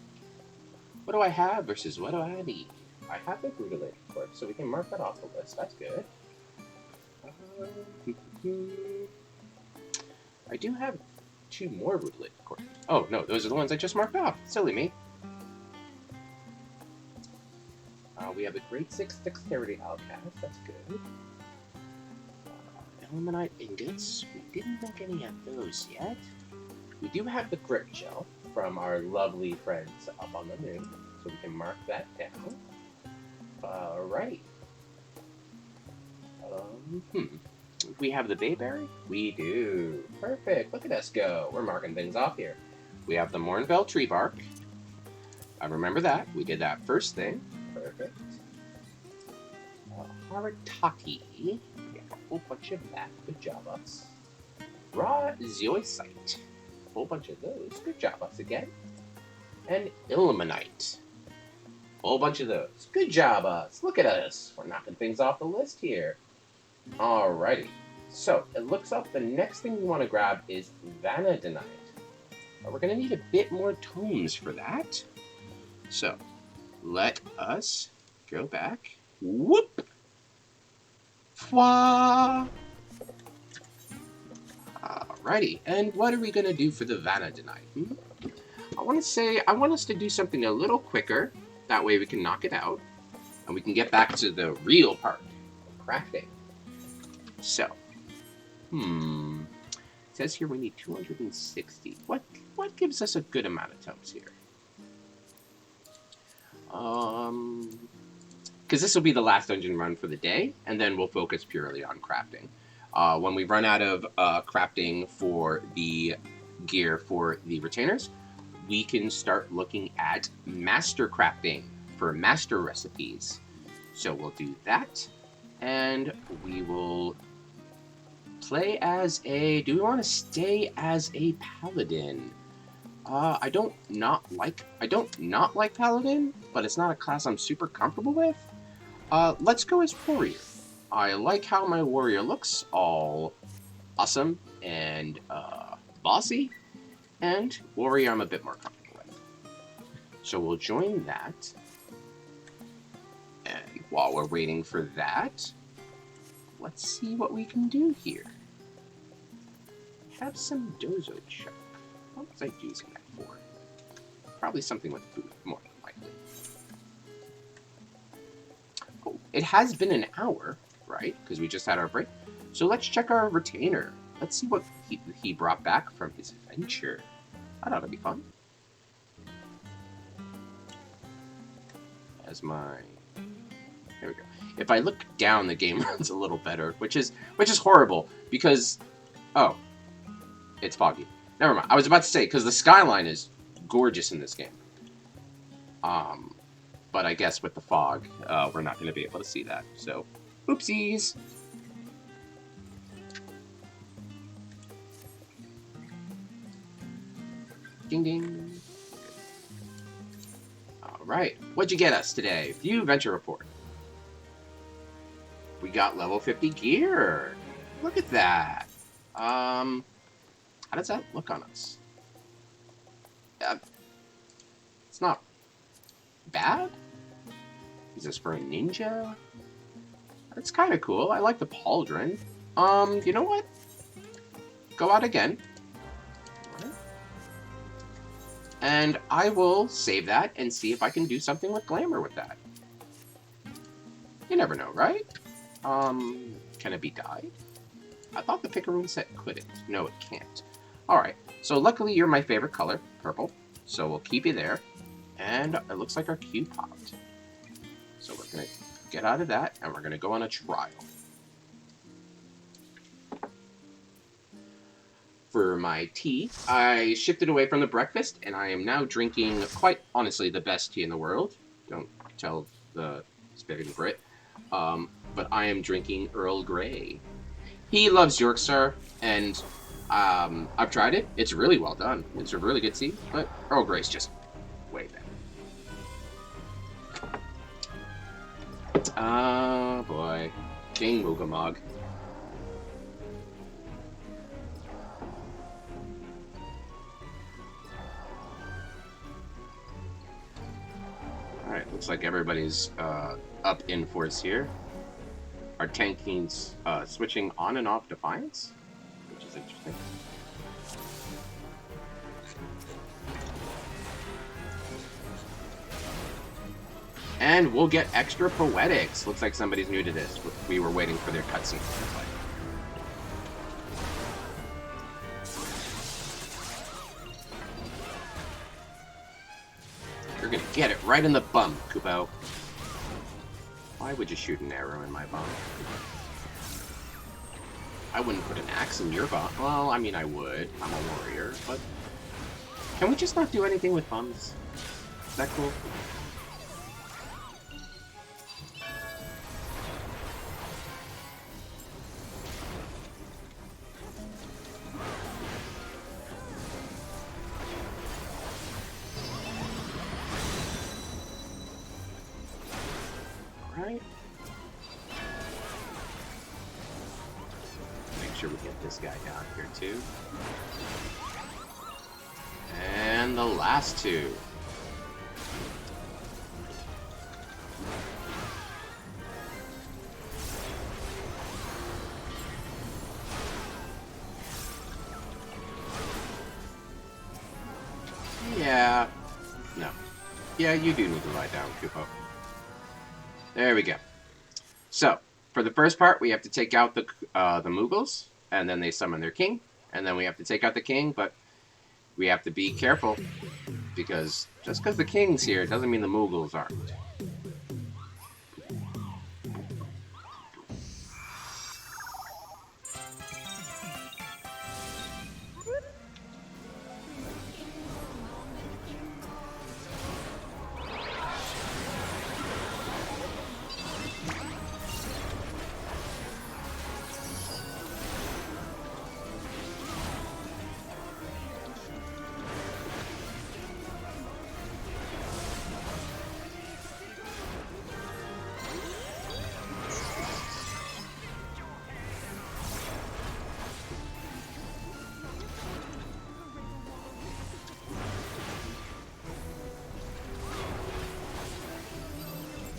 What do I have versus what do I need? I have the brutalated quartz, so we can mark that off the list. That's good. I do have 2 more brutalated quartz. Oh, no, those are the ones I just marked off. Silly me. We have a grade 6 dexterity outcast. That's good. Illuminite ingots. We didn't make any of those yet. We do have the grip gel from our lovely friends up on the moon, so we can mark that down. Alright. We have the bayberry? We do. Perfect. Look at us go. We're marking things off here. We have the Mornville tree bark. I remember that. We did that first thing. Perfect. Harataki. We have a whole bunch of that. Good job, us. Raw zeocyte. A whole bunch of those. Good job, us again. And illuminite. Whole bunch of those. Good job, us. Look at us. We're knocking things off the list here. Alrighty. So, it looks like the next thing we want to grab is vanadinite. We're going to need a bit more tomes for that. So, let us go back. Whoop! Fwa! Alrighty. And what are we going to do for the vanadinite? I want us to do something a little quicker. That way we can knock it out. And we can get back to the real part of crafting. So, it says here we need 260. What gives us a good amount of tomes here? Because this will be the last dungeon run for the day, and then we'll focus purely on crafting. When we run out of crafting for the gear for the retainers, we can start looking at master crafting for master recipes. So we'll do that, and we will play as a... Do we want to stay as a paladin? I don't not like paladin, but it's not a class I'm super comfortable with. Let's go as warrior. I like how my warrior looks, all awesome and bossy, and warrior I'm a bit more comfortable with. So we'll join that. And while we're waiting for that, let's see what we can do here. Have some dozo chuck. What was I using that for? Probably something with food, more than likely. Oh, it has been an hour, right? Because we just had our break. So let's check our retainer. Let's see what he brought back from his adventure. That ought to be fun. As my... There we go. If I look down, the game runs a little better, which is horrible, because... Oh. It's foggy. Never mind. I was about to say, because the skyline is gorgeous in this game. But I guess with the fog, we're not going to be able to see that. So, oopsies! Ding ding. Alright. What'd you get us today? View Venture Report. We got level 50 gear. Look at that. How does that look on us? It's not bad. Is this for a ninja? It's kind of cool. I like the pauldron. You know what? Go out again. And I will save that and see if I can do something with glamour with that. You never know, right? Can it be dyed? I thought the Picaroon set couldn't. No, it can't. Alright, so luckily you're my favorite color, purple. So we'll keep you there. And it looks like our cue popped. So we're going to get out of that, and we're going to go on a trial. For my tea, I shifted away from the breakfast, and I am now drinking, quite honestly, the best tea in the world. Don't tell the Spirit Brit. But I am drinking Earl Grey. He loves Yorkshire, and I've tried it. It's really well done. It's a really good tea, but Earl Grey's just way better. Oh boy. King Moogamog. Alright, looks like everybody's up in force here. Our tanking's switching on and off Defiance, which is interesting. And we'll get extra poetics. Looks like somebody's new to this. We were waiting for their cutscene to play. You're gonna get it right in the bum, Kupo. Why would you shoot an arrow in my bum? I wouldn't put an axe in your bum. Well, I mean, I would. I'm a warrior, but... Can we just not do anything with bums? Is that cool? Alright. Make sure we get this guy down here, too. And the last two. Yeah. No. Yeah, you do need to lie down, Kupo. There we go. So, for the first part, we have to take out the Moogles, and then they summon their king, and then we have to take out the king, but we have to be careful, because just because the king's here doesn't mean the Moogles aren't.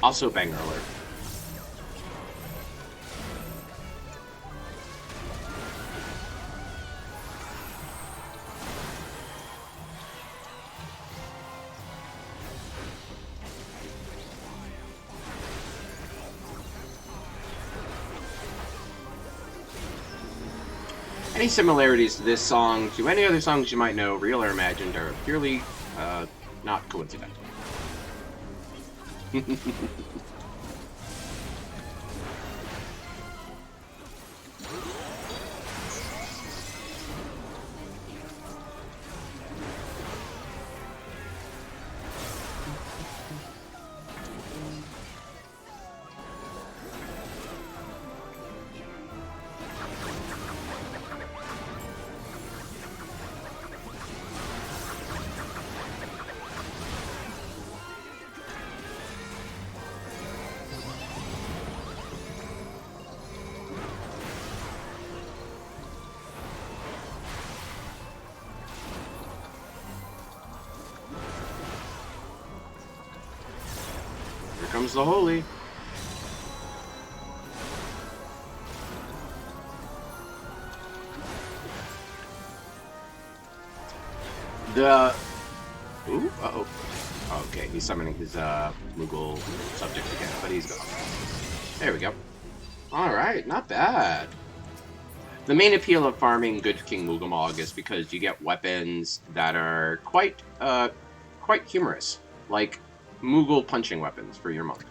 Also, banger alert. Any similarities to this song to any other songs you might know, real or imagined, are purely not coincidental. Here comes the Holy. The... Ooh, uh-oh. Okay, he's summoning his Moogle subject again, but he's gone. There we go. Alright, not bad. The main appeal of farming Good King Moogamog is because you get weapons that are quite humorous, like Moogle punching weapons for your monk.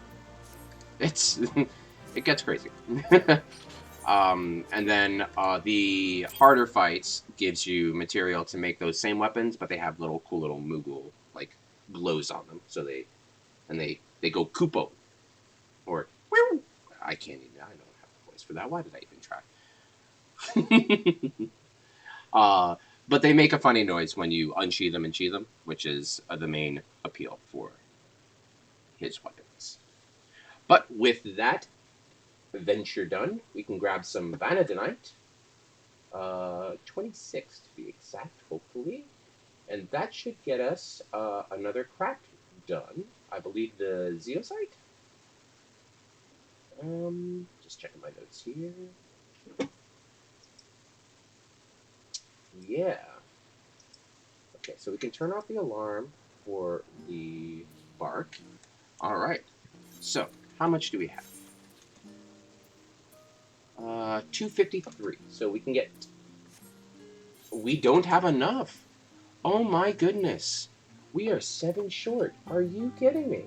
It's it gets crazy. And then the harder fights gives you material to make those same weapons, but they have cool little Moogle like glows on them, so they go Koopo or I can't even. I don't have a voice for that. Why did I even try? But they make a funny noise when you unsheath them and sheath them, which is the main appeal for his weapons. But with that venture done, we can grab some Vanadinite. 26 to be exact, hopefully. And that should get us another crack done. I believe the Zeosite. Just checking my notes here. Yeah. Okay, so we can turn off the alarm for the bark. All right. So, how much do we have? 253. So we can get... We don't have enough. Oh my goodness. We are 7 short. Are you kidding me?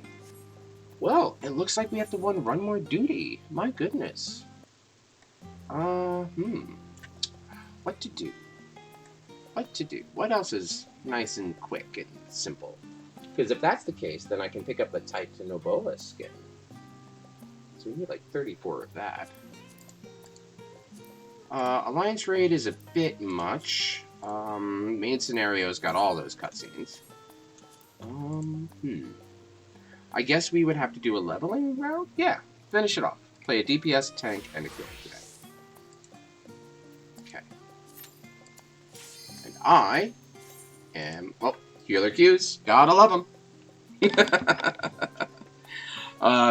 Well, it looks like we have to run more duty. My goodness. What to do? What to do? What else is nice and quick and simple? Because if that's the case, then I can pick up the Titanoboa skin. So we need like 34 of that. Alliance Raid is a bit much. Main scenario's got all those cutscenes. I guess we would have to do a leveling route? Yeah, finish it off. Play a DPS, tank, and a killer today. Okay. And I am... Well, healer Qs. Gotta love them.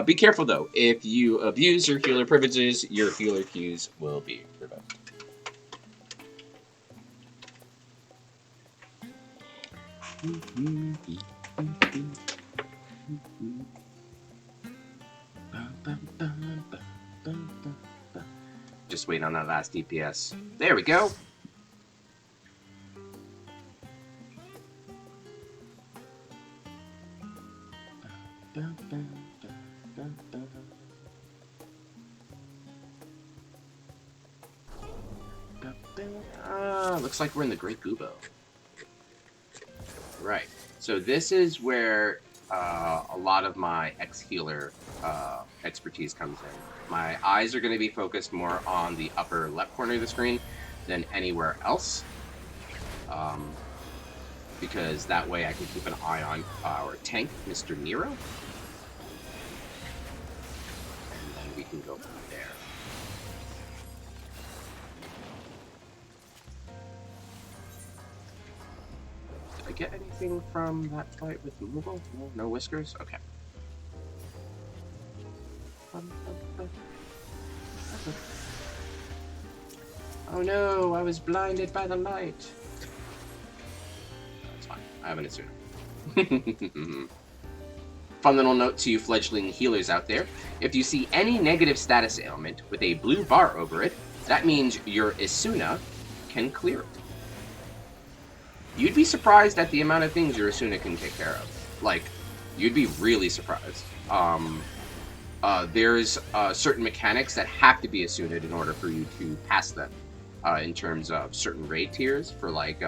Be careful, though. If you abuse your healer privileges, your healer Qs will be revoked. Just wait on that last DPS. There we go. Looks like we're in the Great Gubo. Right. So this is where a lot of my ex-healer expertise comes in. My eyes are going to be focused more on the upper left corner of the screen than anywhere else. Because that way I can keep an eye on our tank, Mr. Nero. And then we can go from there. Did I get anything from that fight with Moogle? No whiskers? Okay. Oh no, I was blinded by the light. That's fine. I have an Asuna. Fun little note to you fledgling healers out there. If you see any negative status ailment with a blue bar over it, that means your Asuna can clear it. You'd be surprised at the amount of things your Asuna can take care of. Like, you'd be really surprised. There's certain mechanics that have to be Asuna'd in order for you to pass them. In terms of certain raid tiers for like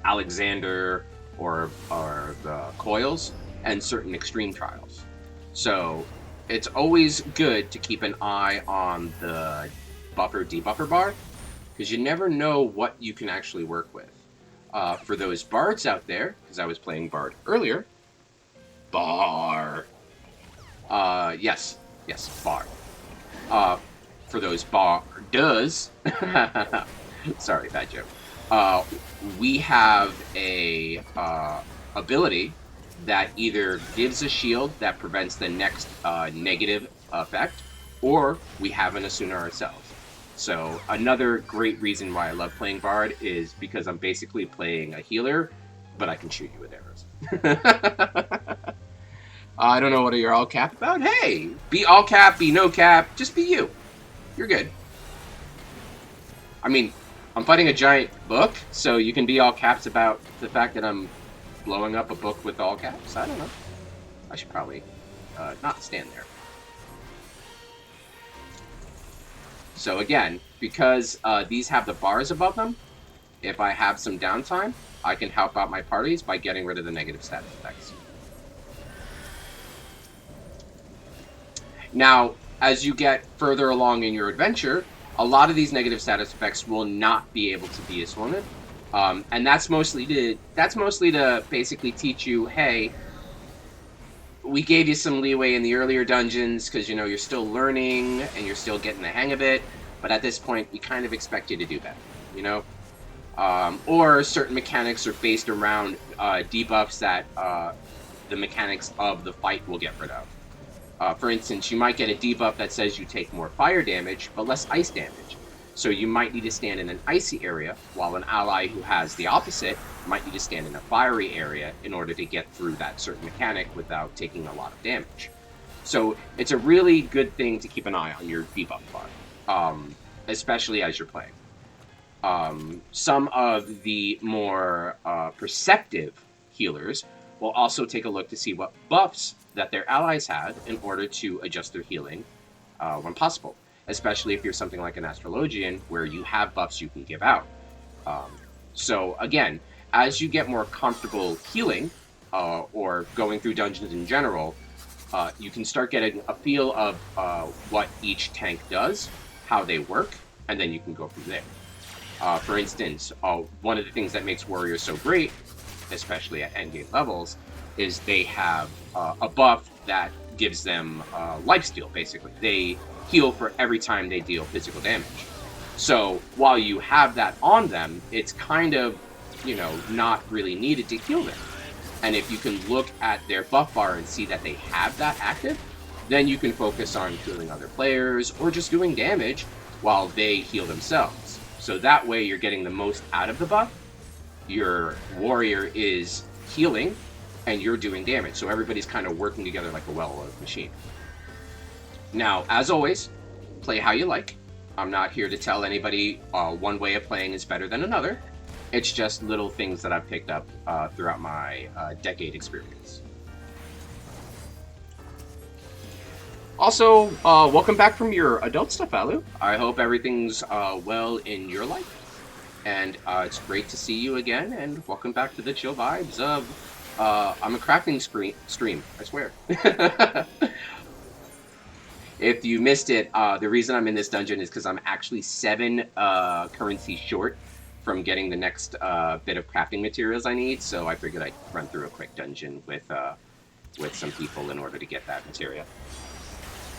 Alexander or the Coils and certain extreme trials. So it's always good to keep an eye on the buffer debuffer bar because you never know what you can actually work with. For those bards out there, because I was playing bard earlier, bar. Yes, bar. For those bardas, sorry, bad joke. We have a ability that either gives a shield that prevents the next negative effect, or we have an Asuna ourselves. So another great reason why I love playing Bard is because I'm basically playing a healer, but I can shoot you with arrows. I don't know what you're all cap about. Hey, be all cap, be no cap, just be you. You're good. I mean, I'm fighting a giant book, so you can be all caps about the fact that I'm blowing up a book with all caps. I don't know. I should probably not stand there. So again, because these have the bars above them, if I have some downtime, I can help out my parties by getting rid of the negative status effects. Now, as you get further along in your adventure, a lot of these negative status effects will not be able to be assorted. And that's mostly to basically teach you, hey, we gave you some leeway in the earlier dungeons because, you know, you're still learning and you're still getting the hang of it. But at this point, we kind of expect you to do better, you know? Or certain mechanics are based around debuffs that the mechanics of the fight will get rid of. For instance, you might get a debuff that says you take more fire damage, but less ice damage. So you might need to stand in an icy area, while an ally who has the opposite might need to stand in a fiery area in order to get through that certain mechanic without taking a lot of damage. So it's a really good thing to keep an eye on your debuff bar, especially as you're playing. Some of the more perceptive healers will also take a look to see what buffs that their allies had in order to adjust their healing when possible, especially if you're something like an astrologian where you have buffs you can give out. So again, as you get more comfortable healing or going through dungeons in general, you can start getting a feel of what each tank does, how they work, and then you can go from there. For instance, one of the things that makes warriors so great, especially at endgame levels, is they have a buff that gives them lifesteal, basically. They heal for every time they deal physical damage. So while you have that on them, it's kind of, you know, not really needed to heal them. And if you can look at their buff bar and see that they have that active, then you can focus on healing other players or just doing damage while they heal themselves. So that way you're getting the most out of the buff. Your warrior is healing and you're doing damage. So everybody's kind of working together like a well-oiled machine. Now, as always, play how you like. I'm not here to tell anybody one way of playing is better than another. It's just little things that I've picked up throughout my decade experience. Also, welcome back from your adult stuff, Alu. I hope everything's well in your life. And it's great to see you again, and welcome back to the chill vibes of I'm a crafting stream, I swear. If you missed it, the reason I'm in this dungeon is because I'm actually 7 currency short from getting the next bit of crafting materials I need, so I figured I'd run through a quick dungeon with some people in order to get that material.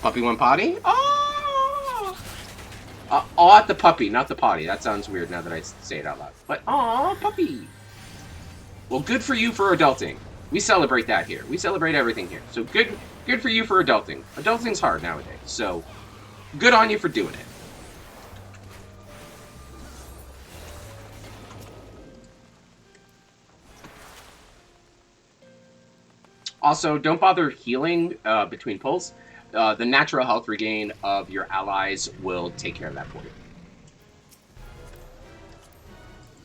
Puppy went potty? Oh! Aw at the puppy, not the potty. That sounds weird now that I say it out loud. But aw, puppy! Well, good for you for adulting. We celebrate that here. We celebrate everything here. So good for you for adulting. Adulting's hard nowadays, so good on you for doing it. Also, don't bother healing between pulls. The natural health regain of your allies will take care of that for you.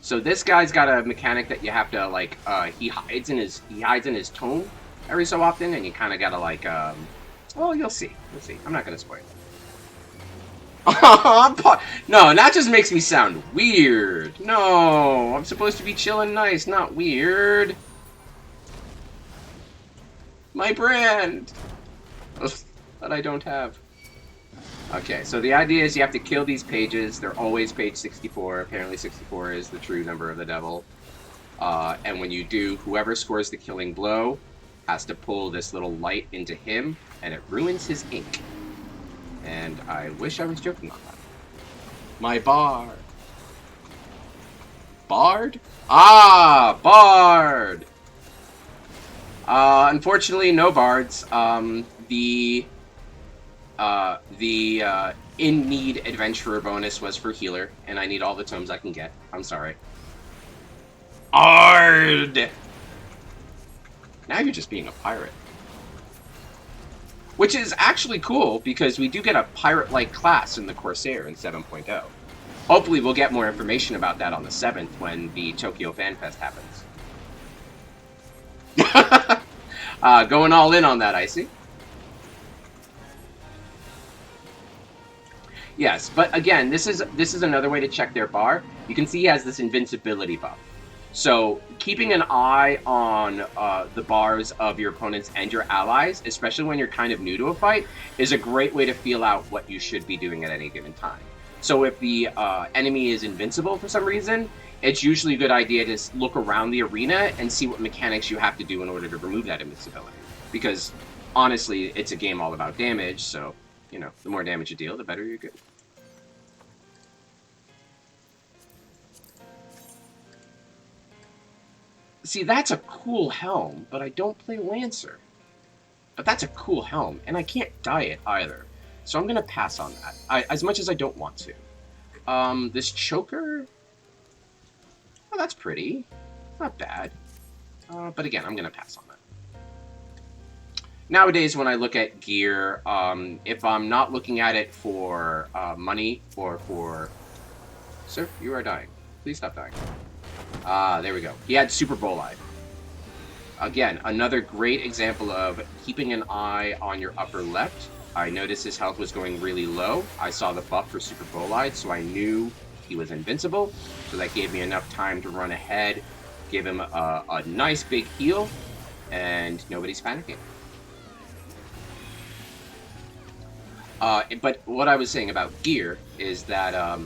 So this guy's got a mechanic that you have to like. He hides in his tone every so often, and you kind of gotta like. Well, you'll see. You'll see. I'm not gonna spoil it. No, that just makes me sound weird. No, I'm supposed to be chilling nice, not weird. My brand that I don't have. Okay, so the idea is you have to kill these pages. They're always page 64. Apparently 64 is the true number of the devil. And when you do, whoever scores the killing blow has to pull this little light into him, and it ruins his ink. And I wish I was joking on that. My bard. Bard? Ah, bard! Unfortunately, no bards. The in-need adventurer bonus was for healer, and I need all the tomes I can get. I'm sorry. Ard! Now you're just being a pirate. Which is actually cool, because we do get a pirate-like class in the Corsair in 7.0. Hopefully we'll get more information about that on the 7th when the Tokyo Fan Fest happens. Going all in on that, I see. Yes, but again, this is another way to check their bar. You can see he has this invincibility buff. So keeping an eye on the bars of your opponents and your allies, especially when you're kind of new to a fight, is a great way to feel out what you should be doing at any given time. So if the enemy is invincible for some reason, it's usually a good idea to look around the arena and see what mechanics you have to do in order to remove that invincibility. Because honestly, it's a game all about damage, so you know, the more damage you deal, the better you're good. See, that's a cool helm, but I don't play Lancer. But that's a cool helm, and I can't dye it either. So I'm going to pass on that, as much as I don't want to. This choker... Oh, that's pretty. Not bad. But again, I'm going to pass on that. Nowadays, when I look at gear, if I'm not looking at it for money or for... Sir, you are dying. Please stop dying. There we go. He had Super Bolide. Again, another great example of keeping an eye on your upper left. I noticed his health was going really low. I saw the buff for Super Bolide, so I knew he was invincible. So that gave me enough time to run ahead, give him a nice big heal, and nobody's panicking. But what I was saying about gear is that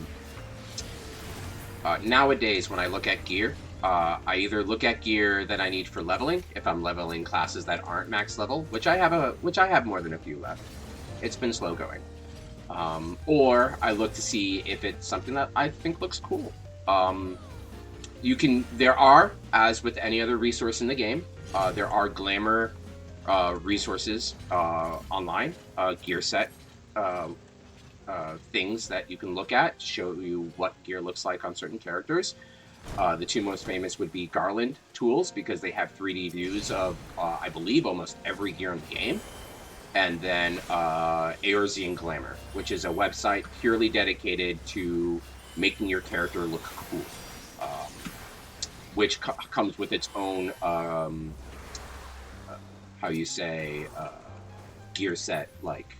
nowadays when I look at gear, I either look at gear that I need for leveling, if I'm leveling classes that aren't max level, which I have more than a few left. It's been slow going. Or I look to see if it's something that I think looks cool. There are, as with any other resource in the game, there are glamour resources online, gear set things that you can look at to show you what gear looks like on certain characters. The two most famous would be Garland tools, because they have 3D views of, I believe, almost every gear in the game. And then Eorzean Glamour, which is a website purely dedicated to making your character look cool. Which comes with its own, gear set, like...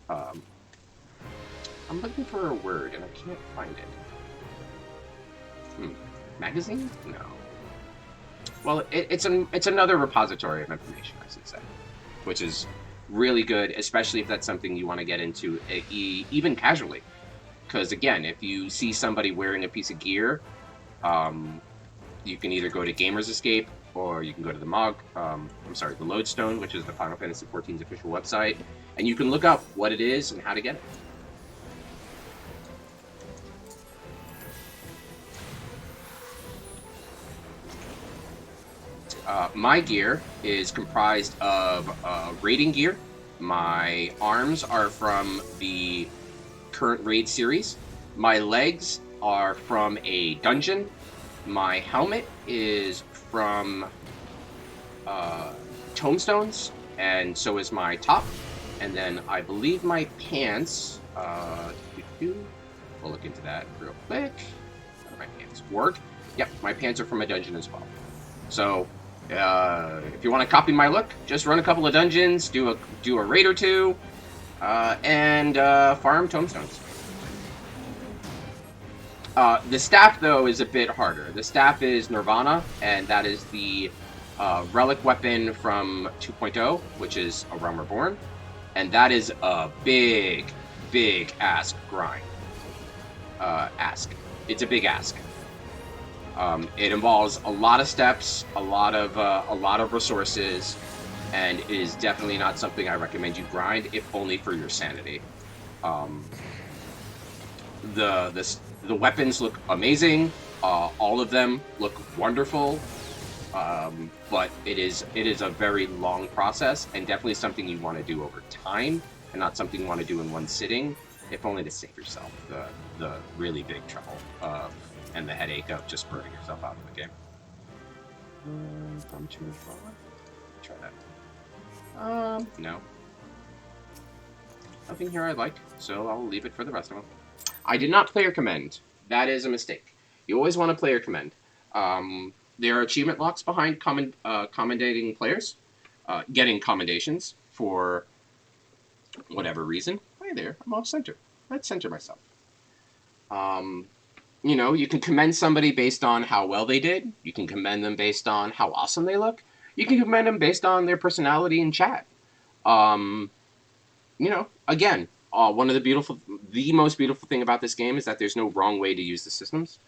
I'm looking for a word, and I can't find it. Magazine? No. Well, it's another repository of information, I should say, which is really good, especially if that's something you want to get into, even casually. Because again, if you see somebody wearing a piece of gear, you can either go to Gamers Escape, or you can go to the the Lodestone, which is the Final Fantasy XIV's official website, and you can look up what it is and how to get it. My gear is comprised of raiding gear. My arms are from the current raid series. My legs are from a dungeon. My helmet is from Tomestones, and so is my top. And then I believe my pants, we'll look into that real quick. How do my pants work? Yep, my pants are from a dungeon as well. So, if you want to copy my look, just run a couple of dungeons, do a raid or two, and farm tomestones. The staff, though, is a bit harder. The staff is Nirvana, and that is the relic weapon from 2.0, which is A Realm Reborn, and that is a big ask grind. It's a big ask. It involves a lot of steps, a lot of resources, and it is definitely not something I recommend you grind, if only for your sanity. The weapons look amazing. All of them look wonderful, but it is a very long process, and definitely something you want to do over time, and not something you want to do in one sitting, if only to save yourself the really big trouble and the headache of just burning yourself out of the game. Try that. No. Nothing here I like, so I'll leave it for the rest of them. I did not player commend. That is a mistake. You always want to player commend. There are achievement locks behind commendating players, getting commendations for whatever reason. Hi there, I'm off center. Let's center myself. Um, you can commend somebody based on how well they did. You can commend them based on how awesome they look. You can commend them based on their personality in chat. Um, again, the most beautiful thing about this game is that there's no wrong way to use the systems.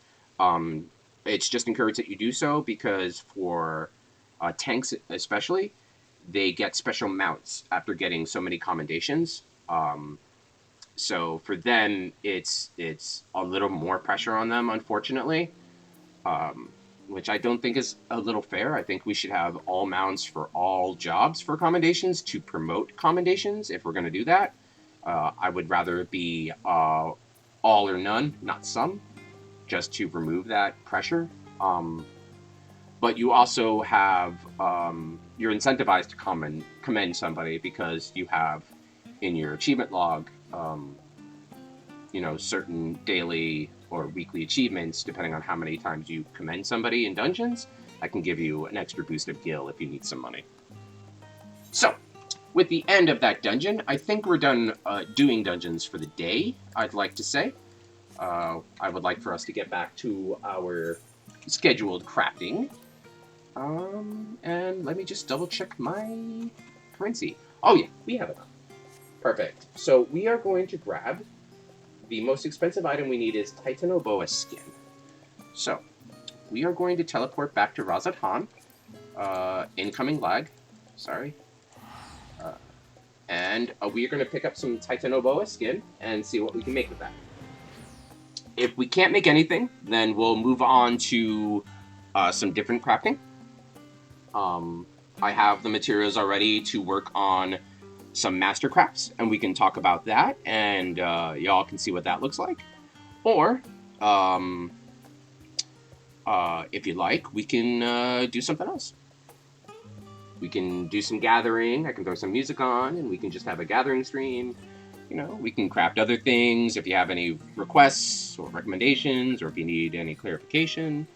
It's just encouraged that you do so because for tanks especially, they get special mounts after getting so many commendations. So for them, it's a little more pressure on them, unfortunately, which I don't think is a little fair. I think we should have all mounts for all jobs for commendations to promote commendations if we're going to do that. I would rather it be all or none, not some, just to remove that pressure. But you also have, you're incentivized to commend somebody because you have in your achievement log, certain daily or weekly achievements, depending on how many times you commend somebody in dungeons. I can give you an extra boost of gil if you need some money. So, with the end of that dungeon, I think we're done doing dungeons for the day, I'd like to say. I would like for us to get back to our scheduled crafting. And let me just double check my currency. Oh yeah, we have enough. Perfect. So we are going to grab the most expensive item we need is Titanoboa skin. So we are going to teleport back to Razat Han. Incoming lag. Sorry. And we are going to pick up some Titanoboa skin and see what we can make with that. If we can't make anything, then we'll move on to some different crafting. I have the materials already to work on some master crafts, and we can talk about that, and y'all can see what that looks like. Or, if you like, we can do something else. We can do some gathering. I can throw some music on, and we can just have a gathering stream. We can craft other things if you have any requests or recommendations, or if you need any clarification.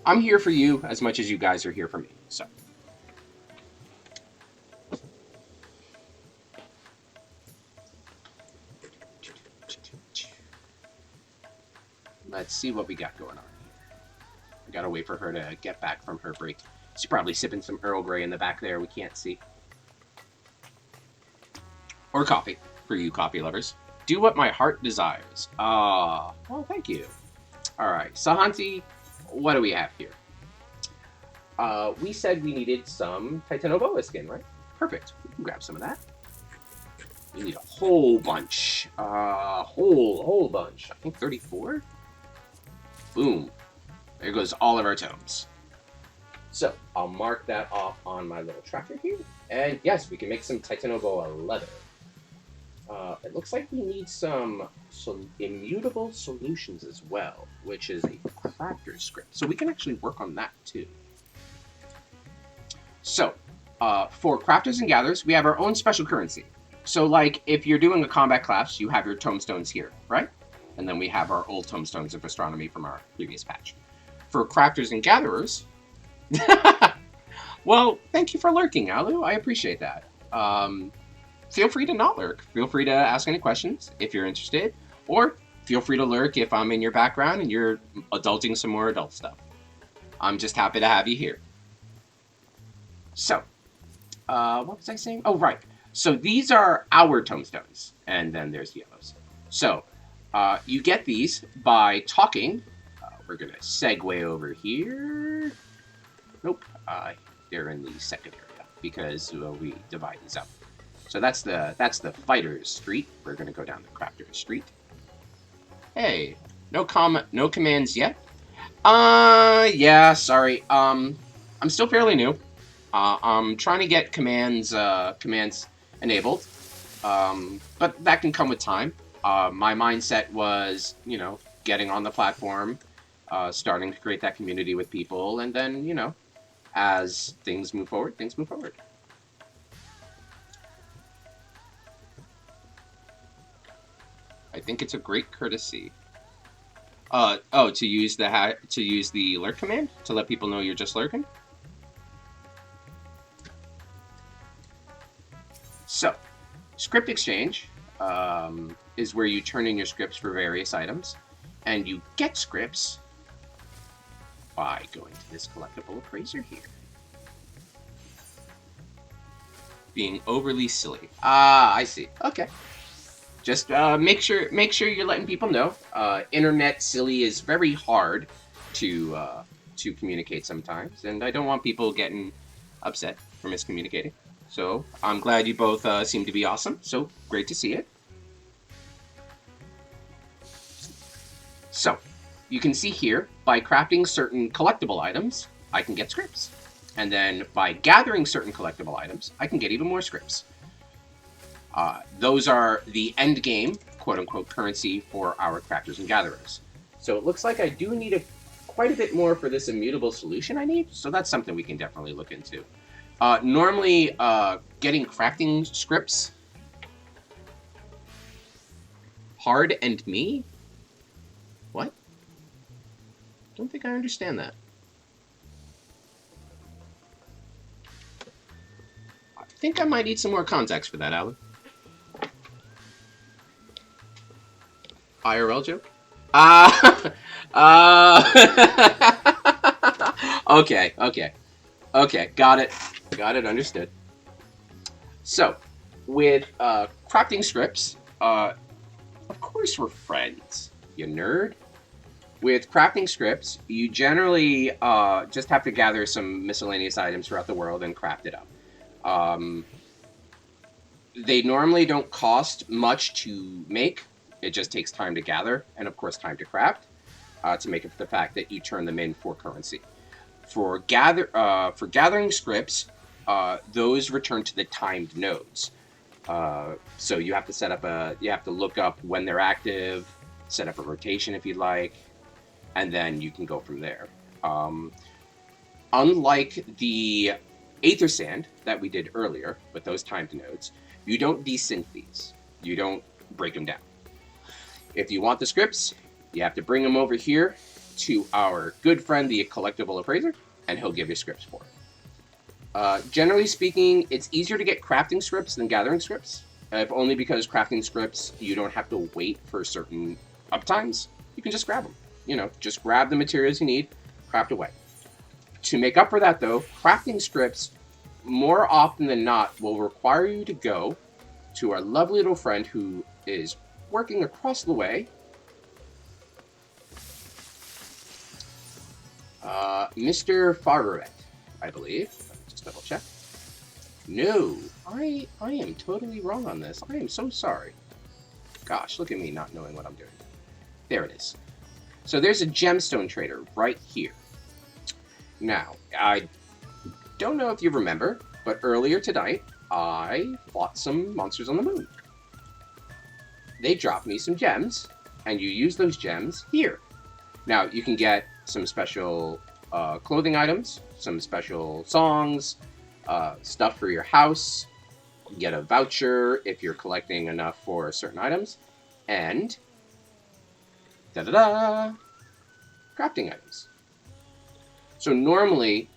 I'm here for you as much as you guys are here for me. So. Let's see what we got going on here. I gotta wait for her to get back from her break. She's probably sipping some Earl Grey in the back there. We can't see. Or coffee, for you coffee lovers. Do what my heart desires. Well, thank you. Alright, Sahanti, what do we have here? We said we needed some Titanoboa skin, right? Perfect. We can grab some of that. We need a whole bunch. Whole bunch. I think 34? Boom. There goes all of our tomes. So, I'll mark that off on my little tracker here. And yes, we can make some Titanoboa leather. It looks like we need some immutable solutions as well, which is a crafter script. So we can actually work on that too. So, for crafters and gatherers, we have our own special currency. So like, if you're doing a combat class, you have your tomestones here, right? And then we have our old tomestones of astronomy from our previous patch. For crafters and gatherers, well, thank you for lurking, Alu. I appreciate that. Feel free to not lurk. Feel free to ask any questions if you're interested. Or feel free to lurk if I'm in your background and you're adulting some more adult stuff. I'm just happy to have you here. So, what was I saying? Oh, right. So these are our tomestones. And then there's yellows. So, you get these by talking. We're going to segue over here. Nope. They're in the second area because we divide these up. So that's the fighter's street. We're going to go down the crafter's street. Hey, no commands yet? Yeah, sorry. I'm still fairly new. I'm trying to get commands enabled. But that can come with time. My mindset was, getting on the platform, starting to create that community with people, and then, as things move forward, things move forward. I think it's a great courtesy. Oh, to use the lurk command to let people know you're just lurking. So, script exchange is where you turn in your scripts for various items, and you get scripts by going to this collectible appraiser here. Being overly silly. Ah, I see. Okay. Just make sure you're letting people know. Internet silly is very hard to communicate sometimes, and I don't want people getting upset for miscommunicating. So I'm glad you both seem to be awesome. So great to see it. So you can see here, by crafting certain collectible items, I can get scripts. And then by gathering certain collectible items, I can get even more scripts. Those are the end game, quote-unquote, currency for our crafters and gatherers. So it looks like I do need quite a bit more for this immutable solution I need, so that's something we can definitely look into. Normally, getting crafting scripts, hard and me? What? Don't think I understand that. I think I might need some more context for that, Alan. IRL joke? Okay, got it, understood. So, with crafting scripts, of course we're friends, you nerd. With crafting scripts, you generally just have to gather some miscellaneous items throughout the world and craft it up. They normally don't cost much to make. It just takes time to gather, and of course time to craft, to make up for the fact that you turn them in for currency. For gathering scripts, those return to the timed nodes. So you have to look up when they're active, set up a rotation if you'd like, and then you can go from there. Unlike the Aether Sand that we did earlier with those timed nodes, you don't desync these. You don't break them down. If you want the scripts, you have to bring them over here to our good friend, the Collectible Appraiser, and he'll give you scripts for it. Generally speaking, it's easier to get crafting scripts than gathering scripts, if only because crafting scripts, you don't have to wait for certain uptimes. You can just grab them. You know, just grab the materials you need, craft away. To make up for that, though, crafting scripts, more often than not, will require you to go to our lovely little friend who is working across the way, Mr. Farret, I believe. Just double check. No, I am totally wrong on this. I am so sorry. Gosh, look at me not knowing what I'm doing. There it is. So there's a gemstone trader right here. Now, I don't know if you remember, but earlier tonight, I fought some monsters on the moon. They dropped me some gems, and you use those gems here. Now, you can get some special clothing items, some special songs, stuff for your house, get a voucher if you're collecting enough for certain items, and da-da-da, crafting items. So normally,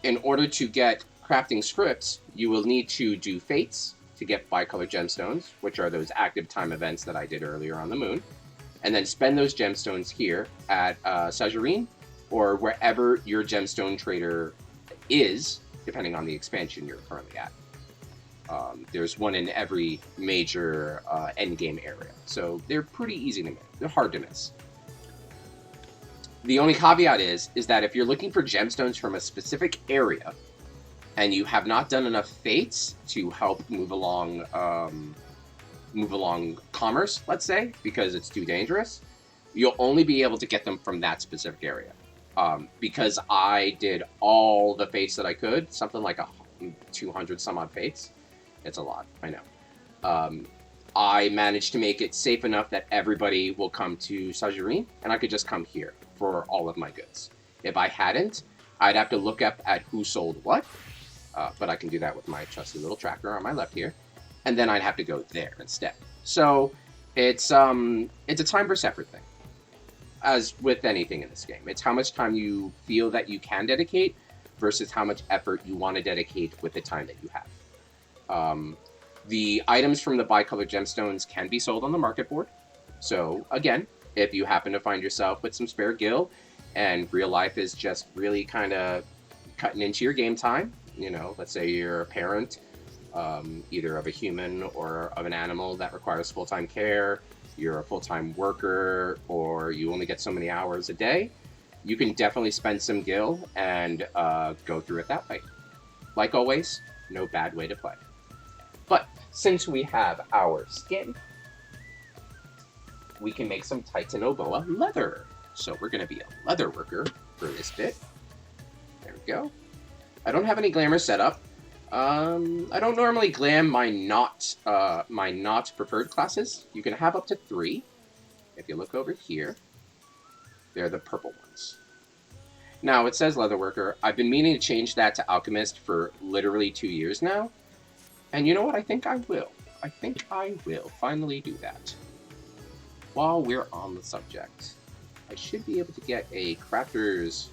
in order to get crafting scripts, you will need to do fates to get bicolored gemstones, which are those active time events that I did earlier on the moon, and then spend those gemstones here at Sajarine, or wherever your gemstone trader is, depending on the expansion you're currently at. There's one in every major endgame area, so they're pretty easy to miss. They're hard to miss. The only caveat is that if you're looking for gemstones from a specific area, and you have not done enough fates to help move along commerce, let's say, because it's too dangerous, you'll only be able to get them from that specific area. Because I did all the fates that I could, something like 200 some odd fates. It's a lot, I know. I managed to make it safe enough that everybody will come to Sajarine, and I could just come here for all of my goods. If I hadn't, I'd have to look up at who sold what, but I can do that with my trusty little tracker on my left here, and then I'd have to go there instead. So It's a time versus effort thing, as with anything in this game. It's how much time you feel that you can dedicate versus how much effort you want to dedicate with the time that you have. Um, the items from the bicolor gemstones can be sold on the market board. So again, if you happen to find yourself with some spare gil and real life is just really kind of cutting into your game time, you know, let's say you're a parent, either of a human or of an animal that requires full-time care, you're a full-time worker, or you only get so many hours a day, you can definitely spend some gil and go through it that way. Like always, no bad way to play. But since we have our skin, we can make some Titanoboa leather. So we're going to be a leather worker for this bit. There we go. I don't have any glamour set up. I don't normally glam my not preferred classes. You can have up to 3. If you look over here, they're the purple ones. Now, it says leatherworker. I've been meaning to change that to alchemist for literally 2 years now. And you know what? I think I will. I think I will finally do that. While we're on the subject, I should be able to get a crafter's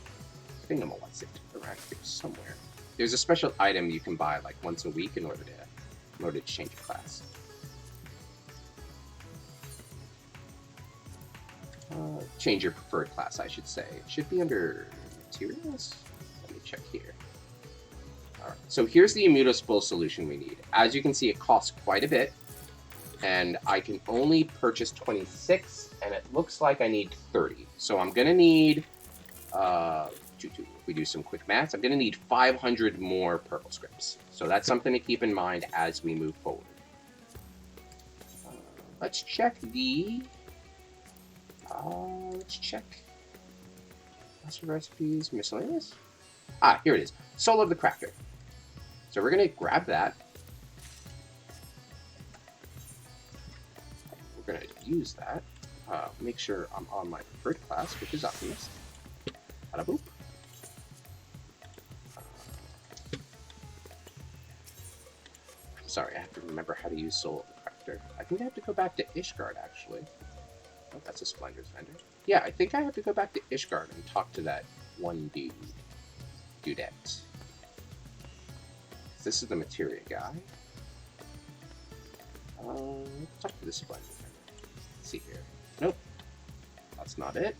thingamawatsit around here somewhere. There's a special item you can buy like once a week in order to change your class. Change your preferred class, I should say. It should be under materials. Let me check here. Alright, so here's the immutable solution we need. As you can see, it costs quite a bit, and I can only purchase 26, and it looks like I need 30. So I'm gonna need, if we do some quick maths, I'm gonna need 500 more purple scripts. So that's something to keep in mind as we move forward. Let's check the, master recipes, miscellaneous. Ah, here it is, Soul of the Crafter. So we're gonna grab that. We're gonna use that. Make sure I'm on my preferred class, which is Alchemist. Bada boop. I'm sorry, I have to remember how to use Soul of the Crafter. I think I have to go back to Ishgard, actually. Oh, that's a Splendor's vendor. Yeah, I think I have to go back to Ishgard and talk to that one dudette. This is the materia guy. Let's talk to this Splendor vendor. Let's see here. Nope. That's not it.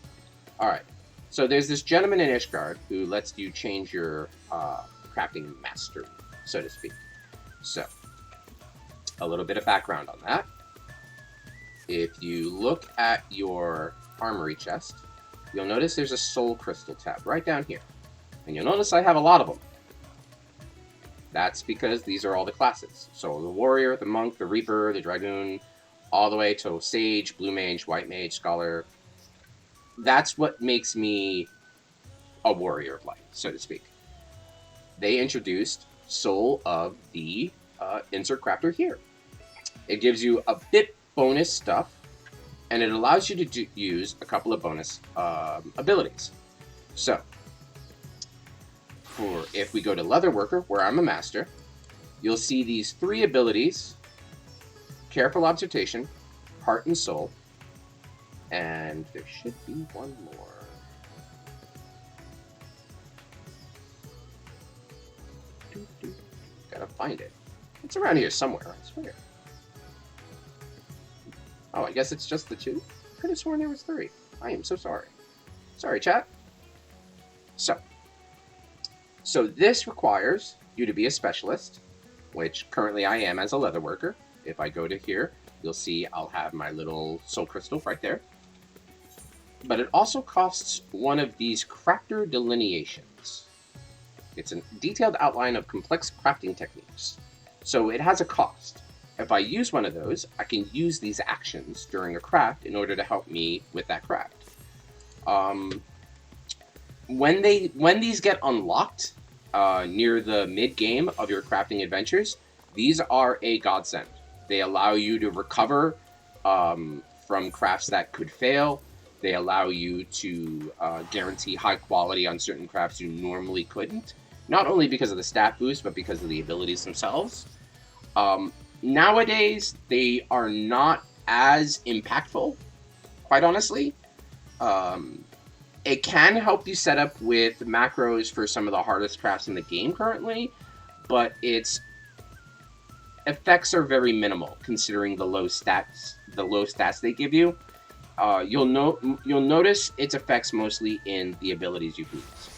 Alright. So there's this gentleman in Ishgard who lets you change your crafting mastery, so to speak. So, a little bit of background on that. If you look at your armory chest, you'll notice there's a soul crystal tab right down here. And you'll notice I have a lot of them. That's because these are all the classes. So the warrior, the monk, the reaper, the dragoon, all the way to sage, blue mage, white mage, scholar. That's what makes me a warrior of light, so to speak. They introduced Soul of the Insert Crafter here. It gives you a bit bonus stuff, and it allows you to use a couple of bonus abilities. So, if we go to Leatherworker, where I'm a master, you'll see these 3 abilities: Careful Observation, Heart and Soul, and there should be one more. Gotta find it. It's around here somewhere, I swear. Oh, I guess it's just the 2? I could have sworn there was 3. I am so sorry. Sorry, chat. So this requires you to be a specialist, which currently I am as a leather worker. If I go to here, you'll see I'll have my little soul crystal right there. But it also costs one of these crafter delineations. It's a detailed outline of complex crafting techniques. So it has a cost. If I use one of those, I can use these actions during a craft in order to help me with that craft. When these get unlocked near the mid-game of your crafting adventures, these are a godsend. They allow you to recover from crafts that could fail. They allow you to guarantee high quality on certain crafts you normally couldn't. Not only because of the stat boost, but because of the abilities themselves. Nowadays, they are not as impactful, quite honestly. Um, it can help you set up with macros for some of the hardest crafts in the game currently, but its effects are very minimal considering the low stats they give you. You'll notice its effects mostly in the abilities you can use,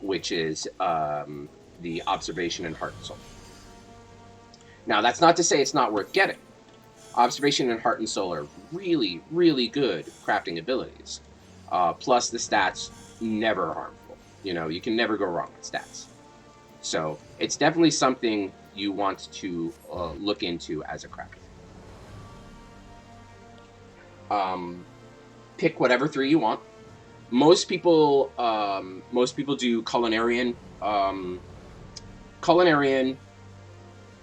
which is the observation and heart and soul. Now, that's not to say it's not worth getting. Observation and heart and soul are really, really good crafting abilities. Plus, the stats never harmful. You can never go wrong with stats. So it's definitely something you want to look into as a craft. Pick whatever 3 you want. Most people do culinarian,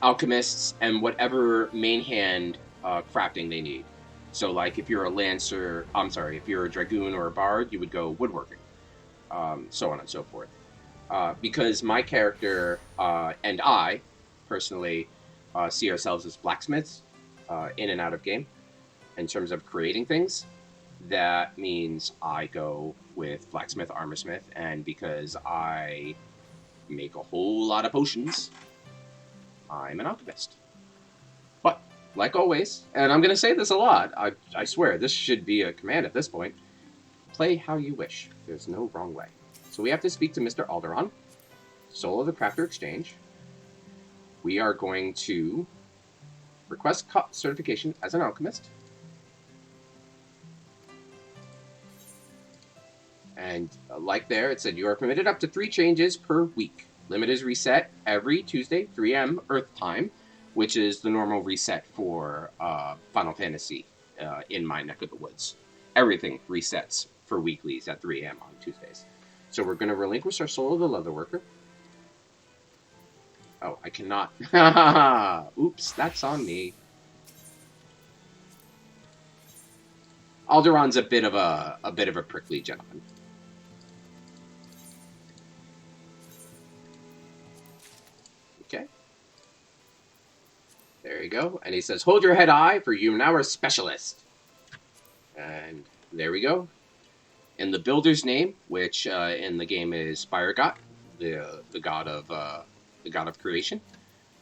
alchemists, and whatever main hand crafting they need. So, like, if you're a lancer, if you're a dragoon or a bard, you would go woodworking, so on and so forth. Because my character and I, personally, see ourselves as blacksmiths in and out of game in terms of creating things. That means I go with blacksmith, armorsmith, and because I make a whole lot of potions, I'm an alchemist. But, like always, and I'm going to say this a lot, I swear, this should be a command at this point, play how you wish. There's no wrong way. So we have to speak to Mr. Alderon, Soul of the Crafter Exchange. We are going to request certification as an alchemist. And like there, it said you are permitted up to 3 changes per week. Limit is reset every Tuesday, 3 a.m. Earth time, which is the normal reset for Final Fantasy in my neck of the woods. Everything resets for weeklies at 3 a.m. on Tuesdays. So we're going to relinquish our Soul of the Leatherworker. Oh, I cannot. Oops, that's on me. Alderon's a bit of a prickly gentleman. Okay. There you go. And he says, hold your head high, for you now are a specialist. And there we go. In the builder's name, which in the game is Spiregot, the god of creation,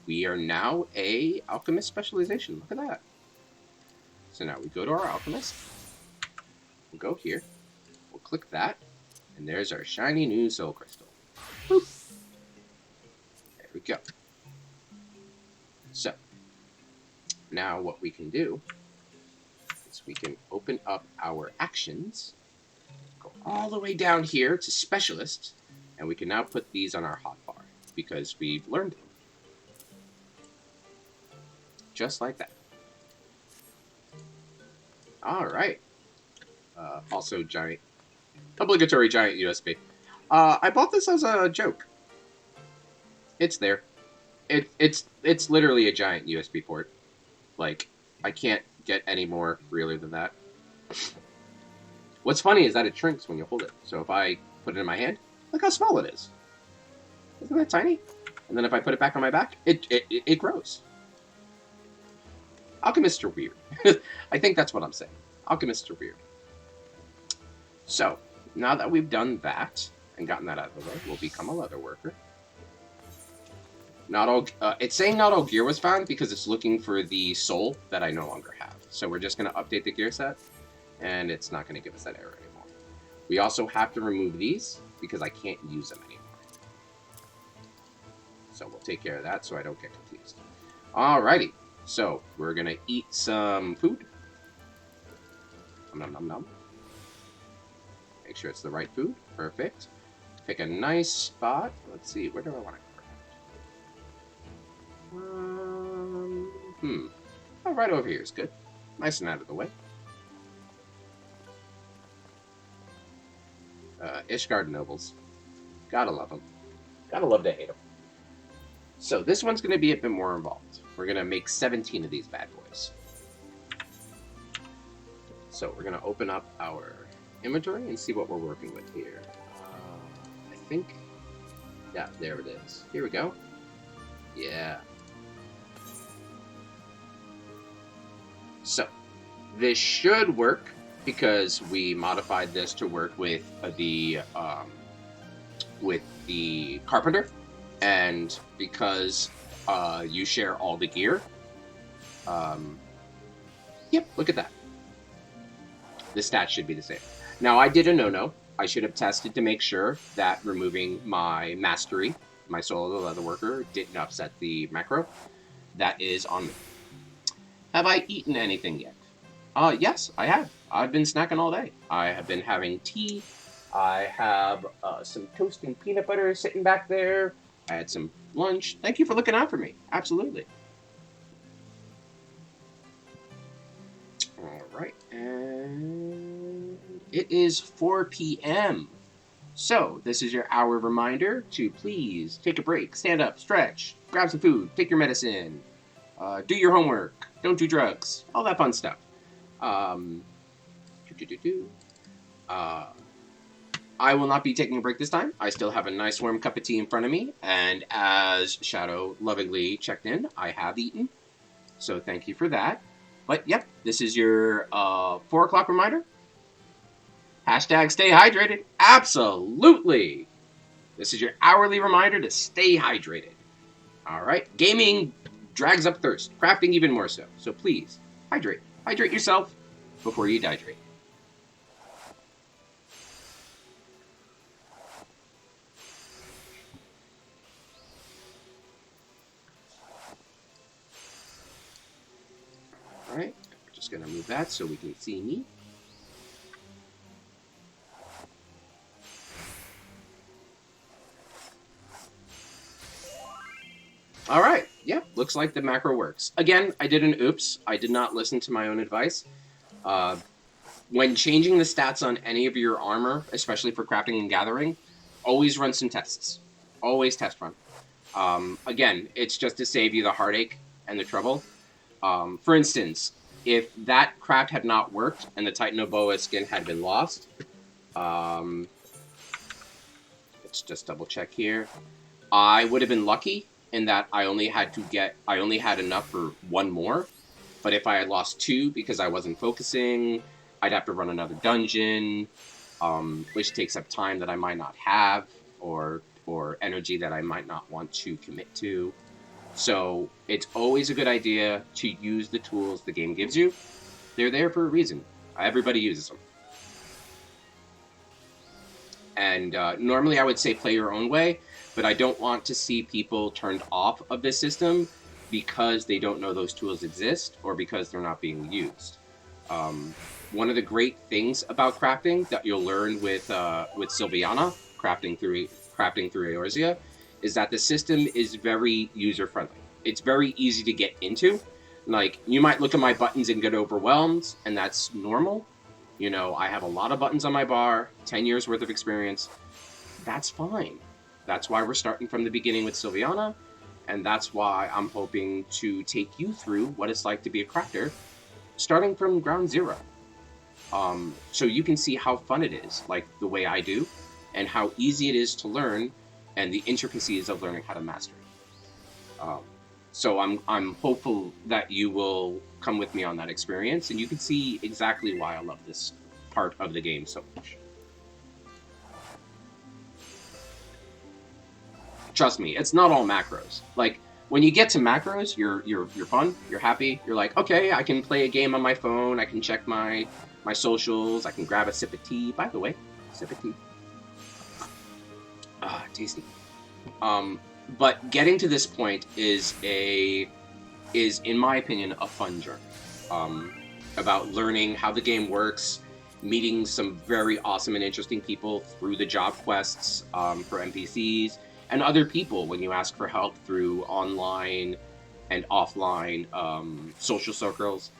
we are now a alchemist specialization. Look at that. So now we go to our alchemist. We'll go here. We'll click that. And there's our shiny new soul crystal. Boop. There we go. So, now what we can do is we can open up our actions, go all the way down here to specialists, and we can now put these on our hotbar because we've learned them. Just like that. Alright. Also, obligatory giant USB. I bought this as a joke. It's there. It's literally a giant USB port. Like, I can't get any more realer than that. What's funny is that it shrinks when you hold it. So if I put it in my hand, look how small it is. Isn't that tiny? And then if I put it back on my back, it grows. Alchemists are weird. I think that's what I'm saying. Alchemists are weird. So, now that we've done that, and gotten that out of the way, we'll become a leather worker. Not all. It's saying not all gear was found because it's looking for the soul that I no longer have. So we're just going to update the gear set, and it's not going to give us that error anymore. We also have to remove these because I can't use them anymore. So we'll take care of that so I don't get confused. Alrighty. So we're going to eat some food. Nom nom nom. Make sure it's the right food. Perfect. Pick a nice spot. Let's see. Where do I want to go? Oh, right over here is good. Nice and out of the way. Ishgard nobles. Gotta love them. Gotta love to hate them. So this one's going to be a bit more involved. We're going to make 17 of these bad boys. So we're going to open up our inventory and see what we're working with here. I think... Yeah, there it is. Here we go. Yeah. So, this should work because we modified this to work with the carpenter, and because you share all the gear. Yep, look at that. The stats should be the same. Now, I did a no-no. I should have tested to make sure that removing my mastery, my soul of the leather worker, didn't upset the macro. That is on me. Have I eaten anything yet? Yes, I have. I've been snacking all day. I have been having tea. I have some toast and peanut butter sitting back there. I had some lunch. Thank you for looking out for me. Absolutely. All right, and it is 4 p.m. So this is your hour reminder to please take a break, stand up, stretch, grab some food, take your medicine, do your homework, don't do drugs, all that fun stuff. I will not be taking a break this time. I still have a nice warm cup of tea in front of me, and as Shadow lovingly checked in, I have eaten. So thank you for that. But yep, this is your 4 o'clock reminder. Hashtag stay hydrated. Absolutely. This is your hourly reminder to stay hydrated. All right. Gaming drags up thirst. Crafting even more so. So please, hydrate. Hydrate yourself before you dehydrate. All right. We're just going to move that so we can see me. All right. Yeah, looks like the macro works. Again, I did an oops. I did not listen to my own advice. When changing the stats on any of your armor, especially for crafting and gathering, always run some tests. Always test run. Again, it's just to save you the heartache and the trouble. For instance, if that craft had not worked and the Titanoboa skin had been lost, let's just double check here. I would have been lucky in that I only had enough for one more. But if I had lost 2 because I wasn't focusing, I'd have to run another dungeon, which takes up time that I might not have, or energy that I might not want to commit to. So it's always a good idea to use the tools the game gives you. They're there for a reason. Everybody uses them. And normally I would say play your own way, but I don't want to see people turned off of this system because they don't know those tools exist or because they're not being used. One of the great things about crafting that you'll learn with Sylviana, crafting through Eorzea, is that the system is very user-friendly. It's very easy to get into. Like, you might look at my buttons and get overwhelmed, and that's normal. You know, I have a lot of buttons on my bar, 10 years worth of experience. That's fine. That's why we're starting from the beginning with Sylviana, and that's why I'm hoping to take you through what it's like to be a crafter, starting from ground zero. So you can see how fun it is, like the way I do, and how easy it is to learn, and the intricacies of learning how to master it. So I'm hopeful that you will come with me on that experience, and you can see exactly why I love this part of the game so much. Trust me, it's not all macros. Like, when you get to macros, you're fun, you're happy, you're like, okay, I can play a game on my phone, I can check my socials, I can grab a sip of tea. By the way, sip of tea. Ah, tasty. But getting to this point is, in my opinion, a fun journey. About learning how the game works, meeting some very awesome and interesting people through the job quests for NPCs, and other people when you ask for help through online and offline social circles.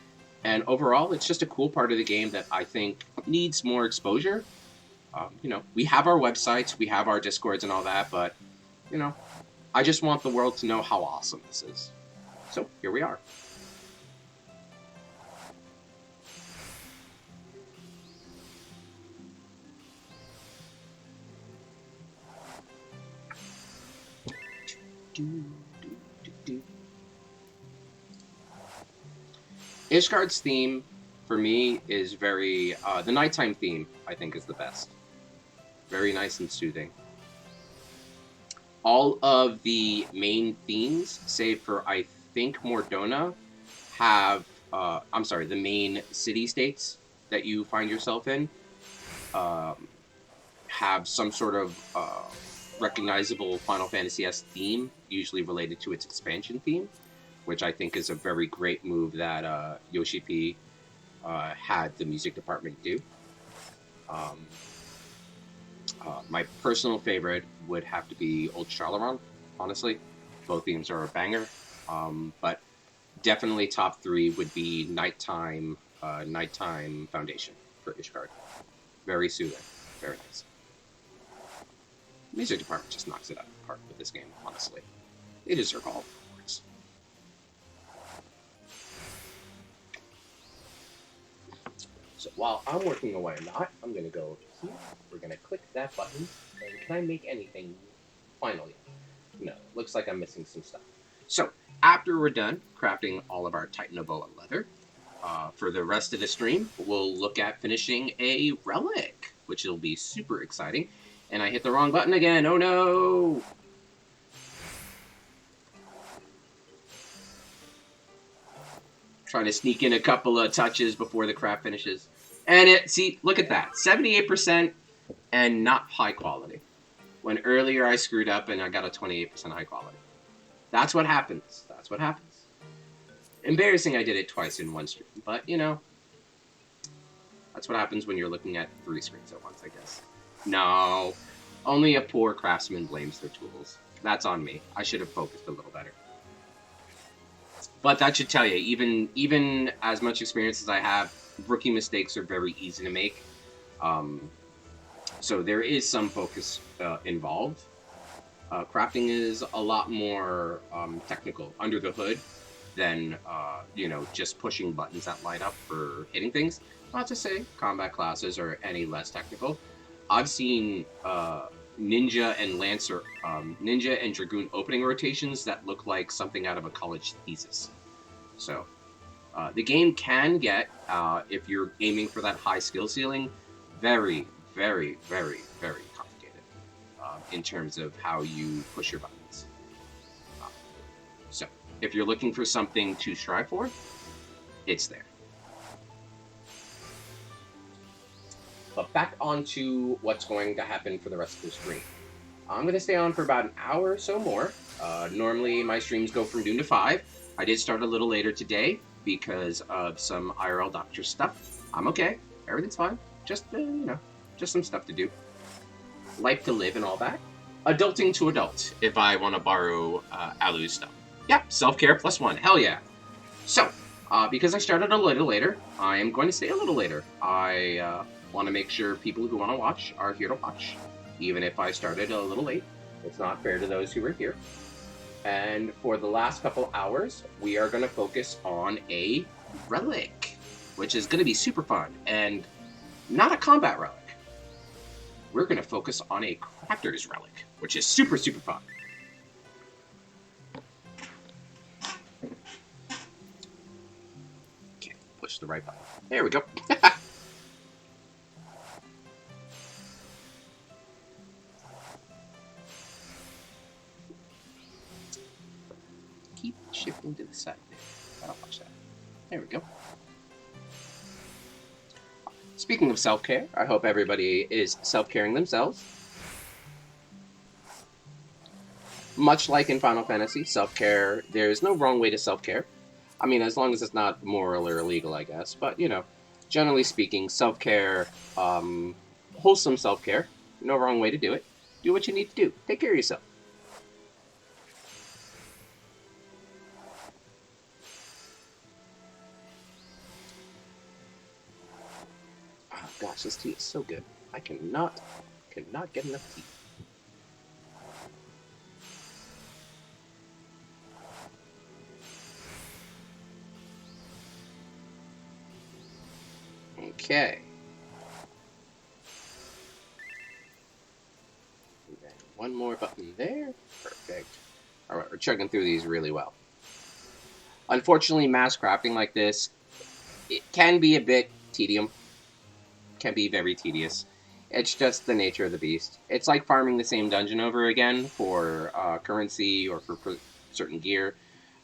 And overall, it's just a cool part of the game that I think needs more exposure. You know, we have our websites, we have our Discords and all that, but, you know, I just want the world to know how awesome this is. So, here we are. Ishgard's theme for me is very the nighttime theme. I think is the best. Very nice and soothing. All of the main themes, save for I think Mordona, have I'm sorry, the main city states that you find yourself in um, have some sort of recognizable Final Fantasy S theme, usually related to its expansion theme, which I think is a very great move that Yoshi P had the music department do. Um, my personal favorite would have to be Old Charleron, honestly. Both themes are a banger. But definitely top three would be Nighttime Foundation for Ishgard. Very soothing. Very nice. Music department just knocks it out of the park with this game, honestly. They deserve all the awards. So while I'm working away on that, I'm going to go over here. We're going to click that button. And can I make anything finally? No, looks like I'm missing some stuff. So after we're done crafting all of our Titanoboa leather, for the rest of the stream, we'll look at finishing a relic, which will be super exciting. And I hit the wrong button again. Oh no! Trying to sneak in a couple of touches before the craft finishes. And see, look at that. 78% and not high quality. When earlier I screwed up and I got a 28% high quality. That's what happens. That's what happens. Embarrassing I did it twice in one stream, but you know, that's what happens when you're looking at 3 screens at once, I guess. No, only a poor craftsman blames their tools. That's on me. I should have focused a little better. But that should tell you, even as much experience as I have, rookie mistakes are very easy to make. So there is some focus involved. Crafting is a lot more technical under the hood than just pushing buttons that light up for hitting things. Not to say combat classes are any less technical. I've seen ninja and lancer, ninja and dragoon opening rotations that look like something out of a college thesis. So the game can get, if you're aiming for that high skill ceiling, very, very, very, very complicated in terms of how you push your buttons. So if you're looking for something to strive for, it's there. But back onto what's going to happen for the rest of the stream. I'm going to stay on for about an hour or so more. Normally my streams go from noon to 5. I did start a little later today because of some IRL doctor stuff. I'm okay. Everything's fine. Just, just some stuff to do. Life to live and all that. Adulting to adult, if I want to borrow Alu's stuff. Yep, self-care +1. Hell yeah. So, because I started a little later, I am going to stay a little later. I want to make sure people who want to watch are here to watch. Even if I started a little late. It's not fair to those who are here. And for the last couple hours, we are going to focus on a relic, which is going to be super fun. And not a combat relic. We're going to focus on a crafter's relic, which is super, super fun. Can't push the right button. There we go. Keep shifting to the side there. I'll watch that. There we go. Speaking of self-care, I hope everybody is self-caring themselves. Much like in Final Fantasy, self-care, there's no wrong way to self-care. I mean, as long as it's not moral or illegal, I guess. But, generally speaking, self-care, wholesome self-care, no wrong way to do it. Do what you need to do. Take care of yourself. Oh, gosh, this tea is so good. I cannot get enough tea. Okay. And then one more button there. Perfect. Alright, we're chugging through these really well. Unfortunately, mass crafting like this it can be a bit tedium. Can be very tedious. It's just the nature of the beast. It's like farming the same dungeon over again for currency or for certain gear.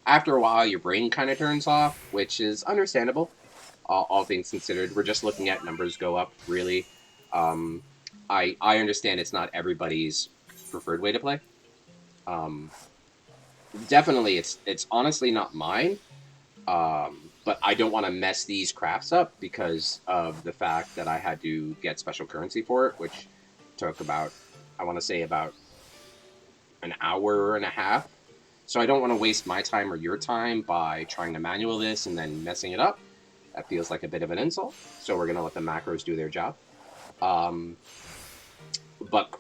After a while, your brain kind of turns off, which is understandable. All things considered, we're just looking at numbers go up. Really, um, I understand it's not everybody's preferred way to play. Um, Definitely, it's honestly not mine. But I don't want to mess these crafts up because of the fact that I had to get special currency for it, which took about, I want to say, about an hour and a half. So I don't want to waste my time or your time by trying to manual this and then messing it up. That feels like a bit of an insult. So we're going to let the macros do their job. Um, but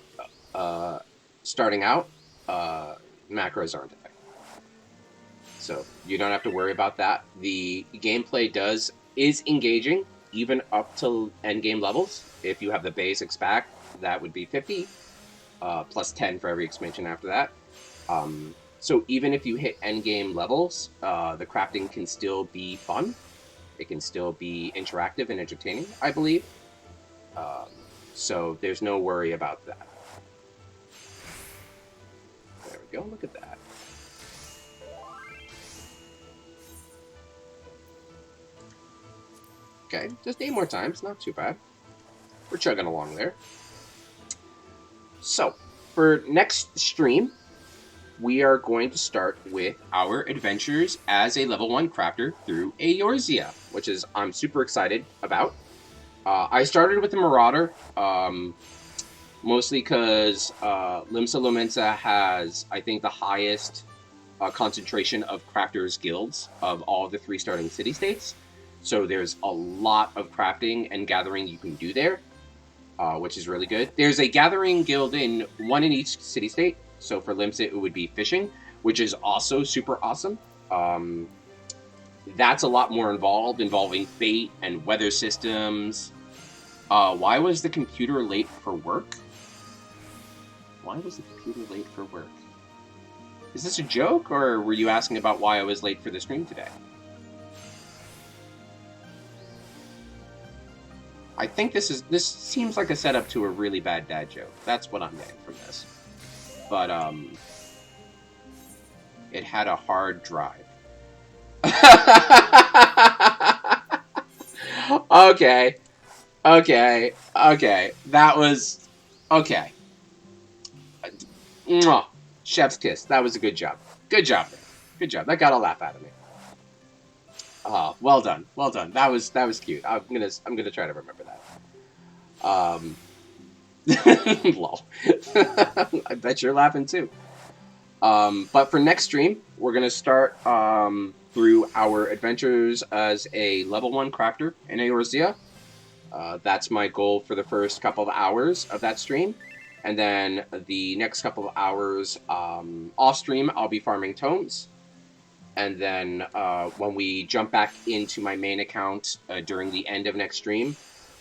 starting out, macros aren't a thing. So you don't have to worry about that. The gameplay is engaging, even up to end game levels. If you have the basics back, that would be 50, plus 10 for every expansion after that. So even if you hit end game levels, the crafting can still be fun. It can still be interactive and entertaining, I believe. So there's no worry about that. There we go. Look at that. Okay, just 8 more times, not too bad. We're chugging along there. So, for next stream, we are going to start with our adventures as a level 1 crafter through Eorzea, which is I'm super excited about. I started with the Marauder, mostly because Limsa Lominsa has, I think, the highest concentration of crafters guilds of all the 3 starting city-states. So there's a lot of crafting and gathering you can do there, which is really good. There's a gathering guild in 1 in each city-state. So for Limsa, it would be fishing, which is also super awesome. That's a lot more involved, involving fate and weather systems. Why was the computer late for work? Why was the computer late for work? Is this a joke, or were you asking about why I was late for the stream today? I think this seems like a setup to a really bad dad joke. That's what I'm getting from this. But it had a hard drive. Okay. That was okay. Mwah. Chef's kiss. That was a good job. Good job, man. Good job. That got a laugh out of me. Well done. That was cute. I'm gonna try to remember that. Lol. I bet you're laughing too. But for next stream, we're gonna start through our adventures as a level 1 crafter in Eorzea. That's my goal for the first couple of hours of that stream. And then the next couple of hours off stream, I'll be farming tomes. And then when we jump back into my main account during the end of next stream,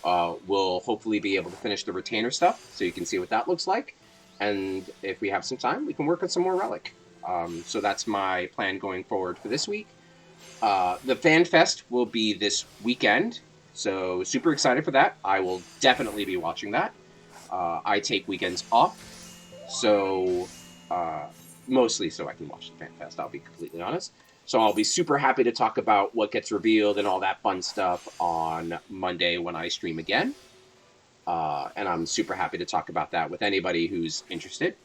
we'll hopefully be able to finish the retainer stuff, so you can see what that looks like. And if we have some time, we can work on some more Relic. So that's my plan going forward for this week. The Fan Fest will be this weekend, so super excited for that. I will definitely be watching that. I take weekends off, so mostly so I can watch the Fan Fest, I'll be completely honest. So I'll be super happy to talk about what gets revealed and all that fun stuff on Monday when I stream again. And I'm super happy to talk about that with anybody who's interested.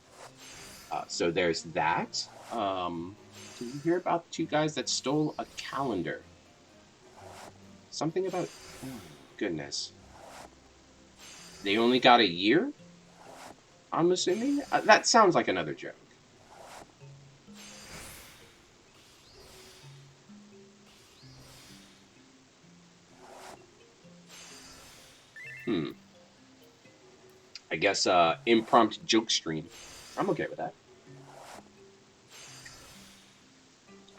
So there's that. Did you hear about the 2 guys that stole a calendar? Something about... Oh, goodness. They only got a year? I'm assuming? That sounds like another joke. I guess impromptu joke stream. I'm okay with that.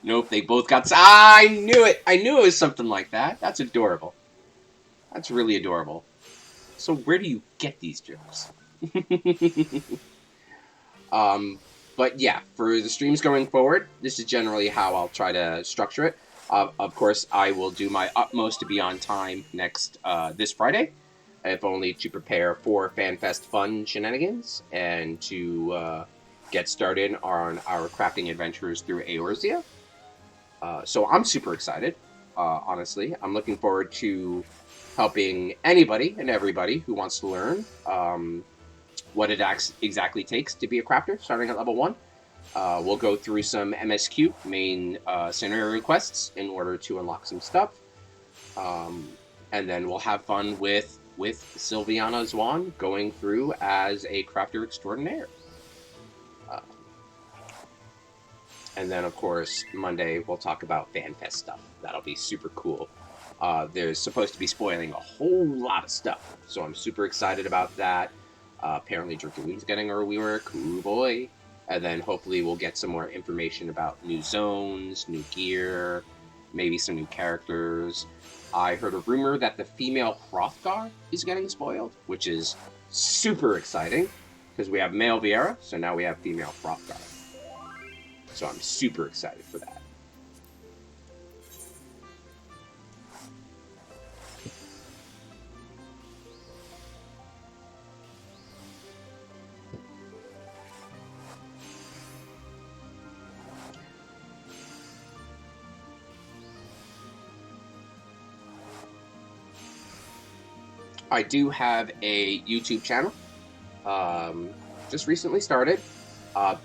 Nope, they both got... I knew it! I knew it was something like that. That's adorable. That's really adorable. So where do you get these jokes? But yeah, for the streams going forward, this is generally how I'll try to structure it. Of course, I will do my utmost to be on time this Friday, if only to prepare for FanFest fun shenanigans and to get started on our crafting adventures through Eorzea. So I'm super excited. Honestly, I'm looking forward to helping anybody and everybody who wants to learn what it exactly takes to be a crafter, starting at level 1. We'll go through some MSQ, main scenario quests, in order to unlock some stuff. And then we'll have fun with Sylviana Zwan going through as a crafter extraordinaire. And then, of course, Monday we'll talk about FanFest stuff. That'll be super cool. There's supposed to be spoiling a whole lot of stuff, so I'm super excited about that. Apparently, Jerkaloon's getting early work. Ooh boy. And then hopefully we'll get some more information about new zones, new gear, maybe some new characters. I heard a rumor that the female Hrothgar is getting spoiled, which is super exciting because we have male Viera, so now we have female Hrothgar. So I'm super excited for that. I do have a YouTube channel. Just recently started.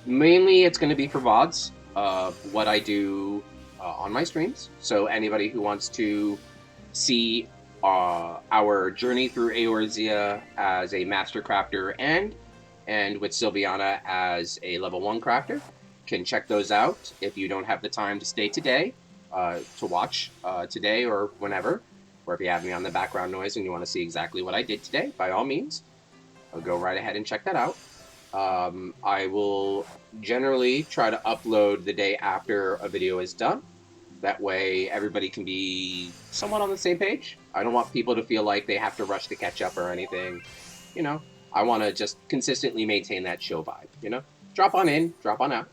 Mainly it's going to be for VODs of what I do on my streams. So anybody who wants to see our journey through Eorzea as a master crafter and with Sylviana as a level 1 crafter can check those out if you don't have the time to stay today to watch today or whenever. Or if you have me on the background noise and you want to see exactly what I did today, by all means, I'll go right ahead and check that out. I will generally try to upload the day after a video is done. That way everybody can be somewhat on the same page. I don't want people to feel like they have to rush to catch up or anything. You know, I want to just consistently maintain that chill vibe, you know? Drop on in, drop on out.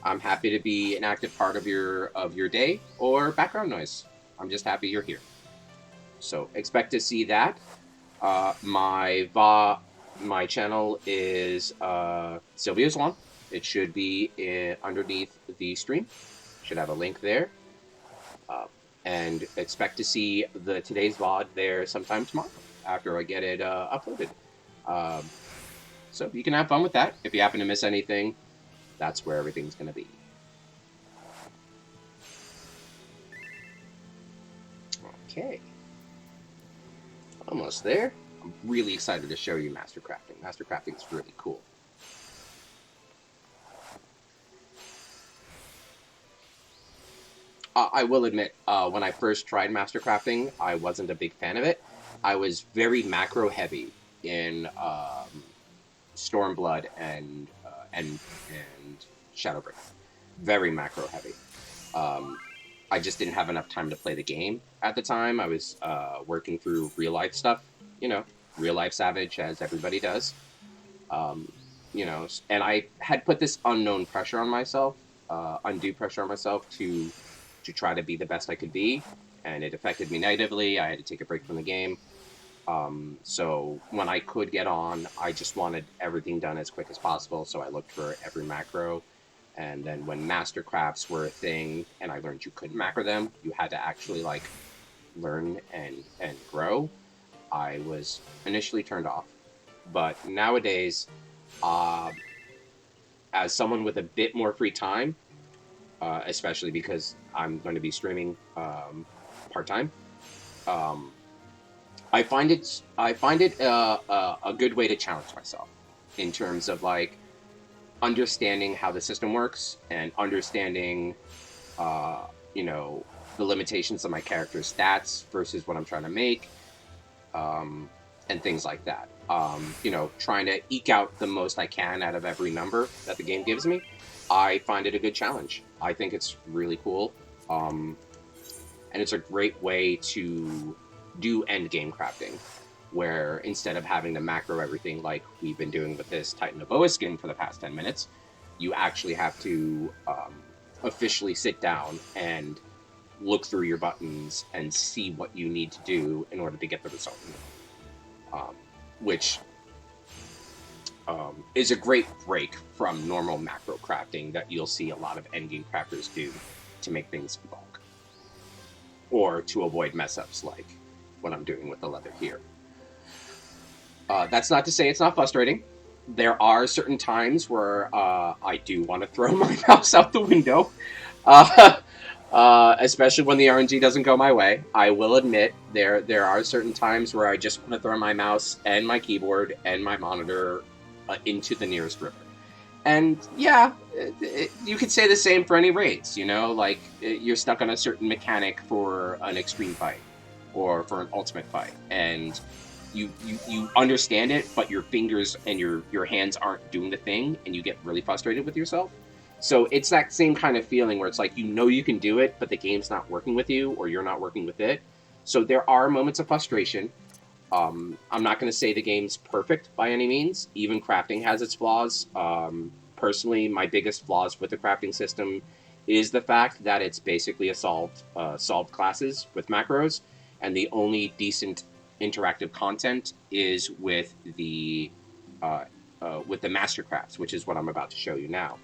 I'm happy to be an active part of your day or background noise. I'm just happy you're here. So expect to see that. My channel is Sylvia's Lawn. It should be underneath the stream. Should have a link there. And expect to see today's VOD there sometime tomorrow after I get it uploaded. So you can have fun with that. If you happen to miss anything, that's where everything's going to be. Okay. Almost there. I'm really excited to show you Master Crafting. Master Crafting is really cool. I will admit, when I first tried Master Crafting, I wasn't a big fan of it. I was very macro heavy in Stormblood and Shadowbring. Very macro heavy. I just didn't have enough time to play the game at the time. I was working through real life stuff, you know, real life Savage, as everybody does. You know, and I had put this unknown pressure on myself, undue pressure on myself to try to be the best I could be, and it affected me negatively. I had to take a break from the game. So when I could get on, I just wanted everything done as quick as possible, so I looked for every macro. And then when master crafts were a thing, and I learned you couldn't macro them, you had to actually like learn and grow. I was initially turned off, but nowadays, as someone with a bit more free time, especially because I'm going to be streaming part time, I find it a good way to challenge myself in terms of like understanding how the system works and understanding, you know, the limitations of my character's stats versus what I'm trying to make, and things like that. You know, trying to eke out the most I can out of every number that the game gives me. I find it a good challenge. I think it's really cool. And it's a great way to do end game crafting, where instead of having to macro everything like we've been doing with this Titan of Boa skin for the past 10 minutes, you actually have to officially sit down and look through your buttons and see what you need to do in order to get the result, which is a great break from normal macro crafting that you'll see a lot of endgame crafters do to make things bulk, or to avoid mess-ups like what I'm doing with the leather here. That's not to say it's not frustrating. There are certain times where I do want to throw my mouse out the window, especially when the RNG doesn't go my way. I will admit there are certain times where I just want to throw my mouse and my keyboard and my monitor into the nearest river. And yeah, you could say the same for any raids, you know, like you're stuck on a certain mechanic for an extreme fight or for an ultimate fight, and you understand it, but your fingers and your hands aren't doing the thing, and you get really frustrated with yourself. So it's that same kind of feeling where it's like, you know you can do it, but the game's not working with you, or you're not working with it. So there are moments of frustration. I'm not going to say the game's perfect by any means. Even crafting has its flaws. Personally, my biggest flaws with the crafting system is the fact that it's basically a solved classes with macros, and the only decent interactive content is with the mastercrafts, which is what I'm about to show you now.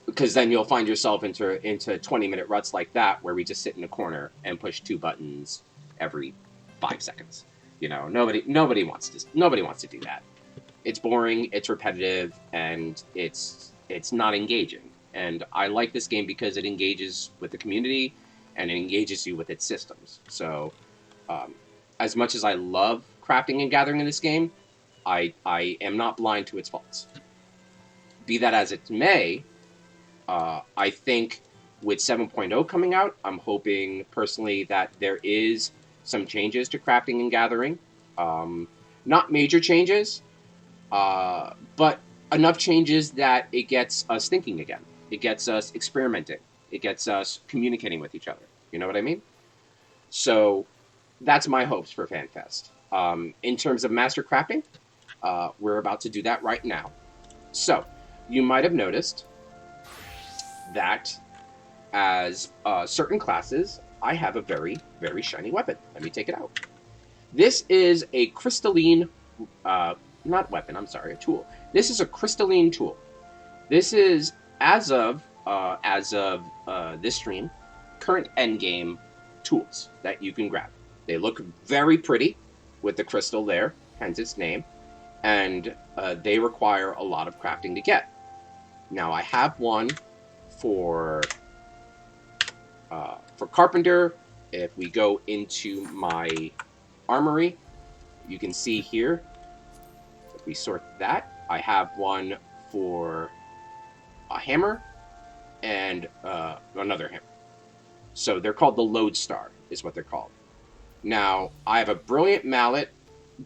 Because then you'll find yourself into 20-minute ruts like that, where we just sit in a corner and push 2 buttons every 5 seconds. You know, nobody wants to do that. It's boring, it's repetitive, and it's not engaging. And I like this game because it engages with the community and it engages you with its systems. So as much as I love crafting and gathering in this game, I am not blind to its faults. Be that as it may, I think with 7.0 coming out, I'm hoping personally that there is some changes to crafting and gathering. Not major changes, but enough changes that it gets us thinking again. It gets us experimenting. It gets us communicating with each other. You know what I mean? So that's my hopes for FanFest. In terms of master crafting, we're about to do that right now. So you might have noticed that as certain classes, I have a very, very shiny weapon. Let me take it out. This is a crystalline, not weapon, I'm sorry, a tool. This is a crystalline tool. This is, as of this stream, current endgame tools that you can grab. They look very pretty with the crystal there, hence its name, and they require a lot of crafting to get. Now I have one for carpenter. If we go into my armory, you can see here, if we sort that, I have one for a hammer and another hammer. So they're called the Lodestar, is what they're called. Now, I have a brilliant mallet.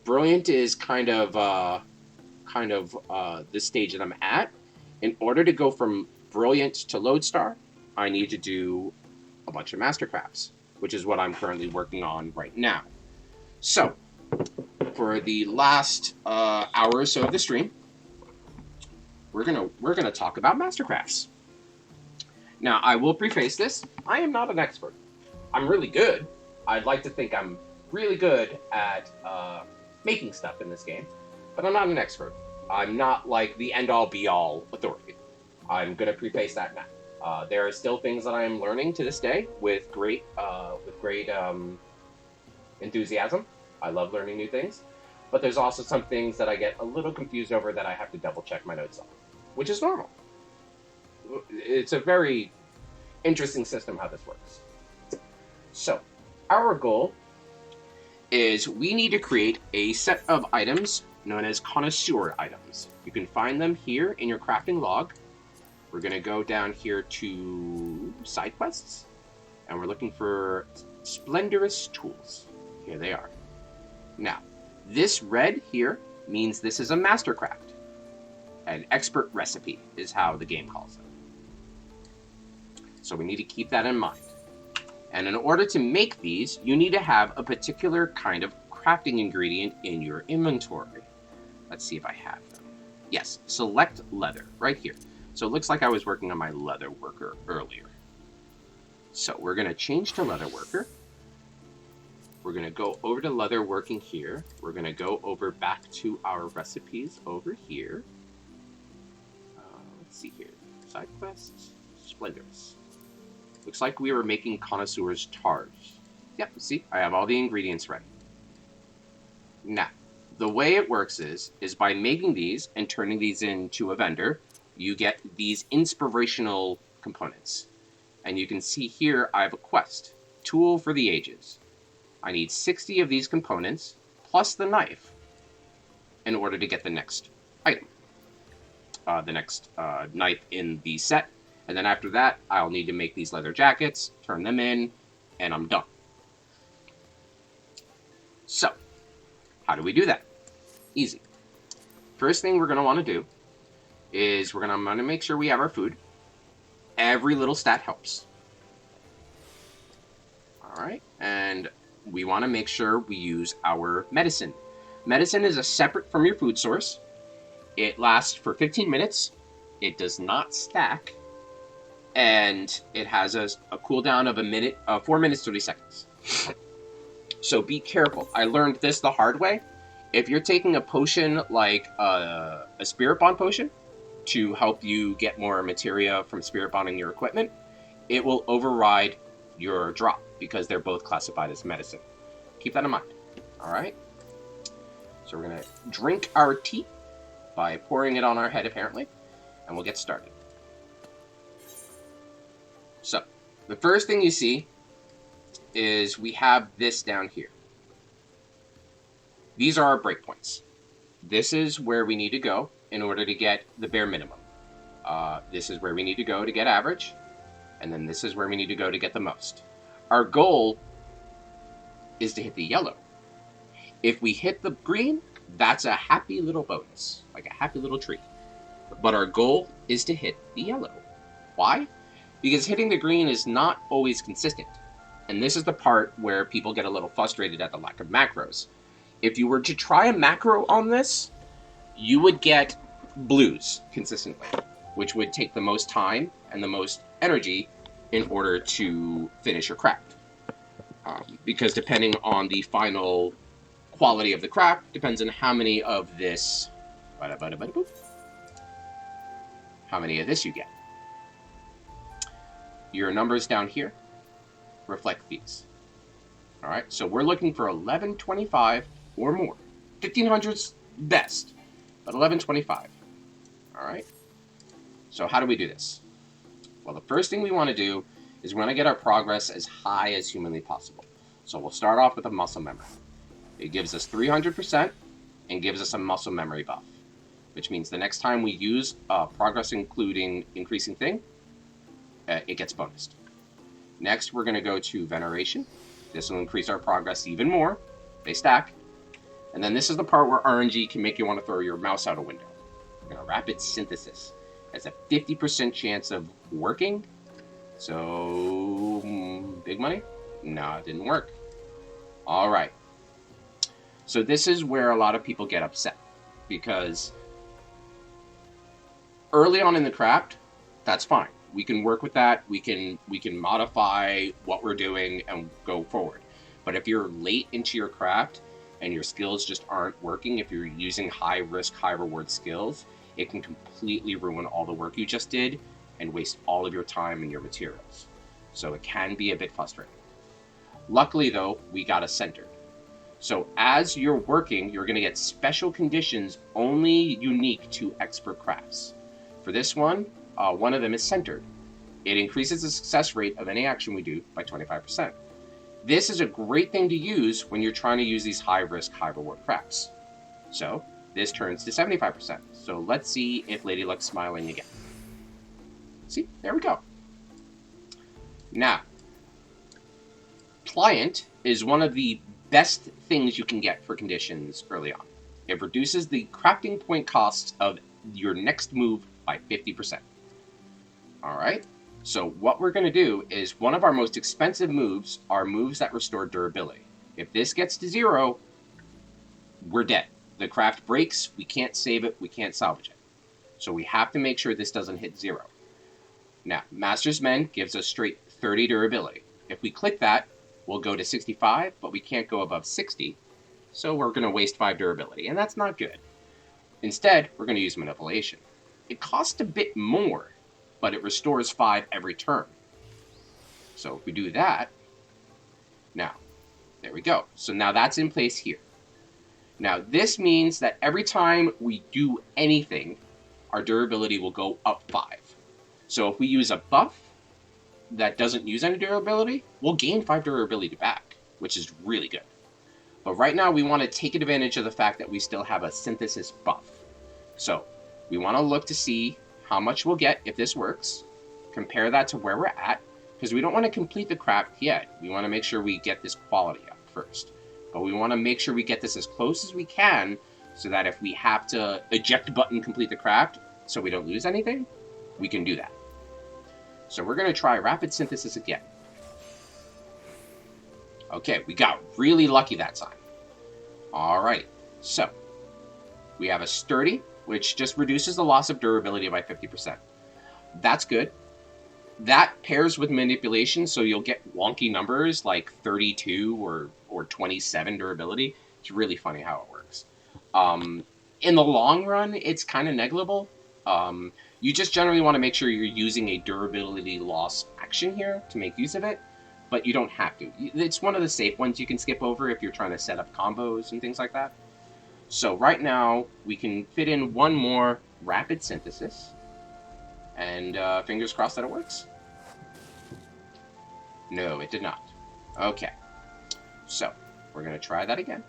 Brilliant is kind of the stage that I'm at. In order to go from brilliant to Lodestar, I need to do a bunch of mastercrafts, which is what I'm currently working on right now. So, for the last hour or so of the stream, we're gonna talk about mastercrafts. Now, I will preface this: I am not an expert. I'm really good. I'd like to think I'm really good at making stuff in this game, but I'm not an expert. I'm not like the end-all be-all authority. I'm gonna preface that now. There are still things that I am learning to this day with great enthusiasm. I love learning new things, but there's also some things that I get a little confused over that I have to double-check my notes on, which is normal. It's a very interesting system how this works. So, our goal is we need to create a set of items known as connoisseur items. You can find them here in your crafting log. We're going to go down here to side quests, and we're looking for splendorous tools. Here they are. Now, this red here means this is a mastercraft. An expert recipe is how the game calls it. So we need to keep that in mind. And in order to make these, you need to have a particular kind of crafting ingredient in your inventory. Let's see if I have them. Yes, select leather, right here. So it looks like I was working on my leather worker earlier. So we're going to change to leather worker. We're going to go over to leather working here. We're going to go over back to our recipes over here. Let's see here. Side quests. Splendorous. Looks like we were making connoisseur's tars. Yep, see, I have all the ingredients ready. Now, the way it works is by making these and turning these into a vendor, you get these inspirational components. And you can see here I have a quest. Tool for the ages. I need 60 of these components, plus the knife, in order to get the next item. The next knife in the set. And then after that, I'll need to make these leather jackets, turn them in, and I'm done. So, how do we do that? Easy. First thing we're going to want to do is I'm going to make sure we have our food. Every little stat helps. Alright, and we want to make sure we use our medicine. Medicine is a separate from your food source. It lasts for 15 minutes. It does not stack. And it has a cooldown of 4 minutes, 30 seconds. So be careful. I learned this the hard way. If you're taking a potion like a spirit bond potion to help you get more materia from spirit bonding your equipment, it will override your drop because they're both classified as medicine. Keep that in mind. All right. So we're going to drink our tea by pouring it on our head, apparently, and we'll get started. So the first thing you see is we have this down here. These are our breakpoints. This is where we need to go in order to get the bare minimum. This is where we need to go to get average, and then this is where we need to go to get the most. Our goal is to hit the yellow. If we hit the green, that's a happy little bonus, like a happy little treat. But our goal is to hit the yellow. Why? Because hitting the green is not always consistent. And this is the part where people get a little frustrated at the lack of macros. If you were to try a macro on this, you would get blues consistently, which would take the most time and the most energy in order to finish your craft. Because depending on the final quality of the craft, depends on how many of this, how many of this you get. Your numbers down here reflect these. All right, so we're looking for 1125 or more. 1500's best, but 1125. All right. So how do we do this? Well, the first thing we want to do is we want to get our progress as high as humanly possible. So we'll start off with a muscle memory. It gives us 300% and gives us a muscle memory buff, which means the next time we use progress including increasing thing, it gets bonused. Next, we're going to go to veneration. This will increase our progress even more. They stack. And then this is the part where RNG can make you want to throw your mouse out a window. We're going to rapid synthesis. Has a 50% chance of working. So, big money? No, it didn't work. All right. So this is where a lot of people get upset. Because early on in the craft, that's fine. We can work with that. We can modify what we're doing and go forward. But if you're late into your craft and your skills just aren't working, if you're using high risk, high reward skills, it can completely ruin all the work you just did and waste all of your time and your materials. So it can be a bit frustrating. Luckily though, we got it centered. So as you're working, you're going to get special conditions only unique to expert crafts. For this one of them is centered. It increases the success rate of any action we do by 25%. This is a great thing to use when you're trying to use these high risk, high reward crafts. So this turns to 75%. So let's see if Lady Luck's smiling again. See, there we go. Now, Pliant is one of the best things you can get for conditions early on. It reduces the crafting point costs of your next move by 50%. All right, so what we're going to do is one of our most expensive moves are moves that restore durability. If this gets to 0, we're dead. The craft breaks, we can't save it, we can't salvage it. So we have to make sure this doesn't hit 0. Now, Master's Mend gives us straight 30 durability. If we click that, we'll go to 65, but we can't go above 60. So we're going to waste 5 durability, and that's not good. Instead, we're going to use manipulation. It costs a bit more, but it restores 5 every turn. So if we do that, now, there we go. So now that's in place here. Now this means that every time we do anything, our durability will go up 5. So if we use a buff that doesn't use any durability, we'll gain 5 durability back, which is really good. But right now we want to take advantage of the fact that we still have a synthesis buff. So we want to look to see how much we'll get if this works, compare that to where we're at, because we don't want to complete the craft yet. We want to make sure we get this quality up first. But we want to make sure we get this as close as we can, so that if we have to eject button complete the craft so we don't lose anything, we can do that. So we're going to try rapid synthesis again. Okay, we got really lucky that time. Alright, so we have a sturdy, which just reduces the loss of durability by 50%. That's good. That pairs with manipulation, so you'll get wonky numbers like 32 or 27 durability. It's really funny how it works. In the long run, it's kind of negligible. You just generally want to make sure you're using a durability loss action here to make use of it, but you don't have to. It's one of the safe ones you can skip over if you're trying to set up combos and things like that. So right now, we can fit in one more rapid synthesis, and fingers crossed that it works. No, it did not. Okay, so we're going to try that again.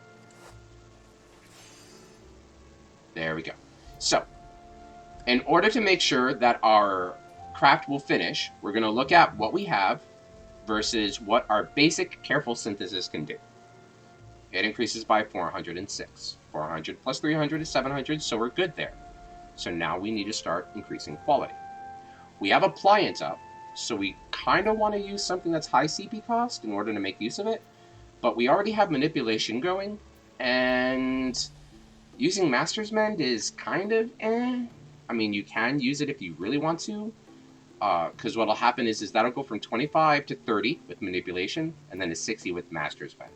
There we go. So, in order to make sure that our craft will finish, we're going to look at what we have versus what our basic careful synthesis can do. It increases by 406. 400 plus 300 is 700, so we're good there. So now we need to start increasing quality. We have appliance up, so we kind of want to use something that's high CP cost in order to make use of it, but we already have manipulation going, and using Master's Mend is kind of eh. I mean, you can use it if you really want to, because what'll happen is that'll go from 25 to 30 with manipulation, and then to 60 with Master's Mend.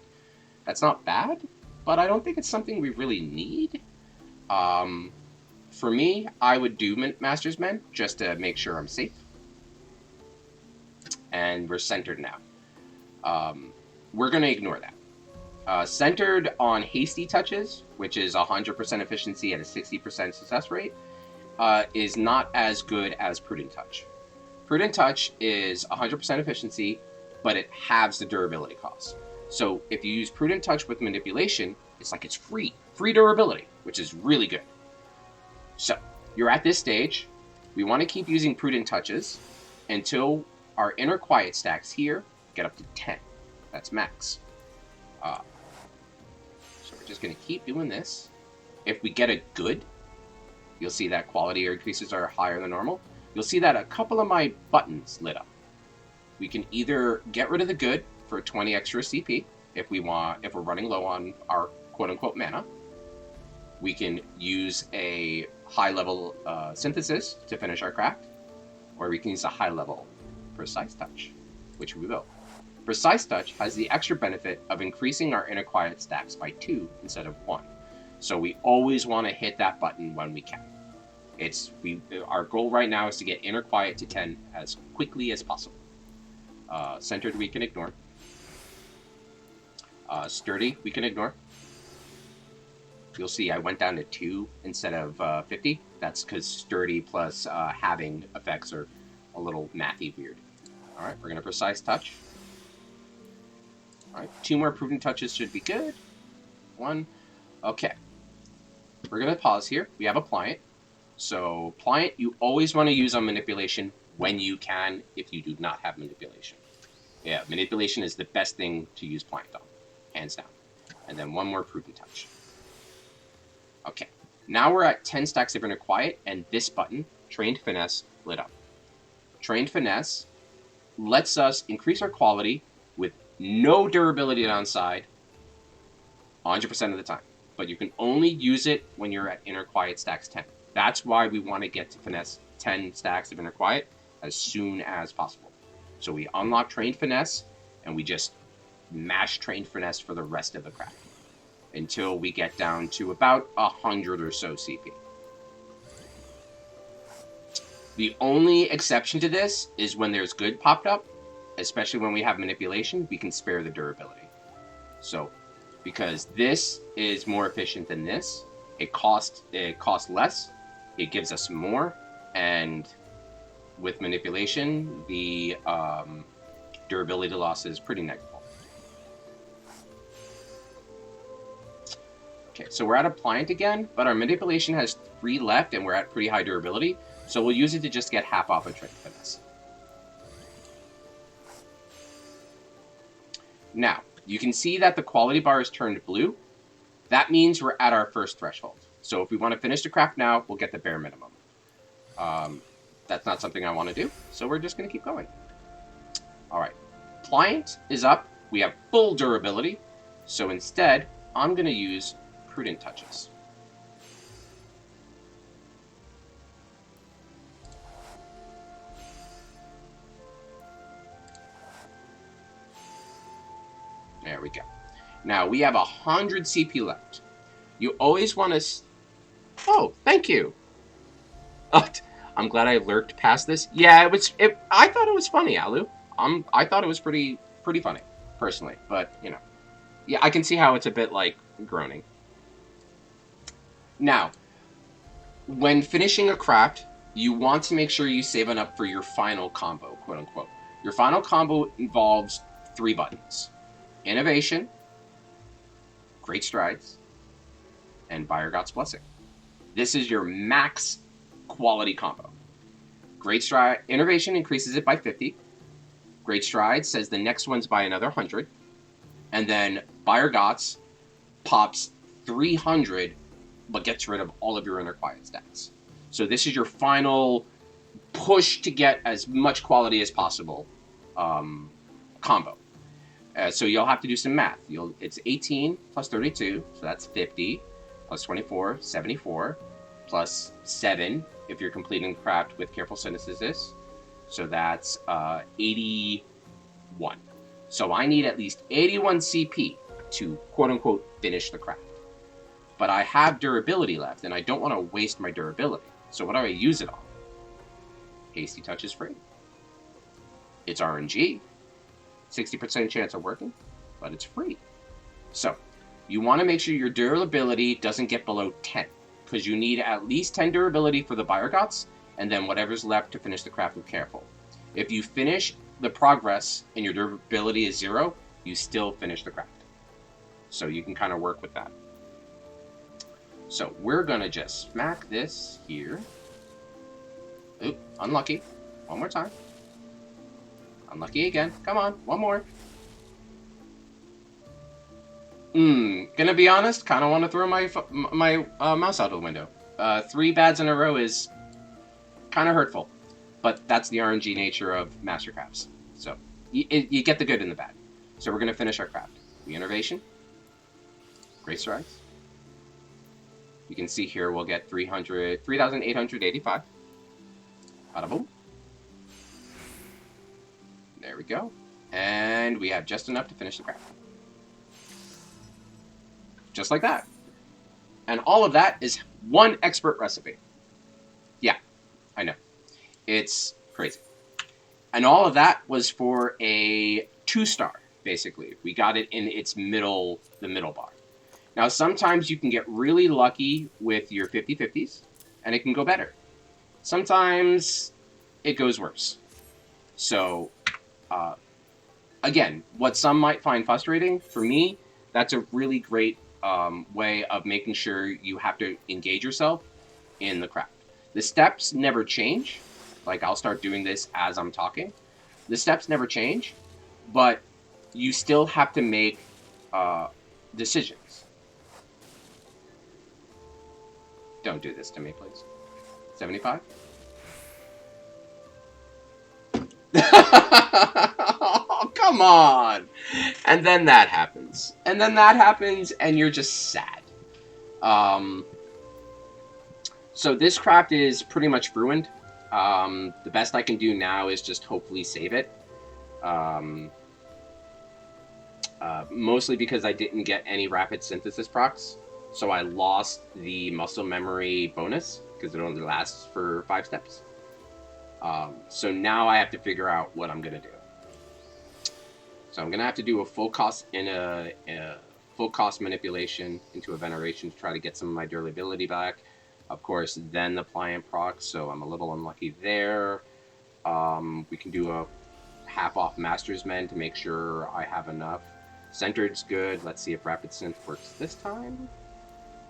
That's not bad, but I don't think it's something we really need. For me, I would do Master's Mend just to make sure I'm safe. And we're centered now. We're going to ignore that. Centered on hasty touches, which is 100% efficiency at a 60% success rate, is not as good as Prudent Touch. Prudent Touch is 100% efficiency, but it halves the durability cost. So if you use Prudent Touch with manipulation, it's like it's free durability, which is really good. So you're at this stage. We want to keep using Prudent Touches until our inner quiet stacks here get up to 10. That's max. So we're just going to keep doing this. If we get a good, you'll see that quality increases are higher than normal. You'll see that a couple of my buttons lit up. We can either get rid of the good for 20 extra CP if we're running low on our quote-unquote mana. We can use a high-level synthesis to finish our craft, or we can use a high-level Precise Touch, which we will. Precise Touch has the extra benefit of increasing our inner quiet stacks by 2 instead of 1. So we always want to hit that button when we can. Our goal right now is to get inner quiet to 10 as quickly as possible. Centered we can ignore. Sturdy we can ignore. You'll see I went down to 2 instead of 50. That's because sturdy plus having effects are a little mathy weird. Alright, we're going to Precise Touch. Alright, 2 more Prudent Touches should be good. 1. Okay. We're going to pause here. We have a Pliant. So, Pliant, you always want to use on manipulation when you can if you do not have manipulation. Yeah, manipulation is the best thing to use Pliant on. Hands down. And then 1 more Prudent Touch. Okay. Now we're at 10 stacks of inner quiet, and this button, Trained Finesse, lit up. Trained Finesse lets us increase our quality with no durability downside 100% of the time. But you can only use it when you're at inner quiet stacks 10. That's why we want to get to finesse 10 stacks of inner quiet as soon as possible. So we unlock Trained Finesse, and we just mash Trained Finesse for the rest of the craft until we get down to about 100 or so CP. The only exception to this is when there's good popped up, especially when we have manipulation, we can spare the durability. So, because this is more efficient than this, it costs less, it gives us more, and with manipulation, the durability loss is pretty negligible. Okay, so we're at a pliant again, but our manipulation has 3 left, and we're at pretty high durability, so we'll use it to just get half off of Trained Finesse. Now, you can see that the quality bar is turned blue. That means we're at our first threshold. So if we want to finish the craft now, we'll get the bare minimum. That's not something I want to do, so we're just going to keep going. All right, pliant is up. We have full durability, so instead, I'm going to use Prudent Touches. There we go. Now, we have 100 CP left. You always want to... Oh, thank you. I'm glad I lurked past this. Yeah, I thought it was funny, Alu. I thought it was pretty funny, personally. But, you know. Yeah, I can see how it's a bit, like, groaning. Now, when finishing a craft, you want to make sure you save enough for your final combo, quote-unquote. Your final combo involves 3 buttons. Innovation, Great Strides, and Byregot's Blessing. This is your max quality combo. Great Stride, Innovation increases it by 50. Great Strides says the next one's by another 100. And then Byregot's pops 300, but gets rid of all of your inner quiet stats. So this is your final push to get as much quality as possible combo. So you'll have to do some math. It's 18 plus 32, so that's 50, plus 24, 74, plus 7 if you're completing the craft with careful synthesis. So that's 81. So I need at least 81 CP to quote-unquote finish the craft. But I have durability left, and I don't want to waste my durability. So what do I use it on? Hasty Touch is free. It's RNG. 60% chance of working, but it's free. So, you want to make sure your durability doesn't get below 10, because you need at least 10 durability for the Byregots, and then whatever's left to finish the craft with careful. If you finish the progress and your durability is 0, you still finish the craft. So you can kind of work with that. So we're going to just smack this here. Oop, unlucky. One more time. Unlucky again. Come on, one more. Gonna be honest, kind of want to throw my mouse out of the window. 3 bads in a row is kind of hurtful, but that's the RNG nature of Mastercrafts. So you get the good and the bad. So we're gonna finish our craft. The Innovation, Great Strides. You can see here we'll get 3,885. Bada boom. There we go. And we have just enough to finish the craft. Just like that. And all of that is one expert recipe. Yeah, I know. It's crazy. And all of that was for a 2-star, basically. We got it in its middle, the middle bar. Now, sometimes you can get really lucky with your 50/50s, and it can go better. Sometimes it goes worse. So, again, what some might find frustrating, for me, that's a really great way of making sure you have to engage yourself in the craft. The steps never change. Like, I'll start doing this as I'm talking. The steps never change, but you still have to make decisions. Don't do this to me, please. 75? Oh, come on! And then that happens. And then that happens, and you're just sad. So this craft is pretty much ruined. The best I can do now is just hopefully save it. Mostly because I didn't get any rapid synthesis procs, so I lost the muscle memory bonus because it only lasts for 5 steps. So now I have to figure out what I'm gonna do. So I'm gonna have to do a full cost full cost manipulation into a veneration to try to get some of my durability back. Of course, then the pliant proc, so I'm a little unlucky there. We can do a half off Master's Men to make sure I have enough. Centered's good. Let's see if Rapid Synth works this time.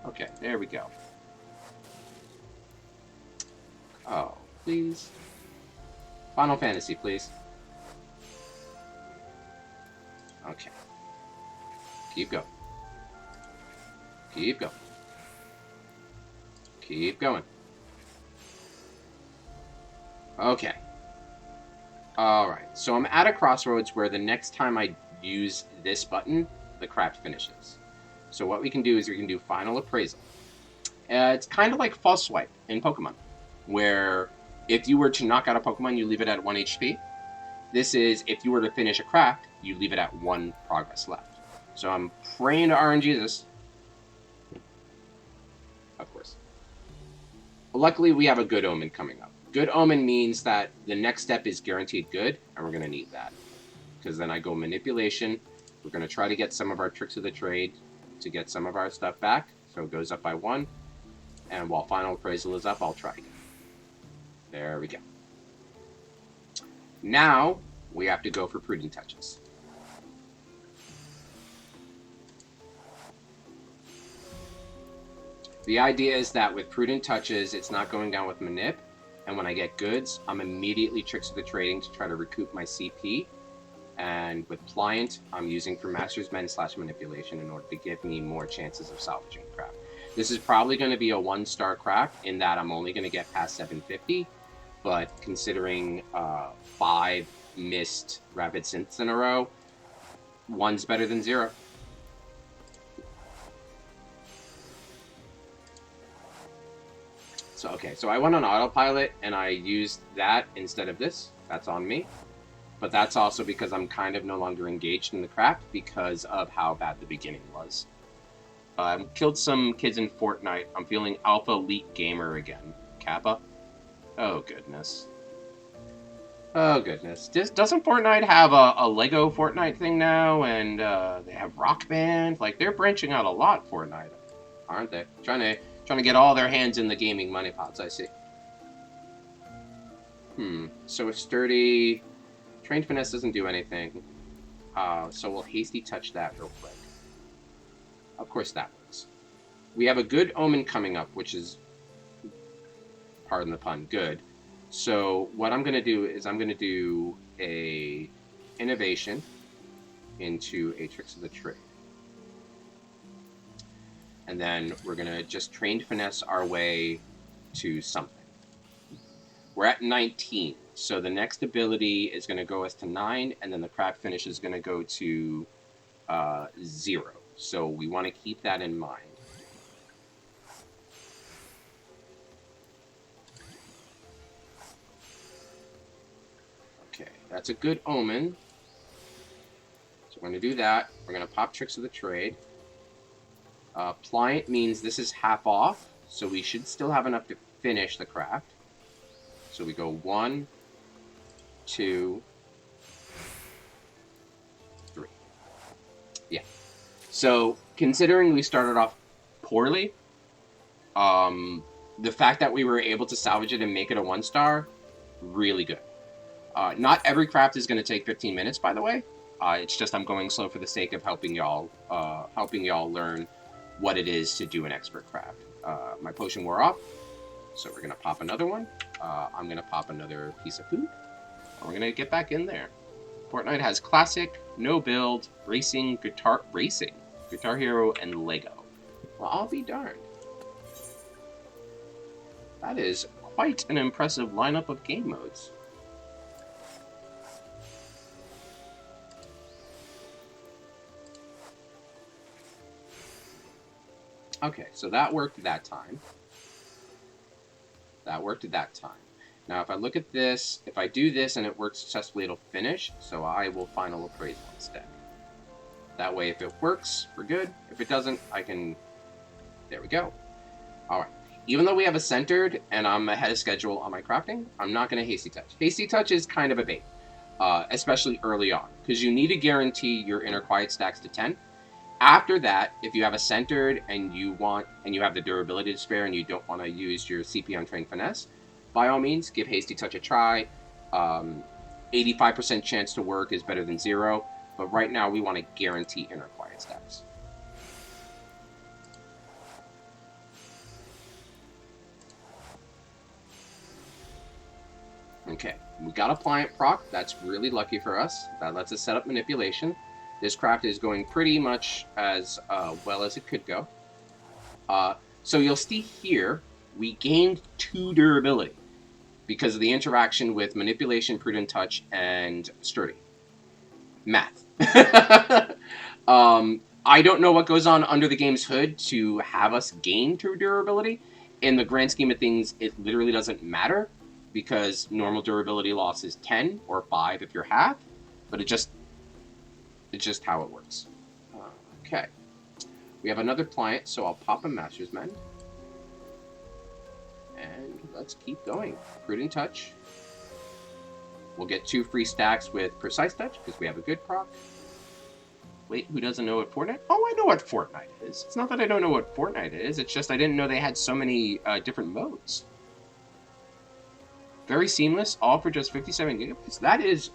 Okay, there we go. Oh, please. Final Fantasy, please. Okay. Keep going. Keep going. Keep going. Okay. Alright, so I'm at a crossroads where the next time I use this button, the craft finishes. So what we can do is we can do Final Appraisal. It's kind of like False Swipe in Pokemon, where if you were to knock out a Pokemon, you leave it at 1 HP. This is, if you were to finish a craft, you leave it at 1 progress left. So I'm praying to RNGesus. Of course. Luckily, we have a Good Omen coming up. Good Omen means that the next step is guaranteed good, and we're going to need that. Because then I go Manipulation. We're going to try to get some of our Tricks of the Trade to get some of our stuff back. So it goes up by 1. And while Final Appraisal is up, I'll try again. There we go. Now, we have to go for Prudent Touches. The idea is that with Prudent Touches, it's not going down with Manip, and when I get goods, I'm immediately Tricks of the Trading to try to recoup my CP, and with Pliant, I'm using for Master's Men / Manipulation in order to give me more chances of salvaging craft. This is probably going to be a 1-star craft, in that I'm only going to get past 750, but considering 5 missed Rapid Synths in a row, 1's better than 0. So, okay, so I went on autopilot and I used that instead of this. That's on me. But that's also because I'm kind of no longer engaged in the craft because of how bad the beginning was. Killed some kids in Fortnite. I'm feeling alpha elite gamer again. Kappa? Oh, goodness. Oh, goodness. Doesn't Fortnite have a Lego Fortnite thing now? And they have Rock Band? Like, they're branching out a lot, Fortnite. Aren't they? Trying to get all their hands in the gaming money pots, I see. So with Sturdy, Trained Finesse doesn't do anything. So we'll Hasty Touch that real quick. Of course that works. We have a Good Omen coming up, which is, pardon the pun, good. So what I'm going to do is I'm going to do a Innovation into a Tricks of the Trade. And then we're going to just Trained Finesse our way to something. We're at 19, so the next ability is going to go us to 9, and then the craft finish is going to go to 0. So we want to keep that in mind. Okay, that's a Good Omen. So we're going to do that. We're going to pop Tricks of the Trade. Pliant means this is half off, so we should still have enough to finish the craft. So we go 1, 2, 3. Yeah. So considering we started off poorly, the fact that we were able to salvage it and make it a 1-star, really good. Not every craft is going to take 15 minutes, by the way. It's just I'm going slow for the sake of helping y'all learn what it is to do an expert craft. My potion wore off, so we're going to pop another one. I'm going to pop another piece of food, and we're going to get back in there. Fortnite has Classic, No Build, Racing, Guitar Hero, and Lego. Well, I'll be darned. That is quite an impressive lineup of game modes. Okay, so that worked that time. That worked that time. Now, if I look at this, if I do this and it works successfully, it'll finish. So I will final appraisal instead. That way, if it works, we're good. If it doesn't, I can... There we go. All right. Even though we have a centered and I'm ahead of schedule on my crafting, I'm not going to hasty touch. Hasty touch is kind of a bait, especially early on, because you need to guarantee your inner quiet stacks to 10. After that, if you have a centered and you have the durability to spare and you don't want to use your CP on trained finesse, by all means, give hasty touch a try. 85% chance to work is better than 0, but right now we want to guarantee inner quiet stacks. Okay, we got a pliant proc. That's really lucky for us. That lets us set up manipulation. This craft is going pretty much as well as it could go. So you'll see here, we gained 2 durability because of the interaction with manipulation, prudent touch, and sturdy. Math. I don't know what goes on under the game's hood to have us gain 2 durability. In the grand scheme of things, it literally doesn't matter because normal durability loss is 10 or 5 if you're half, but it's just how it works. Okay. We have another pliant, so I'll pop a Master's Mend. And let's keep going. Prudent Touch. We'll get 2 free stacks with Precise Touch because we have a good proc. Wait, who doesn't know what Fortnite? Oh, I know what Fortnite is. It's not that I don't know what Fortnite is. It's just I didn't know they had so many different modes. Very seamless, all for just 57 gigabytes. That is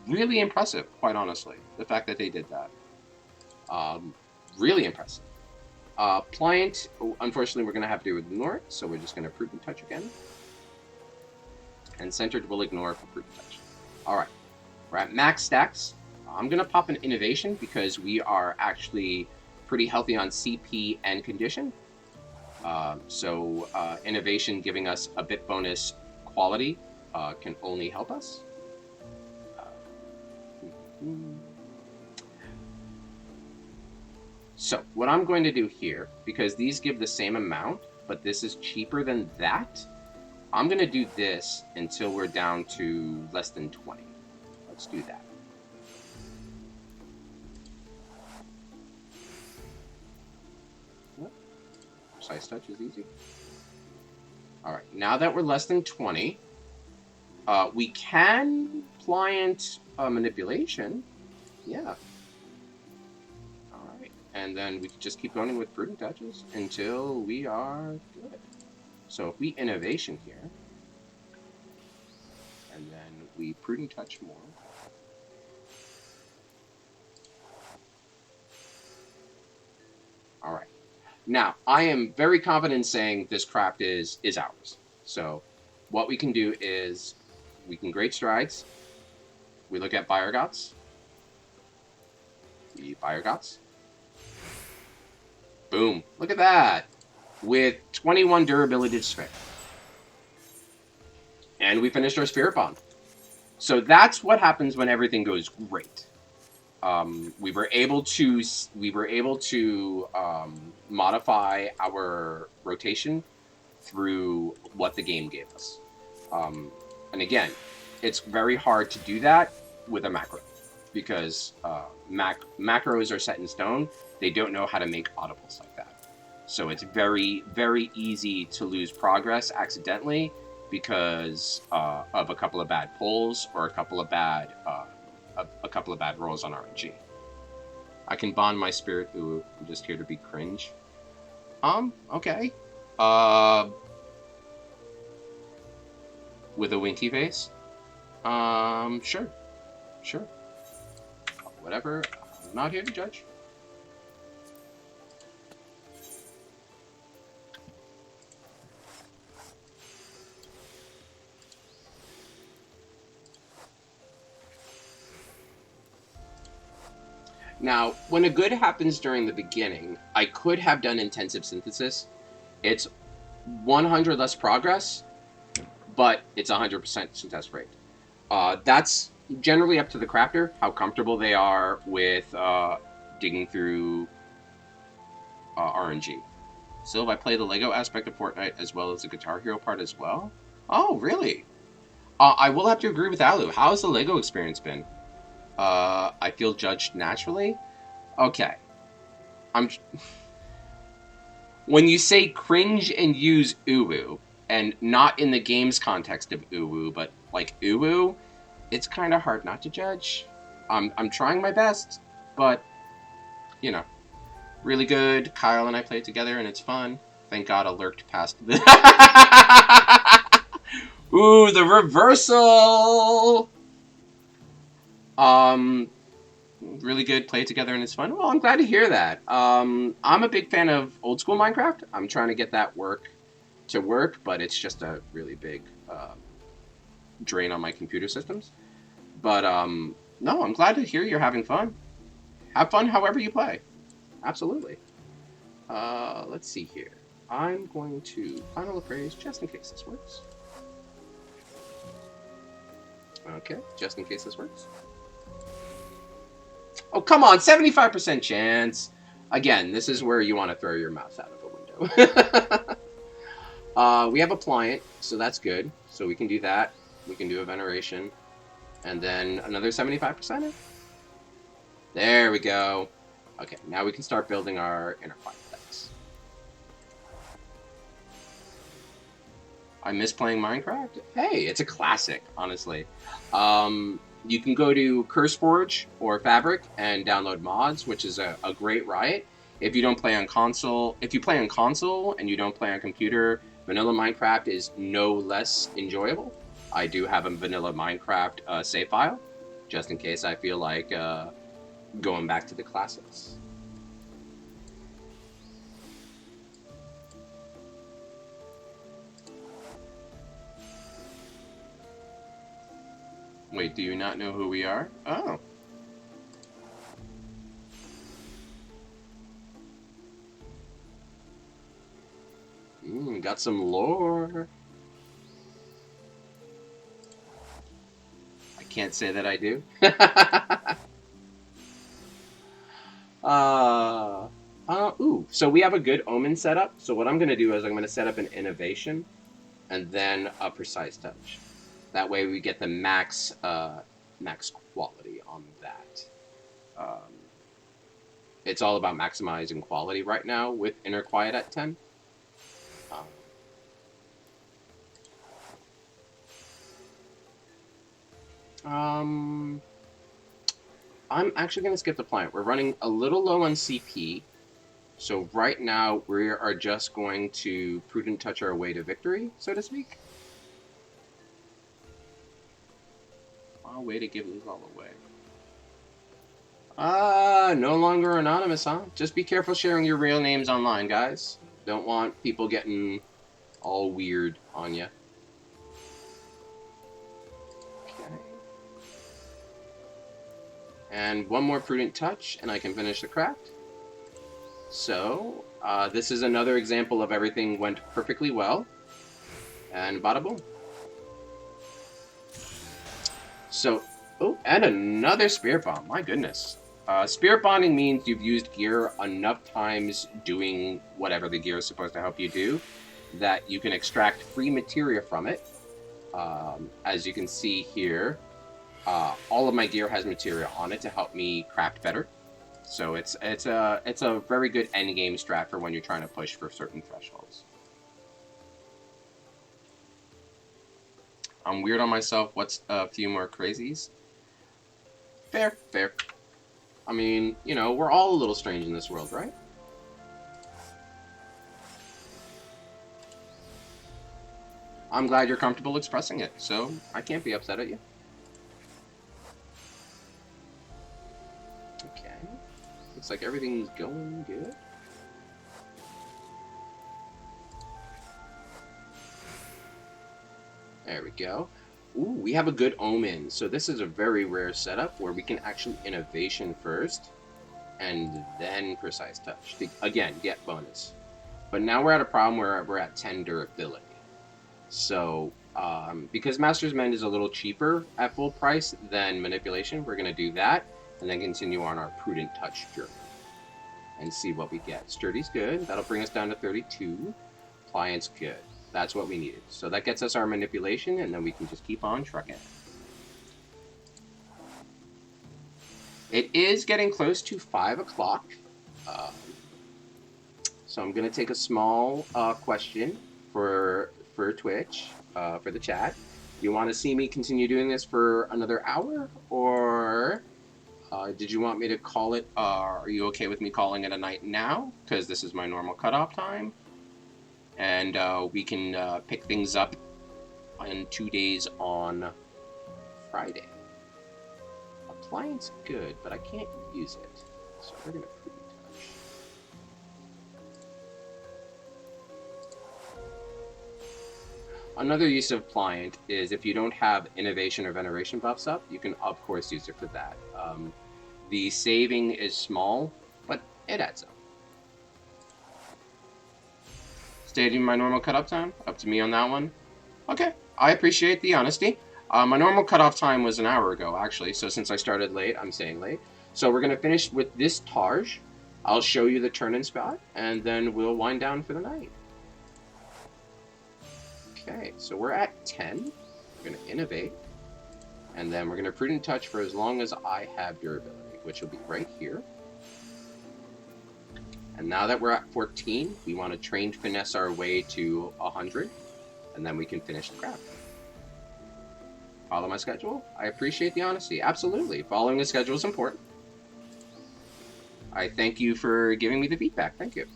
really impressive, quite honestly, the fact that they did that. Really impressive. Pliant, unfortunately, we're going to have to ignore it, so we're just going to Prudent Touch again. And Centered will ignore for Prudent Touch. Alright, we're at max stacks. I'm going to pop an Innovation because we are actually pretty healthy on CP and Condition. So Innovation giving us a bit bonus quality can only help us. So what I'm going to do here, because these give the same amount, but this is cheaper than that, I'm going to do this until we're down to less than 20. Let's do that. Precise Touch is easy. Alright, now that we're less than 20, we can pliant manipulation. Yeah. Alright, and then we can just keep going with Prudent Touches until we are good. So if we Innovation here, and then we Prudent Touch more. Alright. Now, I am very confident in saying this craft is ours. So what we can do is we can Great Strides. We look at Bayergots. We Bayergots. Boom. Look at that. With 21 durability to spare. And we finished our Spirit Bond. So that's what happens when everything goes great. We were able to modify our rotation through what the game gave us. And again, it's very hard to do that with a macro because macros are set in stone. They don't know how to make audibles like that. So it's very, very easy to lose progress accidentally because of a couple of bad pulls or a couple of bad rolls on RNG. I can bond my spirit. Ooh, I'm just here to be cringe. Okay. With a winky face? Sure. Sure. Whatever. I'm not here to judge. Now, when a good happens during the beginning, I could have done intensive synthesis. It's 100 less progress, but it's 100% success rate. That's generally up to the crafter, how comfortable they are with digging through RNG. So if I play the Lego aspect of Fortnite as well as the Guitar Hero part as well? Oh, really? I will have to agree with Alu. How's the Lego experience been? I feel judged naturally. Okay, I'm. When you say cringe and use uwu, and not in the game's context of uwu, but like uwu, it's kind of hard not to judge. I'm trying my best, but you know, really good. Kyle and I played together, and it's fun. Thank God I lurked past the. Ooh, the reversal. Um, really good. Play together, and it's fun. Well, I'm glad to hear that. I'm a big fan of old school Minecraft. I'm trying to get that to work, but it's just a really big drain on my computer systems. But no, I'm glad to hear you're having fun. Have fun however you play. Absolutely. Let's see here. I'm going to final appraise just in case this works. Okay, just in case this works. Oh, come on, 75% chance. Again, this is where you want to throw your mouse out of a window. We have a pliant, so that's good. So we can do that. We can do a veneration. And then another 75%. There we go. Okay, now we can start building our inner quiet decks. I miss playing Minecraft? Hey, it's a classic, honestly. You can go to CurseForge or Fabric and download mods, which is a great riot. If you don't play on console, if you play on console and you don't play on computer, vanilla Minecraft is no less enjoyable. I do have a vanilla Minecraft save file, just in case I feel like going back to the classics. Wait, do you not know who we are? Oh. Got some lore. I can't say that I do. So we have a good omen setup. So what I'm going to do is I'm going to set up an innovation and then a precise touch. That way we get the max quality on that. It's all about maximizing quality right now with inner quiet at 10. I'm actually going to skip the plant. We're running a little low on CP. So right now we are just going to prudent touch our way to victory, so to speak. Oh, way to give this all away. No longer anonymous, huh? Just be careful sharing your real names online, guys. Don't want people getting all weird on you. Okay. And one more prudent touch, and I can finish the craft. So, this is another example of everything went perfectly well. And bada boom. So, oh, and another spirit bomb. My goodness. Spirit bonding means you've used gear enough times doing whatever the gear is supposed to help you do that you can extract free materia from it. As you can see here, all of my gear has materia on it to help me craft better. So it's a very good end game strat for when you're trying to push for certain thresholds. I'm weird on myself. What's a few more crazies? Fair, fair. I mean, you know, we're all a little strange in this world, right? I'm glad you're comfortable expressing it, so I can't be upset at you. Okay. Looks like everything's going good. There we go. Ooh, we have a good omen. So this is a very rare setup where we can actually innovation first and then precise touch. Again, get bonus. But now we're at a problem where we're at 10 durability. So because Master's Mend is a little cheaper at full price than Manipulation, we're going to do that and then continue on our Prudent Touch journey and see what we get. Sturdy's good. That'll bring us down to 32. Pliant's good. That's what we needed. So that gets us our manipulation, and then we can just keep on trucking. It is getting close to 5 o'clock. So I'm going to take a small question for Twitch, for the chat. You want to see me continue doing this for another hour, or did you want me to call it? Are you okay with me calling it a night now? Because this is my normal cutoff time, and we can pick things up in 2 days on Friday. Appliance good, but I can't use it, so we're gonna touch. Another use of pliant is if you don't have innovation or veneration buffs up, you can of course use it for that. The saving is small, but it adds up. Stating my normal cutoff time, up to me on that one. Okay, I appreciate the honesty. My normal cutoff time was an hour ago, actually, so since I started late, I'm staying late. So we're going to finish with this Taj. I'll show you the turn-in spot, and then we'll wind down for the night. Okay, so we're at 10. We're going to innovate, and then we're going to prudent touch for as long as I have durability, which will be right here. And now that we're at 14, we want to train finesse our way to 100, and then we can finish the craft. Follow my schedule? I appreciate the honesty. Absolutely. Following the schedule is important. I thank you for giving me the feedback. Thank you.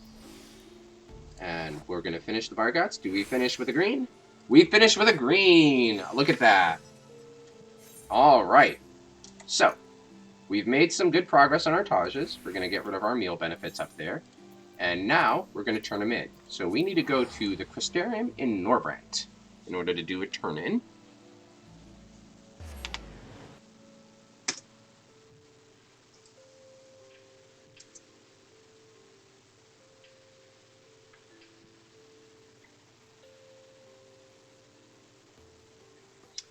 And we're going to finish the Vargots. Do we finish with a green? We finished with a green! Look at that. All right. So, we've made some good progress on our Tajas. We're going to get rid of our meal benefits up there. And now, we're going to turn them in. So we need to go to the Crystarium in Norbrandt in order to do a turn-in.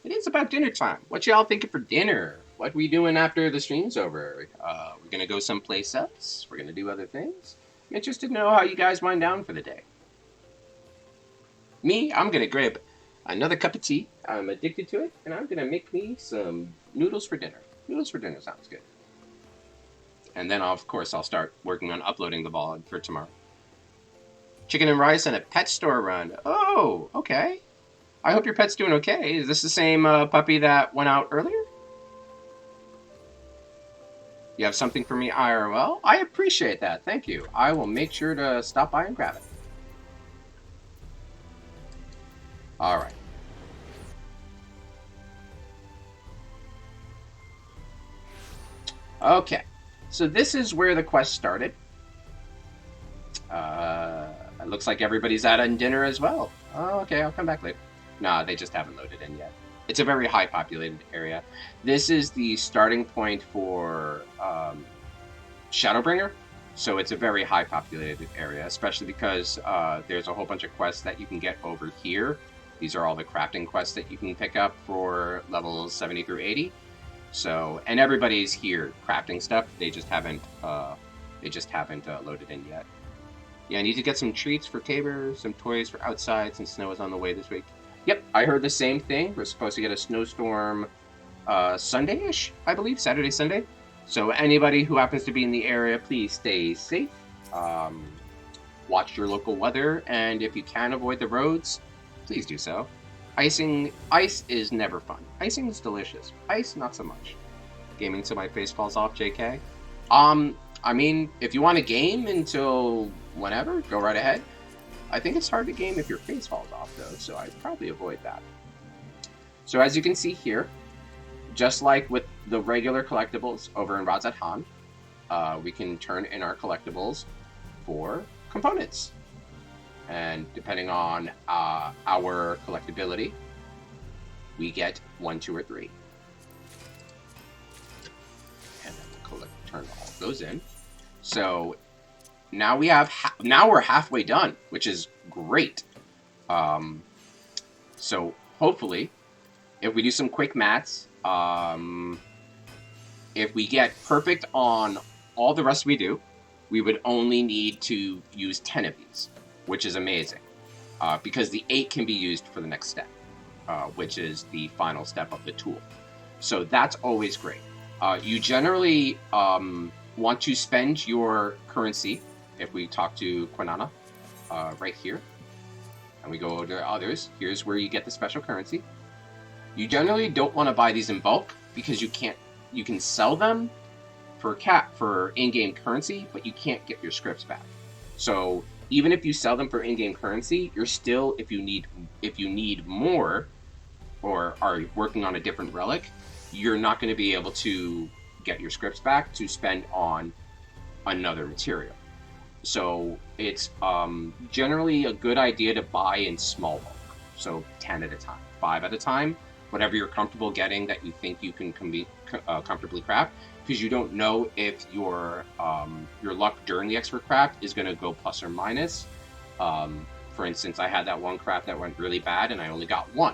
It's about dinner time. What y'all thinking for dinner? What we doing after the stream's over? We're gonna go someplace else. We're gonna do other things. I'm interested to know how you guys wind down for the day. Me, I'm gonna grab another cup of tea. I'm addicted to it, and I'm gonna make me some noodles for dinner. Noodles for dinner sounds good. And then, of course, I'll start working on uploading the VOD for tomorrow. Chicken and rice and a pet store run. Oh, okay. I hope your pet's doing okay. Is this the same puppy that went out earlier? You have something for me IRL? I appreciate that. Thank you. I will make sure to stop by and grab it. All right. Okay. So this is where the quest started. It looks like everybody's out on dinner as well. Oh, okay. I'll come back later. Nah, they just haven't loaded in yet. It's a very high populated area. This is the starting point for Shadowbringer, so it's a very high populated area, especially because there's a whole bunch of quests that you can get over here. These are all the crafting quests that you can pick up for levels 70 through 80. So, and everybody's here crafting stuff. They just haven't loaded in yet. Yeah, I need to get some treats for Tabor, some toys for outside since snow is on the way this week. Yep, I heard the same thing. We're supposed to get a snowstorm Sunday-ish, I believe, Saturday, Sunday. So anybody who happens to be in the area, please stay safe. Watch your local weather, and if you can avoid the roads, please do so. Ice is never fun. Icing is delicious. Ice, not so much. Gaming till my face falls off, JK. I mean, if you want to game until whenever, go right ahead. I think it's hard to game if your face falls off, though, so I'd probably avoid that. So as you can see here, just like with the regular collectibles over in Razat Han, we can turn in our collectibles for components. And depending on our collectability, we get 1, 2, or 3. And then turn all of those in. So now we're halfway done, which is great. So hopefully, if we do some quick maths, if we get perfect on all the rest we do, we would only need to use 10 of these, which is amazing. because the 8 can be used for the next step, which is the final step of the tool. So that's always great. You generally want to spend your currency. If we talk to Quinana right here, and we go to others, here's where you get the special currency. You generally don't want to buy these in bulk because you can sell them for in-game currency, but you can't get your scripts back. So even if you sell them for in-game currency, you're still, if you need more or are working on a different relic, you're not going to be able to get your scripts back to spend on another material. So it's generally a good idea to buy in small bulk. So 10 at a time, 5 at a time, whatever you're comfortable getting that you think you can comfortably craft, because you don't know if your luck during the expert craft is going to go plus or minus. For instance, I had that one craft that went really bad and I only got 1.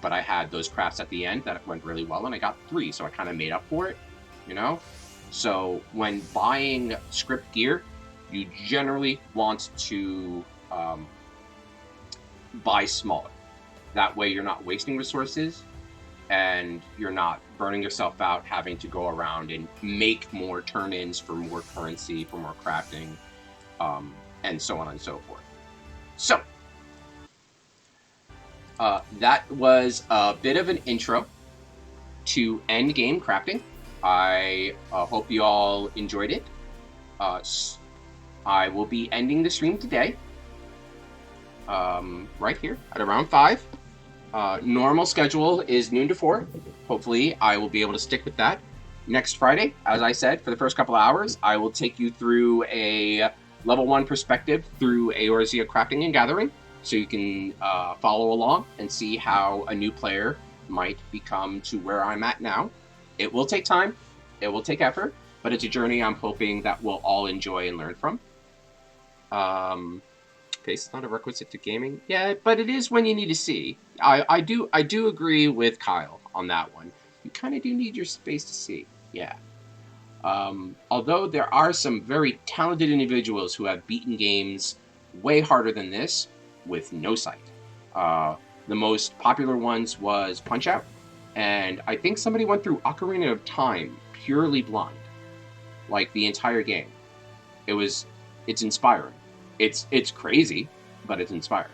But I had those crafts at the end that went really well and I got 3, so I kind of made up for it, you know? So when buying script gear, you generally want to buy smaller. That way you're not wasting resources and you're not burning yourself out having to go around and make more turn-ins for more currency, for more crafting, and so on and so forth. So, that was a bit of an intro to endgame crafting. I hope you all enjoyed it. I will be ending the stream today, right here at around 5. Normal schedule is noon to 4. Hopefully, I will be able to stick with that. Next Friday, as I said, for the first couple hours, I will take you through a level 1 perspective through Eorzea Crafting and Gathering, so you can follow along and see how a new player might become to where I'm at now. It will take time, it will take effort, but it's a journey I'm hoping that we'll all enjoy and learn from. Pace is not a requisite to gaming. Yeah, but it is when you need to see. I do agree with Kyle on that one. You kind of do need your space to see. Yeah. Although there are some very talented individuals who have beaten games way harder than this with no sight. The most popular ones was Punch-Out, and I think somebody went through Ocarina of Time purely blind, like the entire game. It's inspiring. It's crazy, but it's inspiring.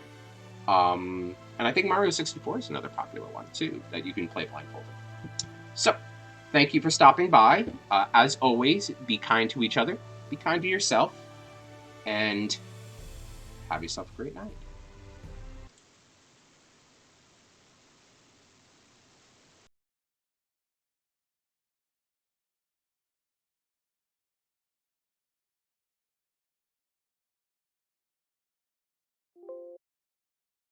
And I think Mario 64 is another popular one too that you can play blindfolded. So, thank you for stopping by. As always, be kind to each other, be kind to yourself, and have yourself a great night.